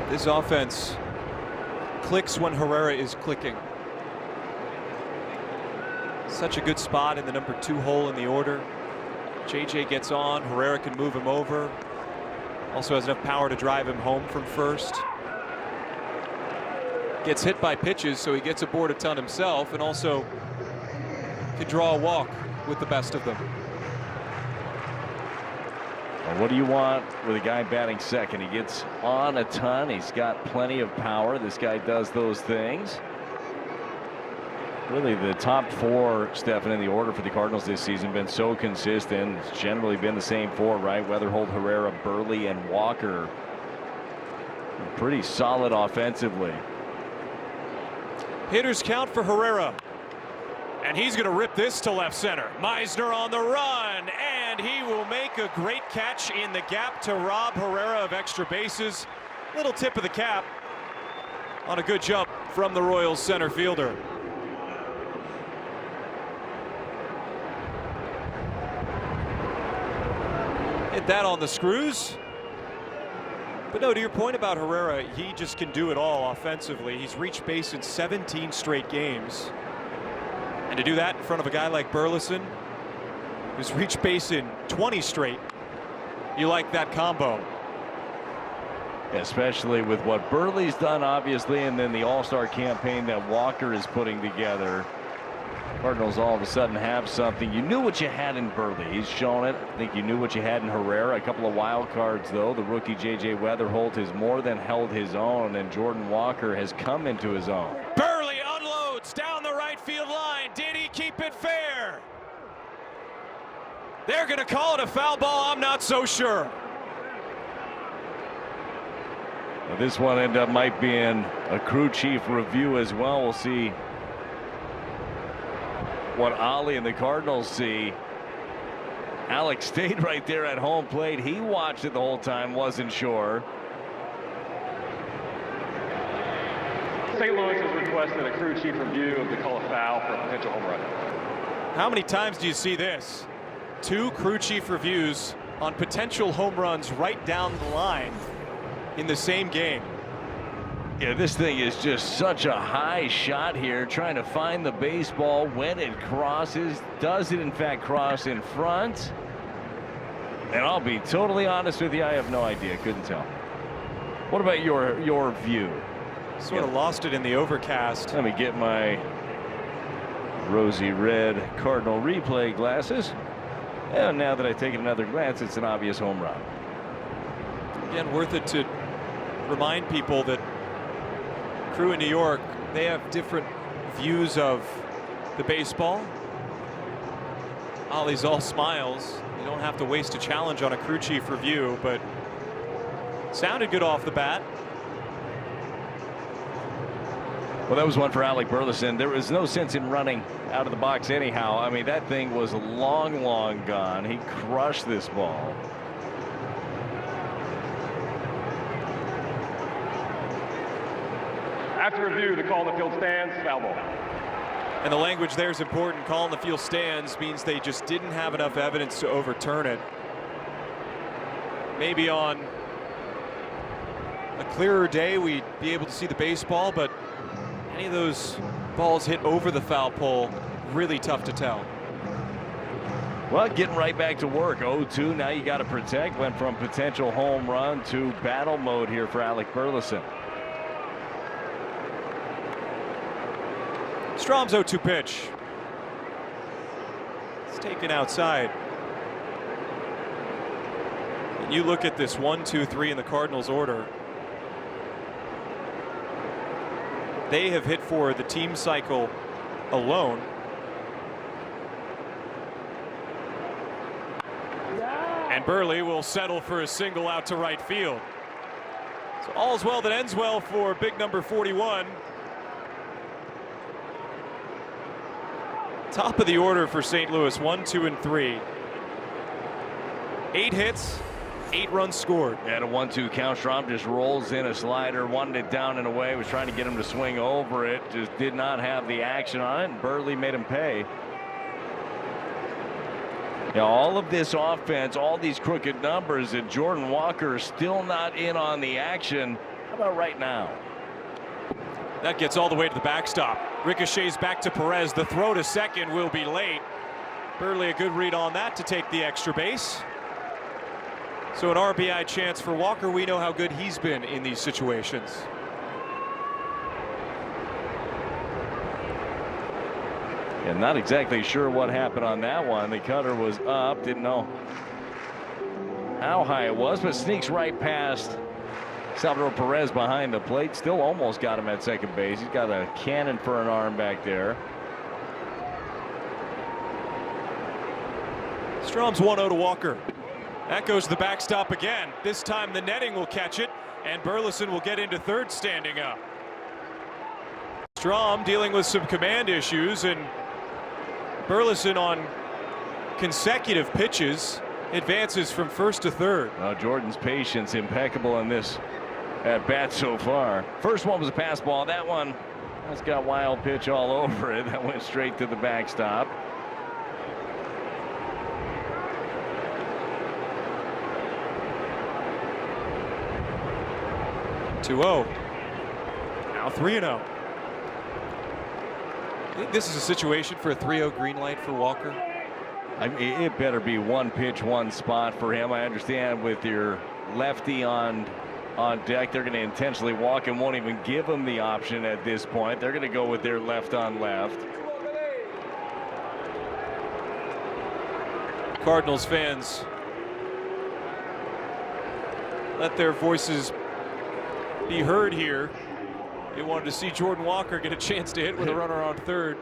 This offense clicks when Herrera is clicking. Such a good spot in the number 2 hole in the order. JJ gets on, Herrera can move him over. Also has enough power to drive him home from first. Gets hit by pitches, so he gets aboard a ton himself, and also can draw a walk with the best of them. Well, what do you want with a guy batting second? He gets on a ton. He's got plenty of power. This guy does those things. Really, the top 4, Stephen, in the order for the Cardinals this season been so consistent. It's generally been the same 4, right? Weatherholt, Herrera, Burley, and Walker. Pretty solid offensively. Hitters count for Herrera. And he's going to rip this to left center. Meisner on the run, and he will make a great catch in the gap to rob Herrera of extra bases. Little tip of the cap on a good jump from the Royals center fielder. Hit that on the screws. But no, to your point about Herrera, he just can do it all offensively. He's reached base in 17 straight games. And to do that in front of a guy like Burleson, who's reached base in 20 straight, you like that combo. Especially with what Burley's done, obviously, and then the all-star campaign that Walker is putting together. Cardinals all of a sudden have something. You knew what you had in Burley. He's shown it. I think you knew what you had in Herrera. A couple of wild cards, though. The rookie J.J. Weatherholt has more than held his own, and Jordan Walker has come into his own. Burley unloads down the right field line. Did he keep it fair? They're going to call it a foul ball. I'm not so sure. Well, this one ended up might be in a crew chief review as well. We'll see what Ollie and the Cardinals see. Alex stayed right there at home plate. He watched it the whole time, wasn't sure. St. Louis has requested a crew chief review of the call of foul for a potential home run. How many times do you see this? 2 crew chief reviews on potential home runs right down the line in the same game. Yeah, this thing is just such a high shot here, trying to find the baseball when it crosses. Does it in fact cross in front? And I'll be totally honest with you, I have no idea. Couldn't tell. What about your view? Sort of lost it in the overcast. Let me get my rosy red Cardinal replay glasses. And now that I take another glance, it's an obvious home run. Again, worth it to remind people that crew in New York, they have different views of the baseball. Ollie's all smiles. You don't have to waste a challenge on a crew chief review, but sounded good off the bat. Well, that was one for Alec Burleson. There was no sense in running out of the box anyhow. I mean, that thing was long, long gone. He crushed this ball. After review, the call on the field stands, foul ball. And the language there is important. Call on the field stands means they just didn't have enough evidence to overturn it. Maybe on a clearer day we'd be able to see the baseball, but any of those balls hit over the foul pole, really tough to tell. Well, getting right back to work. 0-2. Now you got to protect. Went from potential home run to battle mode here for Alec Burleson. Strom's 0-2 pitch. It's taken outside. And you look at this 1, 2, 3 in the Cardinals order. They have hit for the team cycle alone. And Burley will settle for a single out to right field. So all's well that ends well for big number 41. Top of the order for St. Louis, 1, 2, and 3. 8 hits, 8 runs scored. At a 1-2 count, Strom just rolls in a slider, wanted it down and away, was trying to get him to swing over it, just did not have the action on it, and Burley made him pay. Now, all of this offense, all these crooked numbers, and Jordan Walker still not in on the action. How about right now? That gets all the way to the backstop. Ricochets back to Perez. The throw to second will be late. Burley a good read on that to take the extra base. So an RBI chance for Walker. We know how good he's been in these situations. And not exactly sure what happened on that one. The cutter was up. Didn't know how high it was, but sneaks right past Salvador Perez behind the plate. Still almost got him at second base. He's got a cannon for an arm back there. Strom's 1-0 to Walker. That goes to the backstop again. This time the netting will catch it, and Burleson will get into third standing up. Strom dealing with some command issues, and Burleson on consecutive pitches advances from first to third. Jordan's patience impeccable in this at bat so far. First one was a pass ball. That one has got wild pitch all over it. That went straight to the backstop. Now 3-0. I think this is a situation for a 3-0 green light for Walker. I mean, it better be one pitch, one spot for him. I understand with your lefty on deck, they're going to intentionally walk and won't even give him the option at this point. They're going to go with their left on left. Cardinals fans, let their voices be heard here. They wanted to see Jordan Walker get a chance to hit with a runner on third.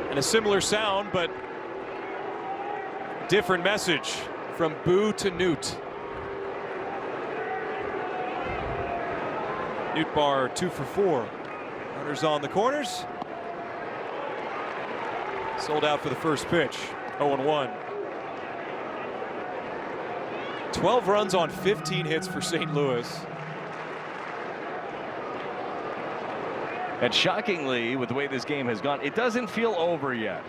And a similar sound, but different message from Boo to Newt. Newt Bar 2 for 4. Runners on the corners. Sold out for the first pitch. 0-1. 12 runs on 15 hits for St. Louis. And shockingly, with the way this game has gone, it doesn't feel over yet.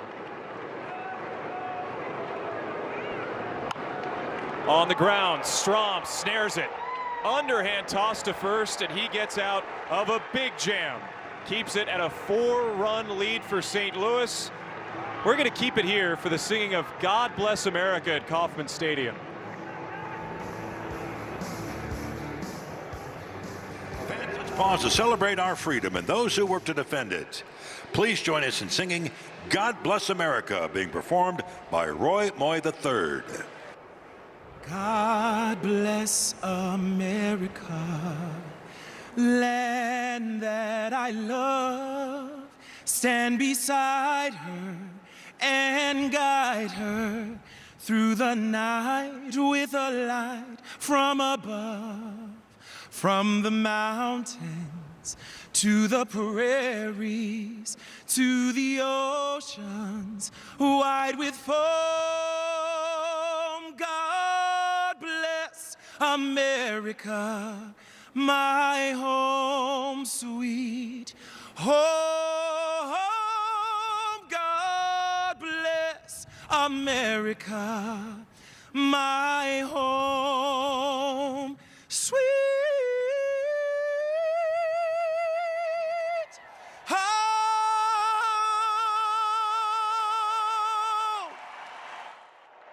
On the ground, Strom snares it. Underhand toss to first, and he gets out of a big jam. Keeps it at a 4-run lead for St. Louis. We're going to keep it here for the singing of God Bless America at Kauffman Stadium. Pause to celebrate our freedom and those who work to defend it. Please join us in singing God Bless America, being performed by Roy Moy III. God bless America, land that I love. stand beside her and guide her through the night with a light from above, from the mountains to the prairies, to the oceans wide with foam. God bless America, my home sweet home. God bless America, my home sweet home.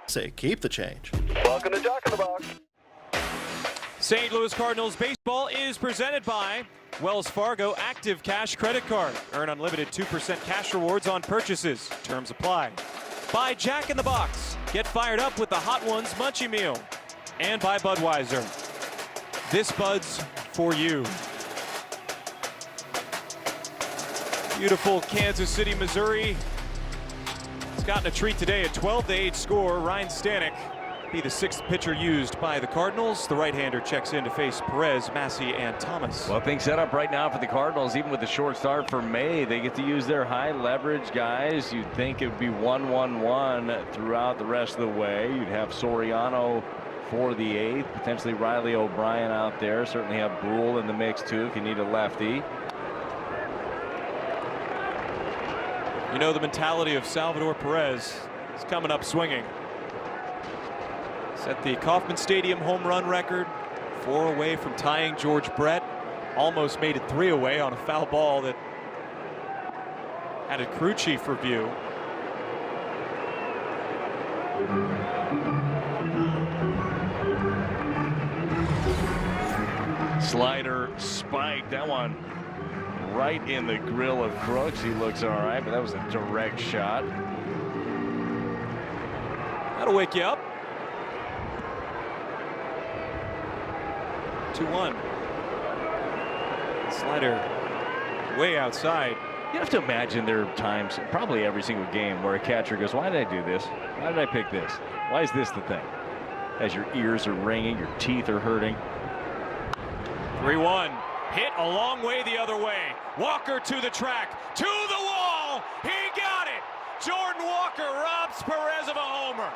Say, keep the change. Welcome to Jack in the Box. St. Louis Cardinals baseball is presented by Wells Fargo Active Cash Credit Card. Earn unlimited 2% cash rewards on purchases. Terms apply. By Jack in the Box. Get fired up with the Hot Ones Munchie Meal. And by Budweiser. This Bud's for you. Beautiful Kansas City, Missouri. It's gotten a treat today, a 12-8 score. Ryan Stanek be the 6th pitcher used by the Cardinals. The right-hander checks in to face Perez, Massey, and Thomas. Well, things set up right now for the Cardinals, even with the short start for May. They get to use their high leverage guys. You'd think it would be 1-1-1 throughout the rest of the way. You'd have Soriano for the 8th, potentially Riley O'Brien out there. Certainly have Brule in the mix too if you need a lefty. You know the mentality of Salvador Perez. He's coming up swinging. Set the Kauffman Stadium home run record, 4 away from tying George Brett. Almost made it 3 away on a foul ball that had a crew chief review. Slider spike, that one right in the grill of Crooks. He looks all right, but that was a direct shot. That'll wake you up. 2-1. Slider way outside. You have to imagine there are times, probably every single game, where a catcher goes, why did I do this? Why did I pick this? Why is this the thing? As your ears are ringing, your teeth are hurting. 3-1. Hit a long way the other way. Walker to the track, to the wall. He got it. Jordan Walker robs Perez of a homer.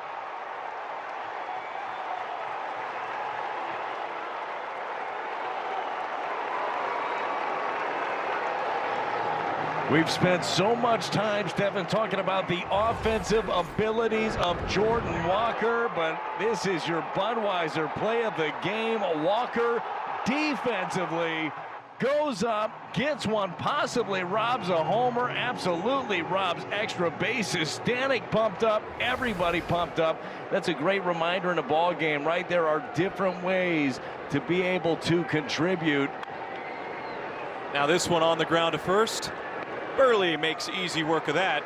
We've spent so much time, Stephen, talking about the offensive abilities of Jordan Walker, but this is your Budweiser play of the game. Walker defensively goes up, gets one, possibly robs a homer, absolutely robs extra bases. Stanek pumped up, everybody pumped up. That's a great reminder in a ball game, right? There are different ways to be able to contribute. Now this one on the ground to first. Burley makes easy work of that.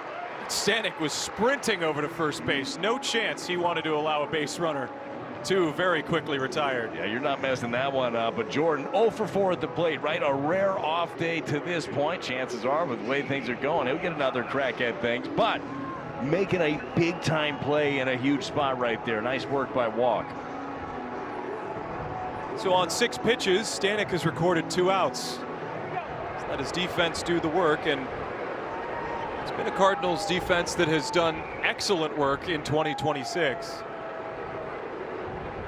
Stanek was sprinting over to first base. No chance he wanted to allow a base runner. 2 very quickly retired. Yeah, you're not messing that one up. But Jordan 0 for 4 at the plate, right? A rare off day to this point. Chances are, with the way things are going, he'll get another crack at things. But making a big-time play in a huge spot right there. Nice work by Walk. So on 6 pitches, Stanek has recorded 2 outs. Let his defense do the work, and it's been a Cardinals defense that has done excellent work in 2026.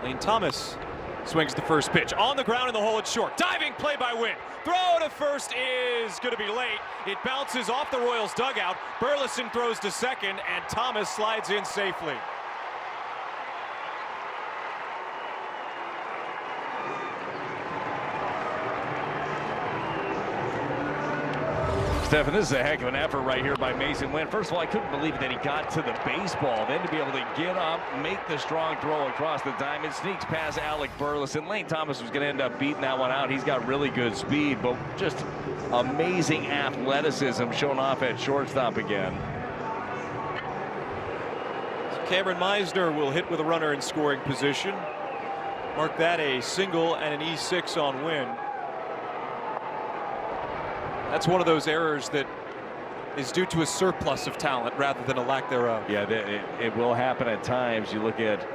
Lane Thomas swings the first pitch on the ground in the hole at short. Diving play by Witt. Throw to first is going to be late. It bounces off the Royals dugout. Burleson throws to second, and Thomas slides in safely. Stephen, this is a heck of an effort right here by Mason Wynn. First of all, I couldn't believe that he got to the baseball. Then to be able to get up, make the strong throw across the diamond, sneaks past Alec Burleson. Lane Thomas was going to end up beating that one out. He's got really good speed, but just amazing athleticism shown off at shortstop again. Cameron Meisner will hit with a runner in scoring position. Mark that a single and an E6 on Wynn. That's one of those errors that is due to a surplus of talent rather than a lack thereof. Yeah, it will happen at times. You look at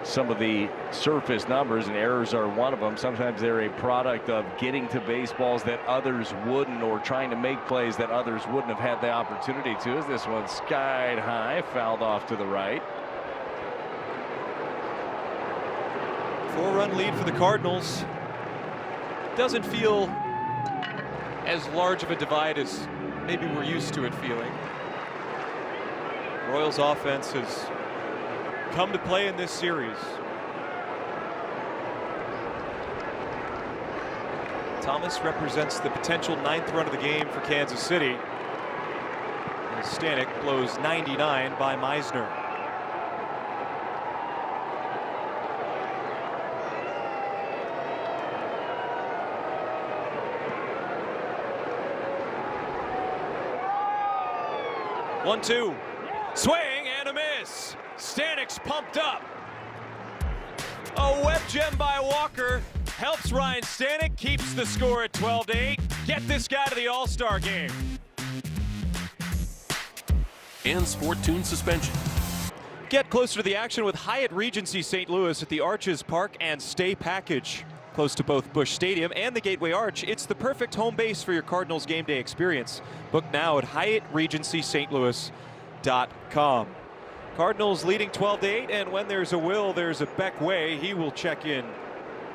some of the surface numbers, and errors are one of them. Sometimes they're a product of getting to baseballs that others wouldn't, or trying to make plays that others wouldn't have had the opportunity to. As this one skied high, fouled off to the right. 4-run lead for the Cardinals. Doesn't feel as large of a divide as maybe we're used to it feeling. Royals offense has come to play in this series. Thomas represents the potential 9th run of the game for Kansas City. And Stanek blows 99 by Meisner. One-two, swing and a miss. Stanek's pumped up. A web gem by Walker helps Ryan Stanek, keeps the score at 12-8. Get this guy to the All-Star game. And Sport Tune suspension. Get closer to the action with Hyatt Regency St. Louis at the Arches Park and Stay package. Close to both Busch Stadium and the Gateway Arch, it's the perfect home base for your Cardinals game day experience. Book now at HyattRegencySt.Louis.com. Cardinals leading 12-8, and when there's a will, there's a Beck way. He will check in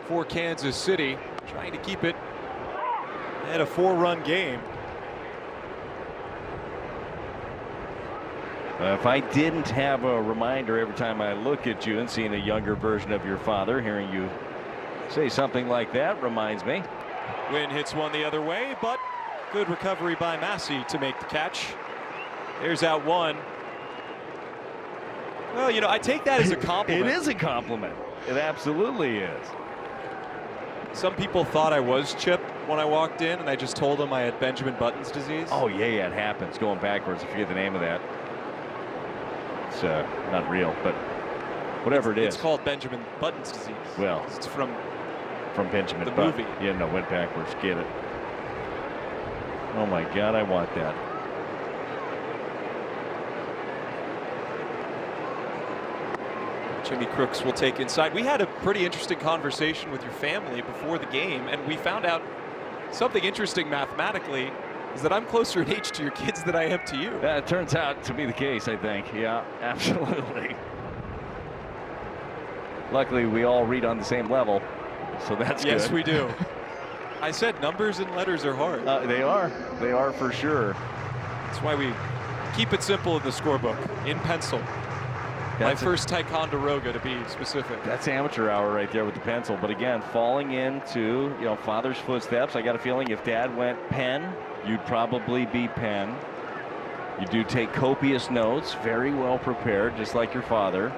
for Kansas City, trying to keep it at a 4-run game. If I didn't have a reminder every time I look at you and seeing a younger version of your father, hearing you say something like that reminds me. Wynn hits one the other way, but good recovery by Massey to make the catch. There's out one. Well, you know, I take that as a compliment. It is a compliment. It absolutely is. Some people thought I was Chip when I walked in, and I just told them I had Benjamin Button's disease. Oh, yeah, it happens. Going backwards. I forget the name of that. It's not real, but whatever it is. It's called Benjamin Button's disease. Well, it's from Benjamin the Button. movie. Yeah, no, went backwards. Get it. Oh, my God, I want that. Jimmy Crooks will take inside. We had a pretty interesting conversation with your family before the game, and we found out something interesting mathematically is that I'm closer in age to your kids than I am to you. That turns out to be the case, I think. Yeah, absolutely. Luckily, we all read on the same level, so that's good. Yes, we do. I said numbers and letters are hard. They are. They are for sure. That's why we keep it simple in the scorebook, in pencil. My first Ticonderoga, to be specific. That's amateur hour right there with the pencil. But again, falling into, you know, father's footsteps. I got a feeling if dad went pen, you'd probably be pen. You do take copious notes, very well prepared, just like your father.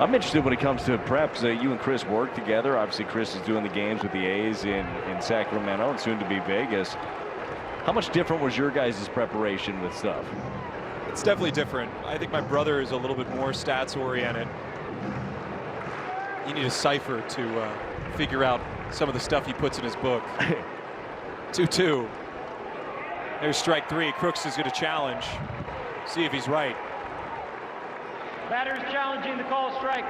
I'm interested when it comes to prep, because you and Chris work together. Obviously, Chris is doing the games with the A's in Sacramento and soon to be Vegas. How much different was your guys' preparation with stuff? It's definitely different. I think my brother is a little bit more stats oriented. You need a cipher to figure out some of the stuff he puts in his book. 2-2. There's strike three. Crooks is going to challenge. See if he's right. Batter's challenging the call strike.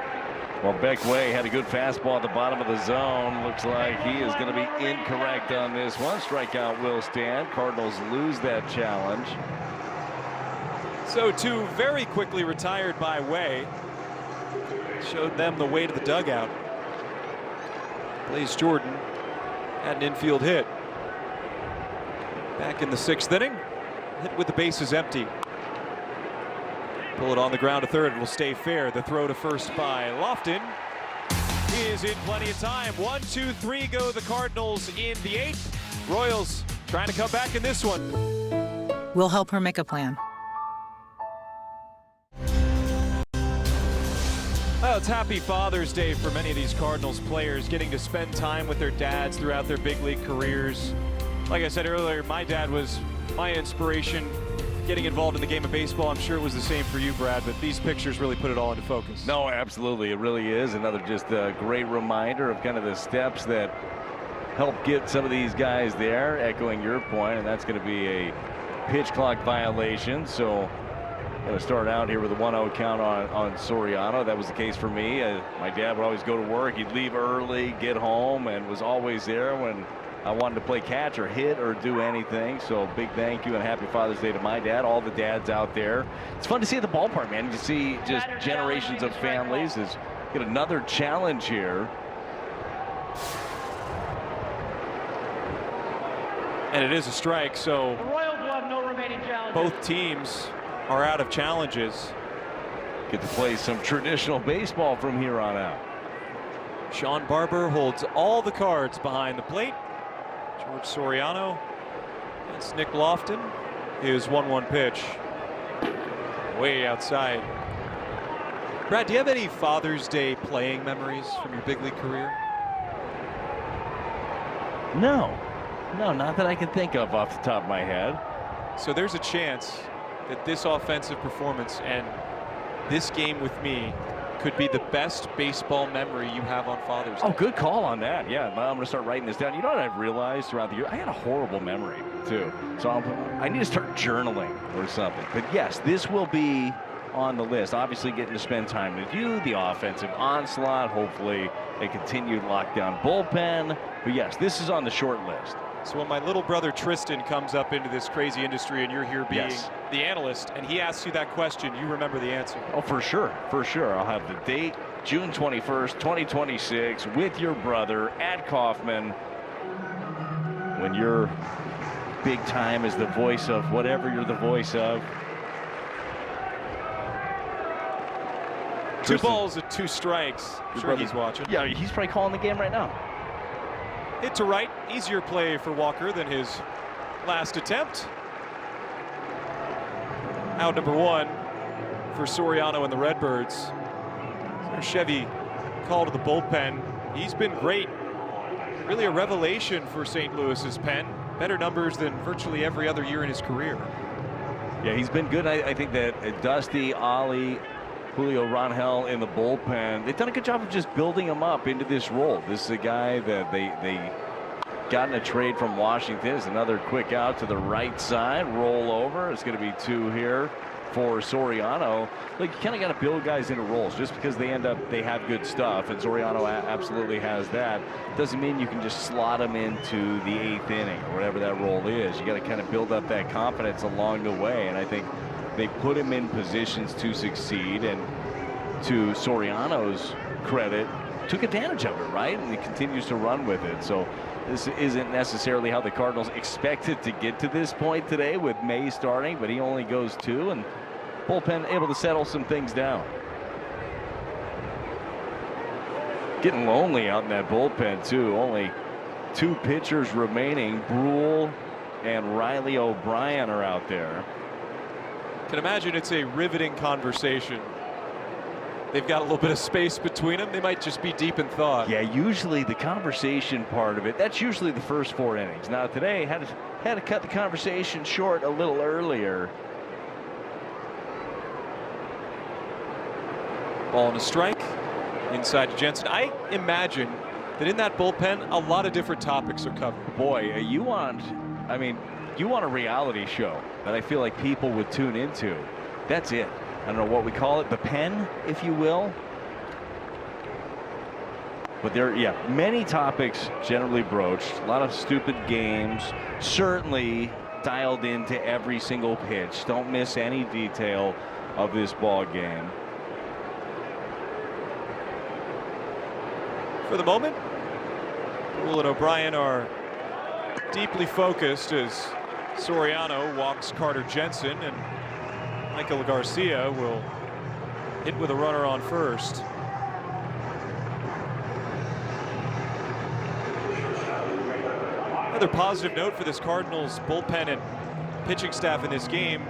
Well, Beck Way had a good fastball at the bottom of the zone. Looks like he is going to be incorrect on this one. Strikeout will stand. Cardinals lose that challenge. So two very quickly retired by Way. Showed them the way to the dugout. Blaze Jordan had an infield hit. Back in the 6th inning. Hit with the bases empty. Pull it on the ground to third. It will stay fair. The throw to first by Lofton is in plenty of time. 1-2-3 go the Cardinals in the 8th. Royals trying to come back in this one. We'll help her make a plan. Well, it's happy Father's Day for many of these Cardinals players, getting to spend time with their dads throughout their big league careers. Like I said earlier, my dad was my inspiration getting involved in the game of baseball. I'm sure it was the same for you, Brad, but these pictures really put it all into focus. No, absolutely. It really is another just great reminder of kind of the steps that help get some of these guys there, echoing your point, and that's going to be a pitch clock violation. So going to start out here with a 1-0 count on Soriano. That was the case for me. My dad would always go to work. He'd leave early, get home, and was always there when I wanted to play catch or hit or do anything. So big thank you and happy Father's Day to my dad, all the dads out there. It's fun to see at the ballpark, man. You see just generations of families. Is get another challenge here. And it is a strike, so The Royals will have no remaining challenges. both teams are out of challenges. Get to play some traditional baseball from here on out. Sean Barber holds all the cards behind the plate. George Soriano. It's Nick Lofton. His 1-1 pitch. Way outside. Brad, do you have any Father's Day playing memories from your big league career? No, not that I can think of off the top of my head. So there's a chance that this offensive performance and this game with me could be the best baseball memory you have on Father's Day. Oh, good call on that. Yeah, I'm going to start writing this down. You know what I've realized throughout the year? I had a horrible memory, too. So I need to start journaling or something. But yes, this will be on the list. Obviously getting to spend time with you, the offensive onslaught, hopefully a continued lockdown bullpen. But yes, this is on the short list. So when my little brother Tristan comes up into this crazy industry and you're here being Yes. the analyst and he asks you that question, you remember the answer. Oh, for sure. For sure. I'll have the date, June 21st, 2026, with your brother at Kaufman. When you're big time as the voice of whatever you're the voice of. Two balls and 2 strikes. Sure, he's watching. Yeah, he's probably calling the game right now. Hit to right. Easier play for Walker than his last attempt. Out number 1 for Soriano and the Redbirds. There's Chevy call to the bullpen. He's been great. Really a revelation for St. Louis's pen. Better numbers than virtually every other year in his career. Yeah, he's been good. I think that Dusty, Ollie, Julio Rangel in the bullpen, they've done a good job of just building him up into this role. This is a guy that they got in a trade from Washington. It's another quick out to the right side, roll over. It's going to be 2 here for Soriano. Like, you kind of got to build guys into roles. Just because they have good stuff, and Soriano absolutely has that, doesn't mean you can just slot them into the 8th inning or whatever that role is. You got to kind of build up that confidence along the way, and I think they put him in positions to succeed, and to Soriano's credit, took advantage of it, right? And he continues to run with it. So this isn't necessarily how the Cardinals expected to get to this point today with May starting, but he only goes 2, and bullpen able to settle some things down. Getting lonely out in that bullpen, too. Only 2 pitchers remaining. Brule and Riley O'Brien are out there. Can imagine it's a riveting conversation. They've got a little bit of space between them. They might just be deep in thought. Yeah, usually the conversation part of it, that's usually the first 4 innings. Now today had to cut the conversation short a little earlier. Ball and a strike inside to Jensen. I imagine that in that bullpen a lot of different topics are covered. Boy, you want a reality show that I feel like people would tune into. That's it. I don't know what we call it, the pen, if you will. But there, yeah, many topics generally broached. A lot of stupid games. Certainly dialed into every single pitch. Don't miss any detail of this ball game. For the moment, Brule and O'Brien are deeply focused as Soriano walks Carter Jensen, and Michael Garcia will hit with a runner on first. Another positive note for this Cardinals bullpen and pitching staff in this game.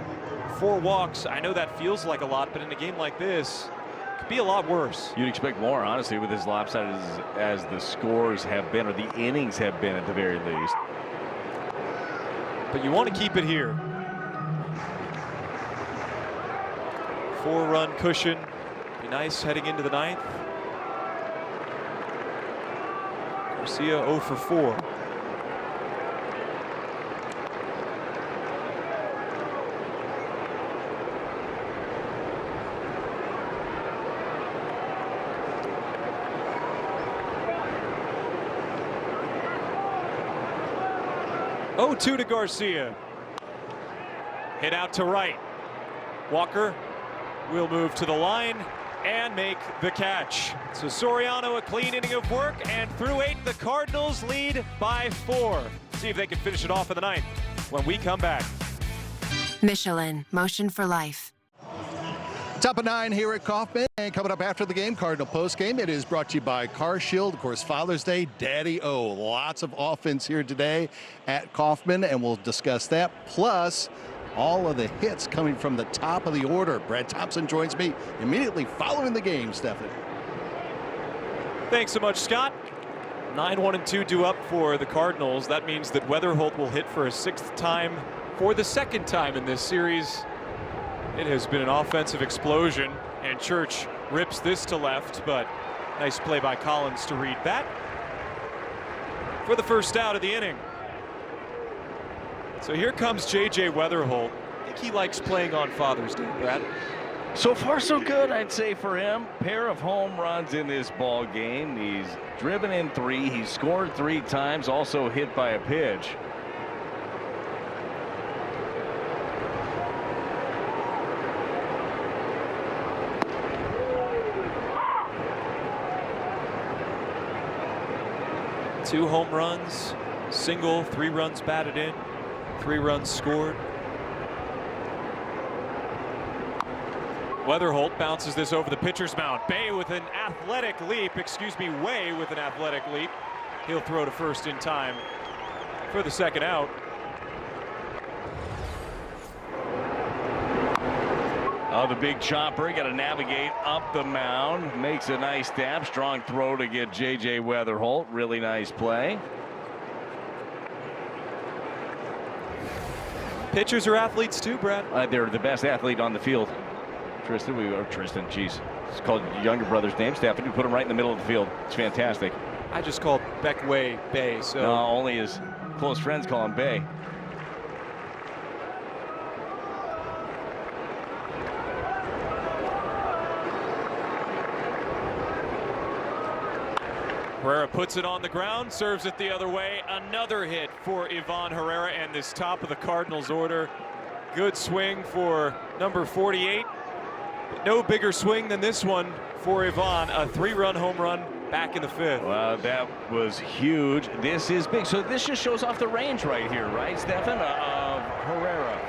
4 walks. I know that feels like a lot, but in a game like this, it could be a lot worse. You'd expect more, honestly, with as lopsided as the scores have been, or the innings have been at the very least. But you want to keep it here. 4-run cushion. Be nice heading into the 9th. Garcia 0 for 4. 0-2 to Garcia. Hit out to right. Walker will move to the line and make the catch. So Soriano, a clean inning of work, and through 8, the Cardinals lead by 4. See if they can finish it off in the 9th when we come back. Michelin, motion for life. Top of 9 here at Kauffman, and coming up after the game, Cardinal postgame. It is brought to you by Car Shield. Of course, Father's Day, Daddy-O. Lots of offense here today at Kauffman, and we'll discuss that. Plus, all of the hits coming from the top of the order. Brad Thompson joins me immediately following the game, Stephen. Thanks so much, Scott. 9-1-2 due up for the Cardinals. That means that Weatherholt will hit for a 6th time for the 2nd time in this series. It has been an offensive explosion, and Church rips this to left, but nice play by Collins to read that for the first out of the inning. So here comes J.J. Weatherholt. I think he likes playing on Father's Day, Brad. So far, so good, I'd say, for him. Pair of home runs in this ball game. He's driven in 3. He's scored 3 times, also hit by a pitch. Two home runs, single, 3 runs batted in, 3 runs scored. Weatherholt bounces this over the pitcher's mound. Way with an athletic leap. He'll throw to first in time for the 2nd out. Oh, the big chopper. Got to navigate up the mound. Makes a nice stab. Strong throw to get J.J. Weatherholt. Really nice play. Pitchers are athletes too, Brad. They're the best athlete on the field. Tristan, jeez. It's called younger brother's name, Stephen. We put him right in the middle of the field. It's fantastic. I just called Beckway Bay. So no, only his close friends call him Bay. Herrera puts it on the ground, serves it the other way. Another hit for Ivan Herrera and this top of the Cardinals order. Good swing for number 48. But no bigger swing than this one for Ivan. A 3-run home run back in the 5th. Wow, that was huge. This is big. So this just shows off the range right here, right, Stefan, of Herrera.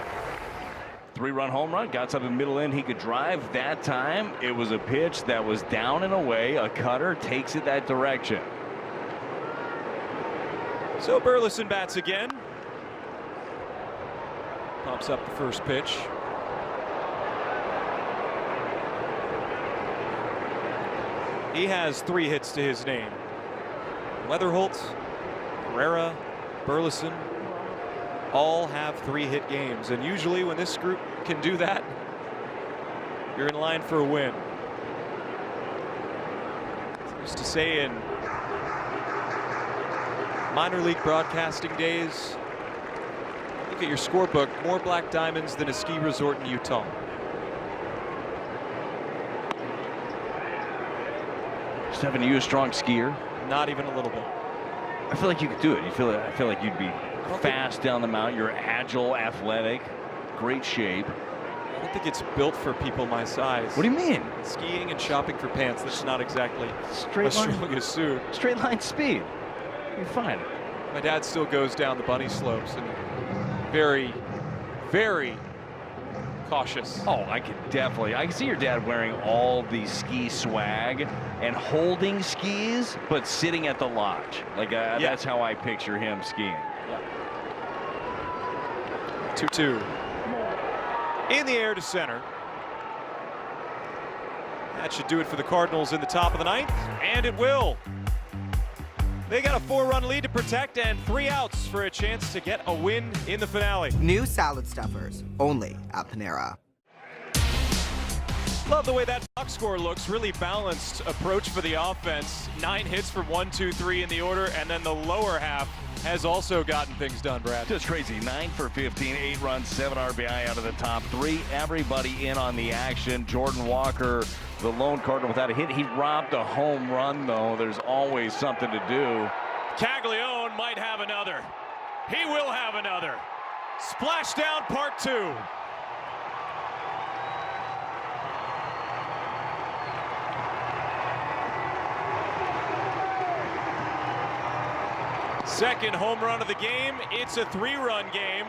3-run home run, got something middle in. He could drive that time. It was a pitch that was down and away. A cutter takes it that direction. So Burleson bats again. Pops up the first pitch. He has 3 hits to his name. Weatherholt, Herrera, Burleson all have 3-hit games, and usually when this group can do that, you're in line for a win. Used to say in minor league broadcasting days, look at your scorebook, more black diamonds than a ski resort in Utah. Stephen, are you a strong skier? Not even a little bit. I feel like you could do it. I feel like you'd be fast down the mountain. You're agile, athletic, great shape. I don't think it's built for people my size. What do you mean? Skiing and shopping for pants, that's not exactly straight line suit. Straight line speed. You're fine. My dad still goes down the bunny slopes and very, very cautious. Oh, I can see your dad wearing all the ski swag and holding skis, but sitting at the lodge. Like that's how I picture him skiing. 2-2. In the air to center. That should do it for the Cardinals in the top of the 9th, and it will. They got a 4-run lead to protect and 3 outs for a chance to get a win in the finale. New salad stuffers, only at Panera. Love the way that box score looks. Really balanced approach for the offense. 9 hits from 1, 2, 3 in the order, and then the lower half has also gotten things done, Brad. Just crazy. 9 for 15, 8 runs, 7 RBI out of the top 3. Everybody in on the action. Jordan Walker, the lone Cardinal without a hit. He robbed a home run, though. There's always something to do. Caglione might have another. He will have another. Splashdown part 2. Second home run of the game. It's a 3-run game.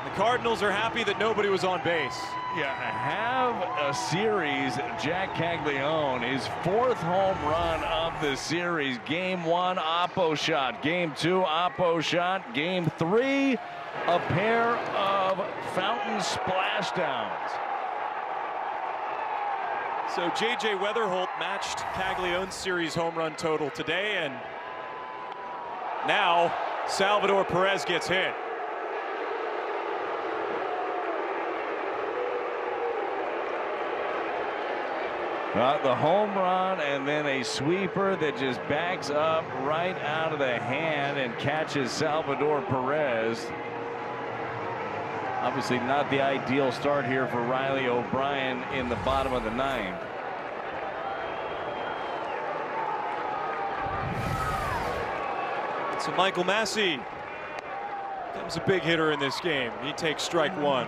The Cardinals are happy that nobody was on base. Yeah, have a series. Jack Caglione, his 4th home run of the series. Game 1, Oppo shot. Game 2, Oppo shot. Game 3, a pair of fountain splashdowns. So J.J. Weatherholt matched Caglione's series home run total today, and now Salvador Perez gets hit. The home run and then a sweeper that just backs up right out of the hand and catches Salvador Perez. Obviously not the ideal start here for Riley O'Brien in the bottom of the 9th. So Michael Massey becomes a big hitter in this game. He takes strike 1.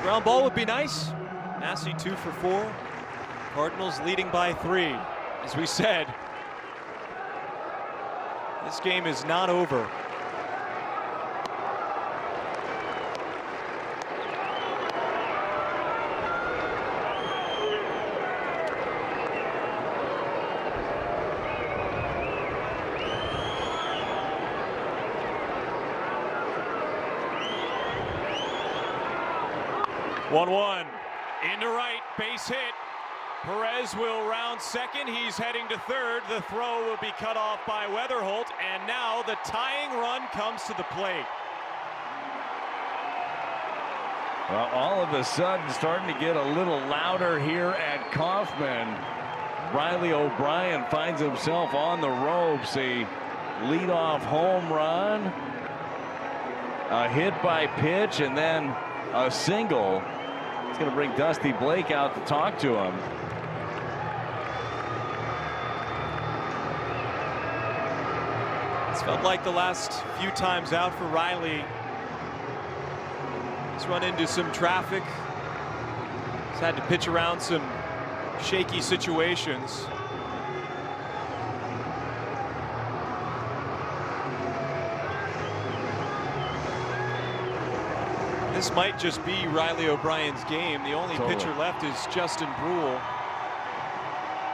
Ground ball would be nice. Massey 2 for 4. Cardinals leading by 3. As we said, this game is not over. One into right, base hit. Perez will round second. He's heading to third. The throw will be cut off by Weatherholt, and now the tying run comes to the plate. Well, all of a sudden starting to get a little louder here at Kauffman. Riley O'Brien finds himself on the ropes. A leadoff home run, a hit by pitch, and then a single. It's going to bring Dusty Blake out to talk to him. It's felt like the last few times out for Riley. He's run into some traffic. He's had to pitch around some shaky situations. This might just be Riley O'Brien's game. The only pitcher left is Justin Brule.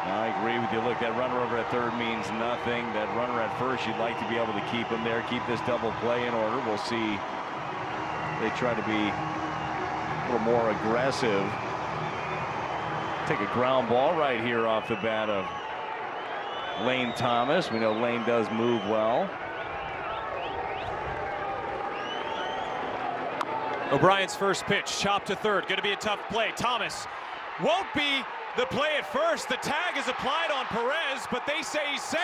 I agree with you. Look, that runner over at third means nothing. That runner at first, you'd like to be able to keep him there, keep this double play in order. We'll see. They try to be a little more aggressive. Take a ground ball right here off the bat of Lane Thomas. We know Lane does move well. O'Brien's first pitch, chopped to third. Going to be a tough play. Thomas won't be the play at first. The tag is applied on Perez, but they say he's safe.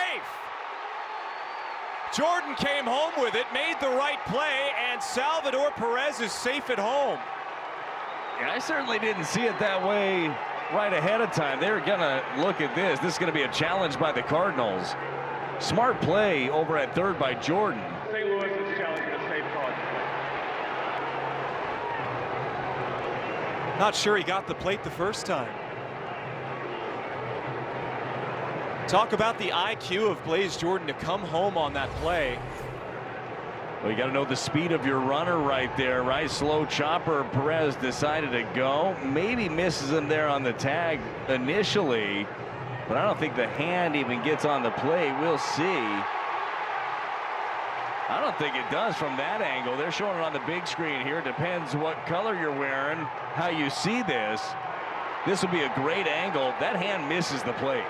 Jordan came home with it, made the right play, and Salvador Perez is safe at home. Yeah, I certainly didn't see it that way right ahead of time. They were going to look at this. This is going to be a challenge by the Cardinals. Smart play over at third by Jordan. St. Louis is challenging a safe call. Not sure he got the plate the first time. Talk about the IQ of Blaze Jordan to come home on that play. Well, you got to know the speed of your runner right there, right? Slow chopper. Perez decided to go. Maybe misses him there on the tag initially, but I don't think the hand even gets on the plate. We'll see. I don't think it does from that angle. They're showing it on the big screen here. Depends what color you're wearing, how you see this. This would be a great angle. That hand misses the plate.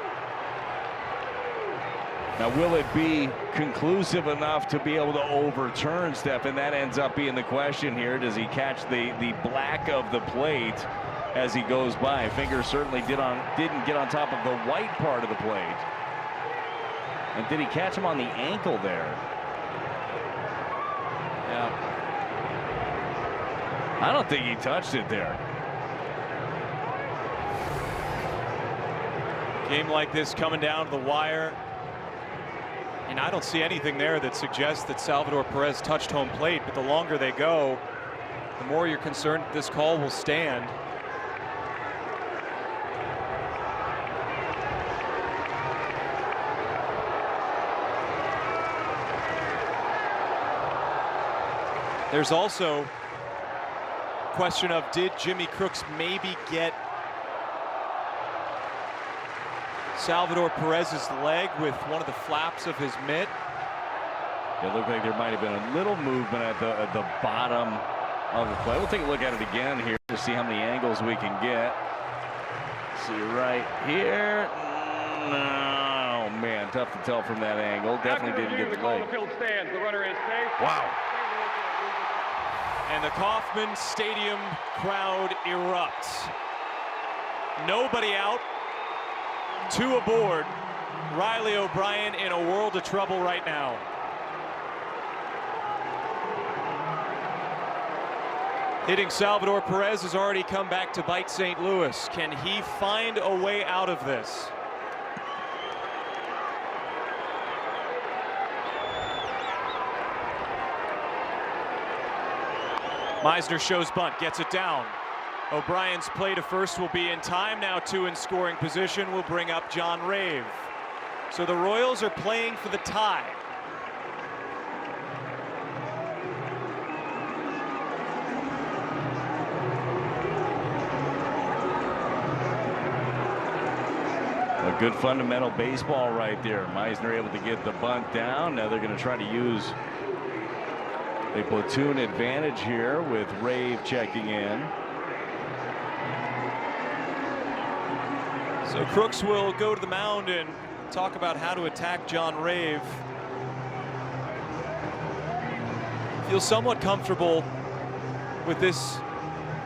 Now, will it be conclusive enough to be able to overturn, Stephen? That ends up being the question here. Does he catch the black of the plate as he goes by? Fingers certainly didn't get on top of the white part of the plate. And did he catch him on the ankle there? Yeah. I don't think he touched it there. Game like this coming down to the wire. And I don't see anything there that suggests that Salvador Perez touched home plate, but the longer they go, the more you're concerned this call will stand. There's also question of, did Jimmy Crooks maybe get Salvador Perez's leg with one of the flaps of his mitt? It looked like there might have been a little movement at the bottom of the play. We'll take a look at it again here to see how many angles we can get. See right here. No, man, tough to tell from that angle. Definitely didn't get the leg. The field stands. The runner is safe. Wow. And the Kauffman Stadium crowd erupts. Nobody out. 2 aboard. Riley O'Brien in a world of trouble right now. Hitting Salvador Perez has already come back to bite St. Louis. Can he find a way out of this? Meisner shows bunt, gets it down. O'Brien's play to first will be in time. Now 2 in scoring position will bring up John Rave. So the Royals are playing for the tie. A good fundamental baseball right there. Meisner able to get the bunt down. Now they're going to try to use a platoon advantage here with Rave checking in. So Crooks will go to the mound and talk about how to attack John Rave. Feel somewhat comfortable with this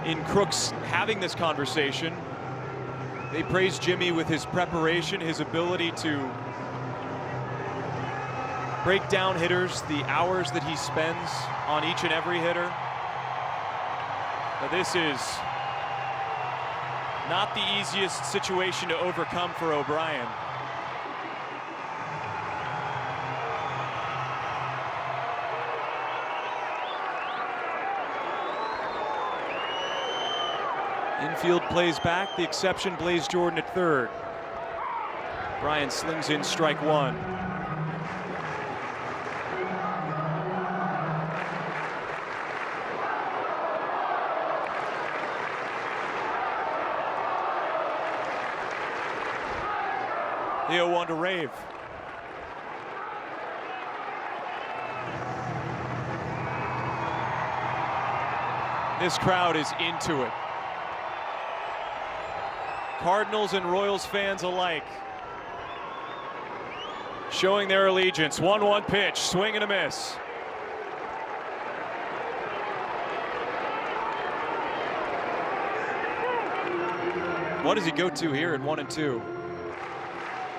in Crooks having this conversation. They praise Jimmy with his preparation, his ability to break down hitters, the hours that he spends on each and every hitter. But this is not the easiest situation to overcome for O'Brien. Infield plays back. The exception, Blaze Jordan at third. Bryan slings in strike 1. The 0-1 to Rave. This crowd is into it. Cardinals and Royals fans alike showing their allegiance. 1-1 pitch, swing and a miss. What does he go to here at 1-2?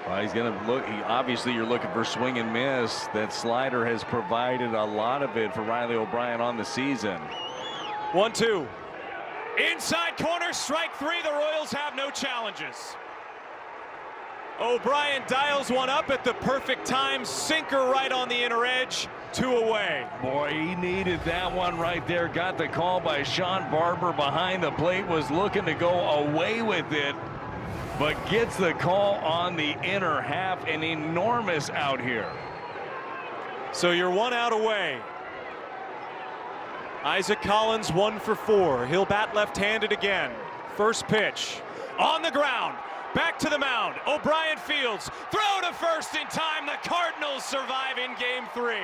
Well, he's going to look. Obviously, you're looking for swing and miss. That slider has provided a lot of it for Riley O'Brien on the season. 1-2. Inside corner, strike 3. The Royals have no challenges. O'Brien dials one up at the perfect time. Sinker right on the inner edge. 2 away. Boy, he needed that one right there. Got the call by Sean Barber behind the plate. Was looking to go away with it, but gets the call on the inner half. An enormous out here. So you're 1 out away. Isaac Collins 1 for 4. He'll bat left-handed again. First pitch on the ground. Back to the mound. O'Brien fields. Throw to first in time. The Cardinals survive in game 3.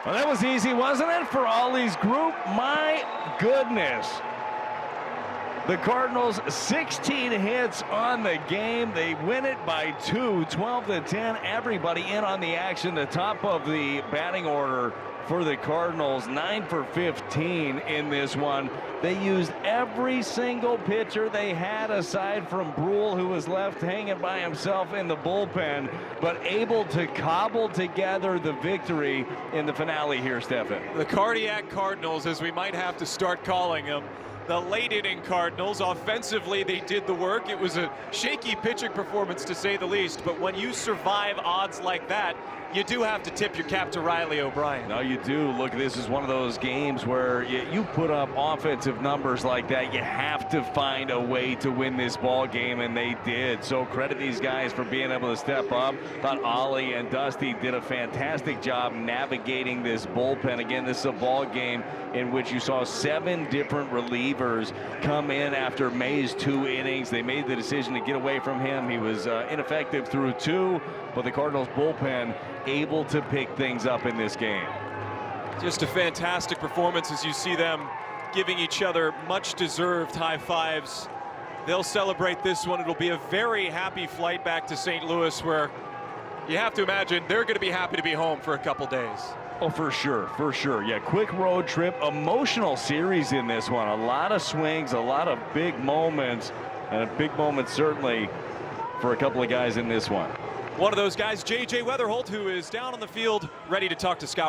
Well, that was easy, wasn't it, for Ollie's group? My goodness. The Cardinals 16 hits on the game. They win it by 2, 12-10. Everybody in on the action. The top of the batting order for the Cardinals, 9 for 15 in this one. They used every single pitcher they had aside from Brule, who was left hanging by himself in the bullpen, but able to cobble together the victory in the finale here, Stefan. The Cardiac Cardinals, as we might have to start calling them. the late inning Cardinals. Offensively, they did the work. It was a shaky pitching performance, to say the least. But when you survive odds like that, you do have to tip your cap to Riley O'Brien. No, you do. Look, this is one of those games where you put up offensive numbers like that. You have to find a way to win this ball game, and they did. So credit these guys for being able to step up. Thought Ollie and Dusty did a fantastic job navigating this bullpen. Again, this is a ball game in which you saw 7 different relievers come in after May's 2 innings. They made the decision to get away from him. He was ineffective through 2, but the Cardinals bullpen able to pick things up in this game. Just a fantastic performance as you see them giving each other much deserved high fives. They'll celebrate this one. It'll be a very happy flight back to St. Louis, where you have to imagine they're going to be happy to be home for a couple days. Oh, for sure, for sure. Yeah, quick road trip, emotional series in this one. A lot of swings, a lot of big moments, and a big moment certainly for a couple of guys in this one. One of those guys, J.J. Weatherholt, who is down on the field ready to talk to Scott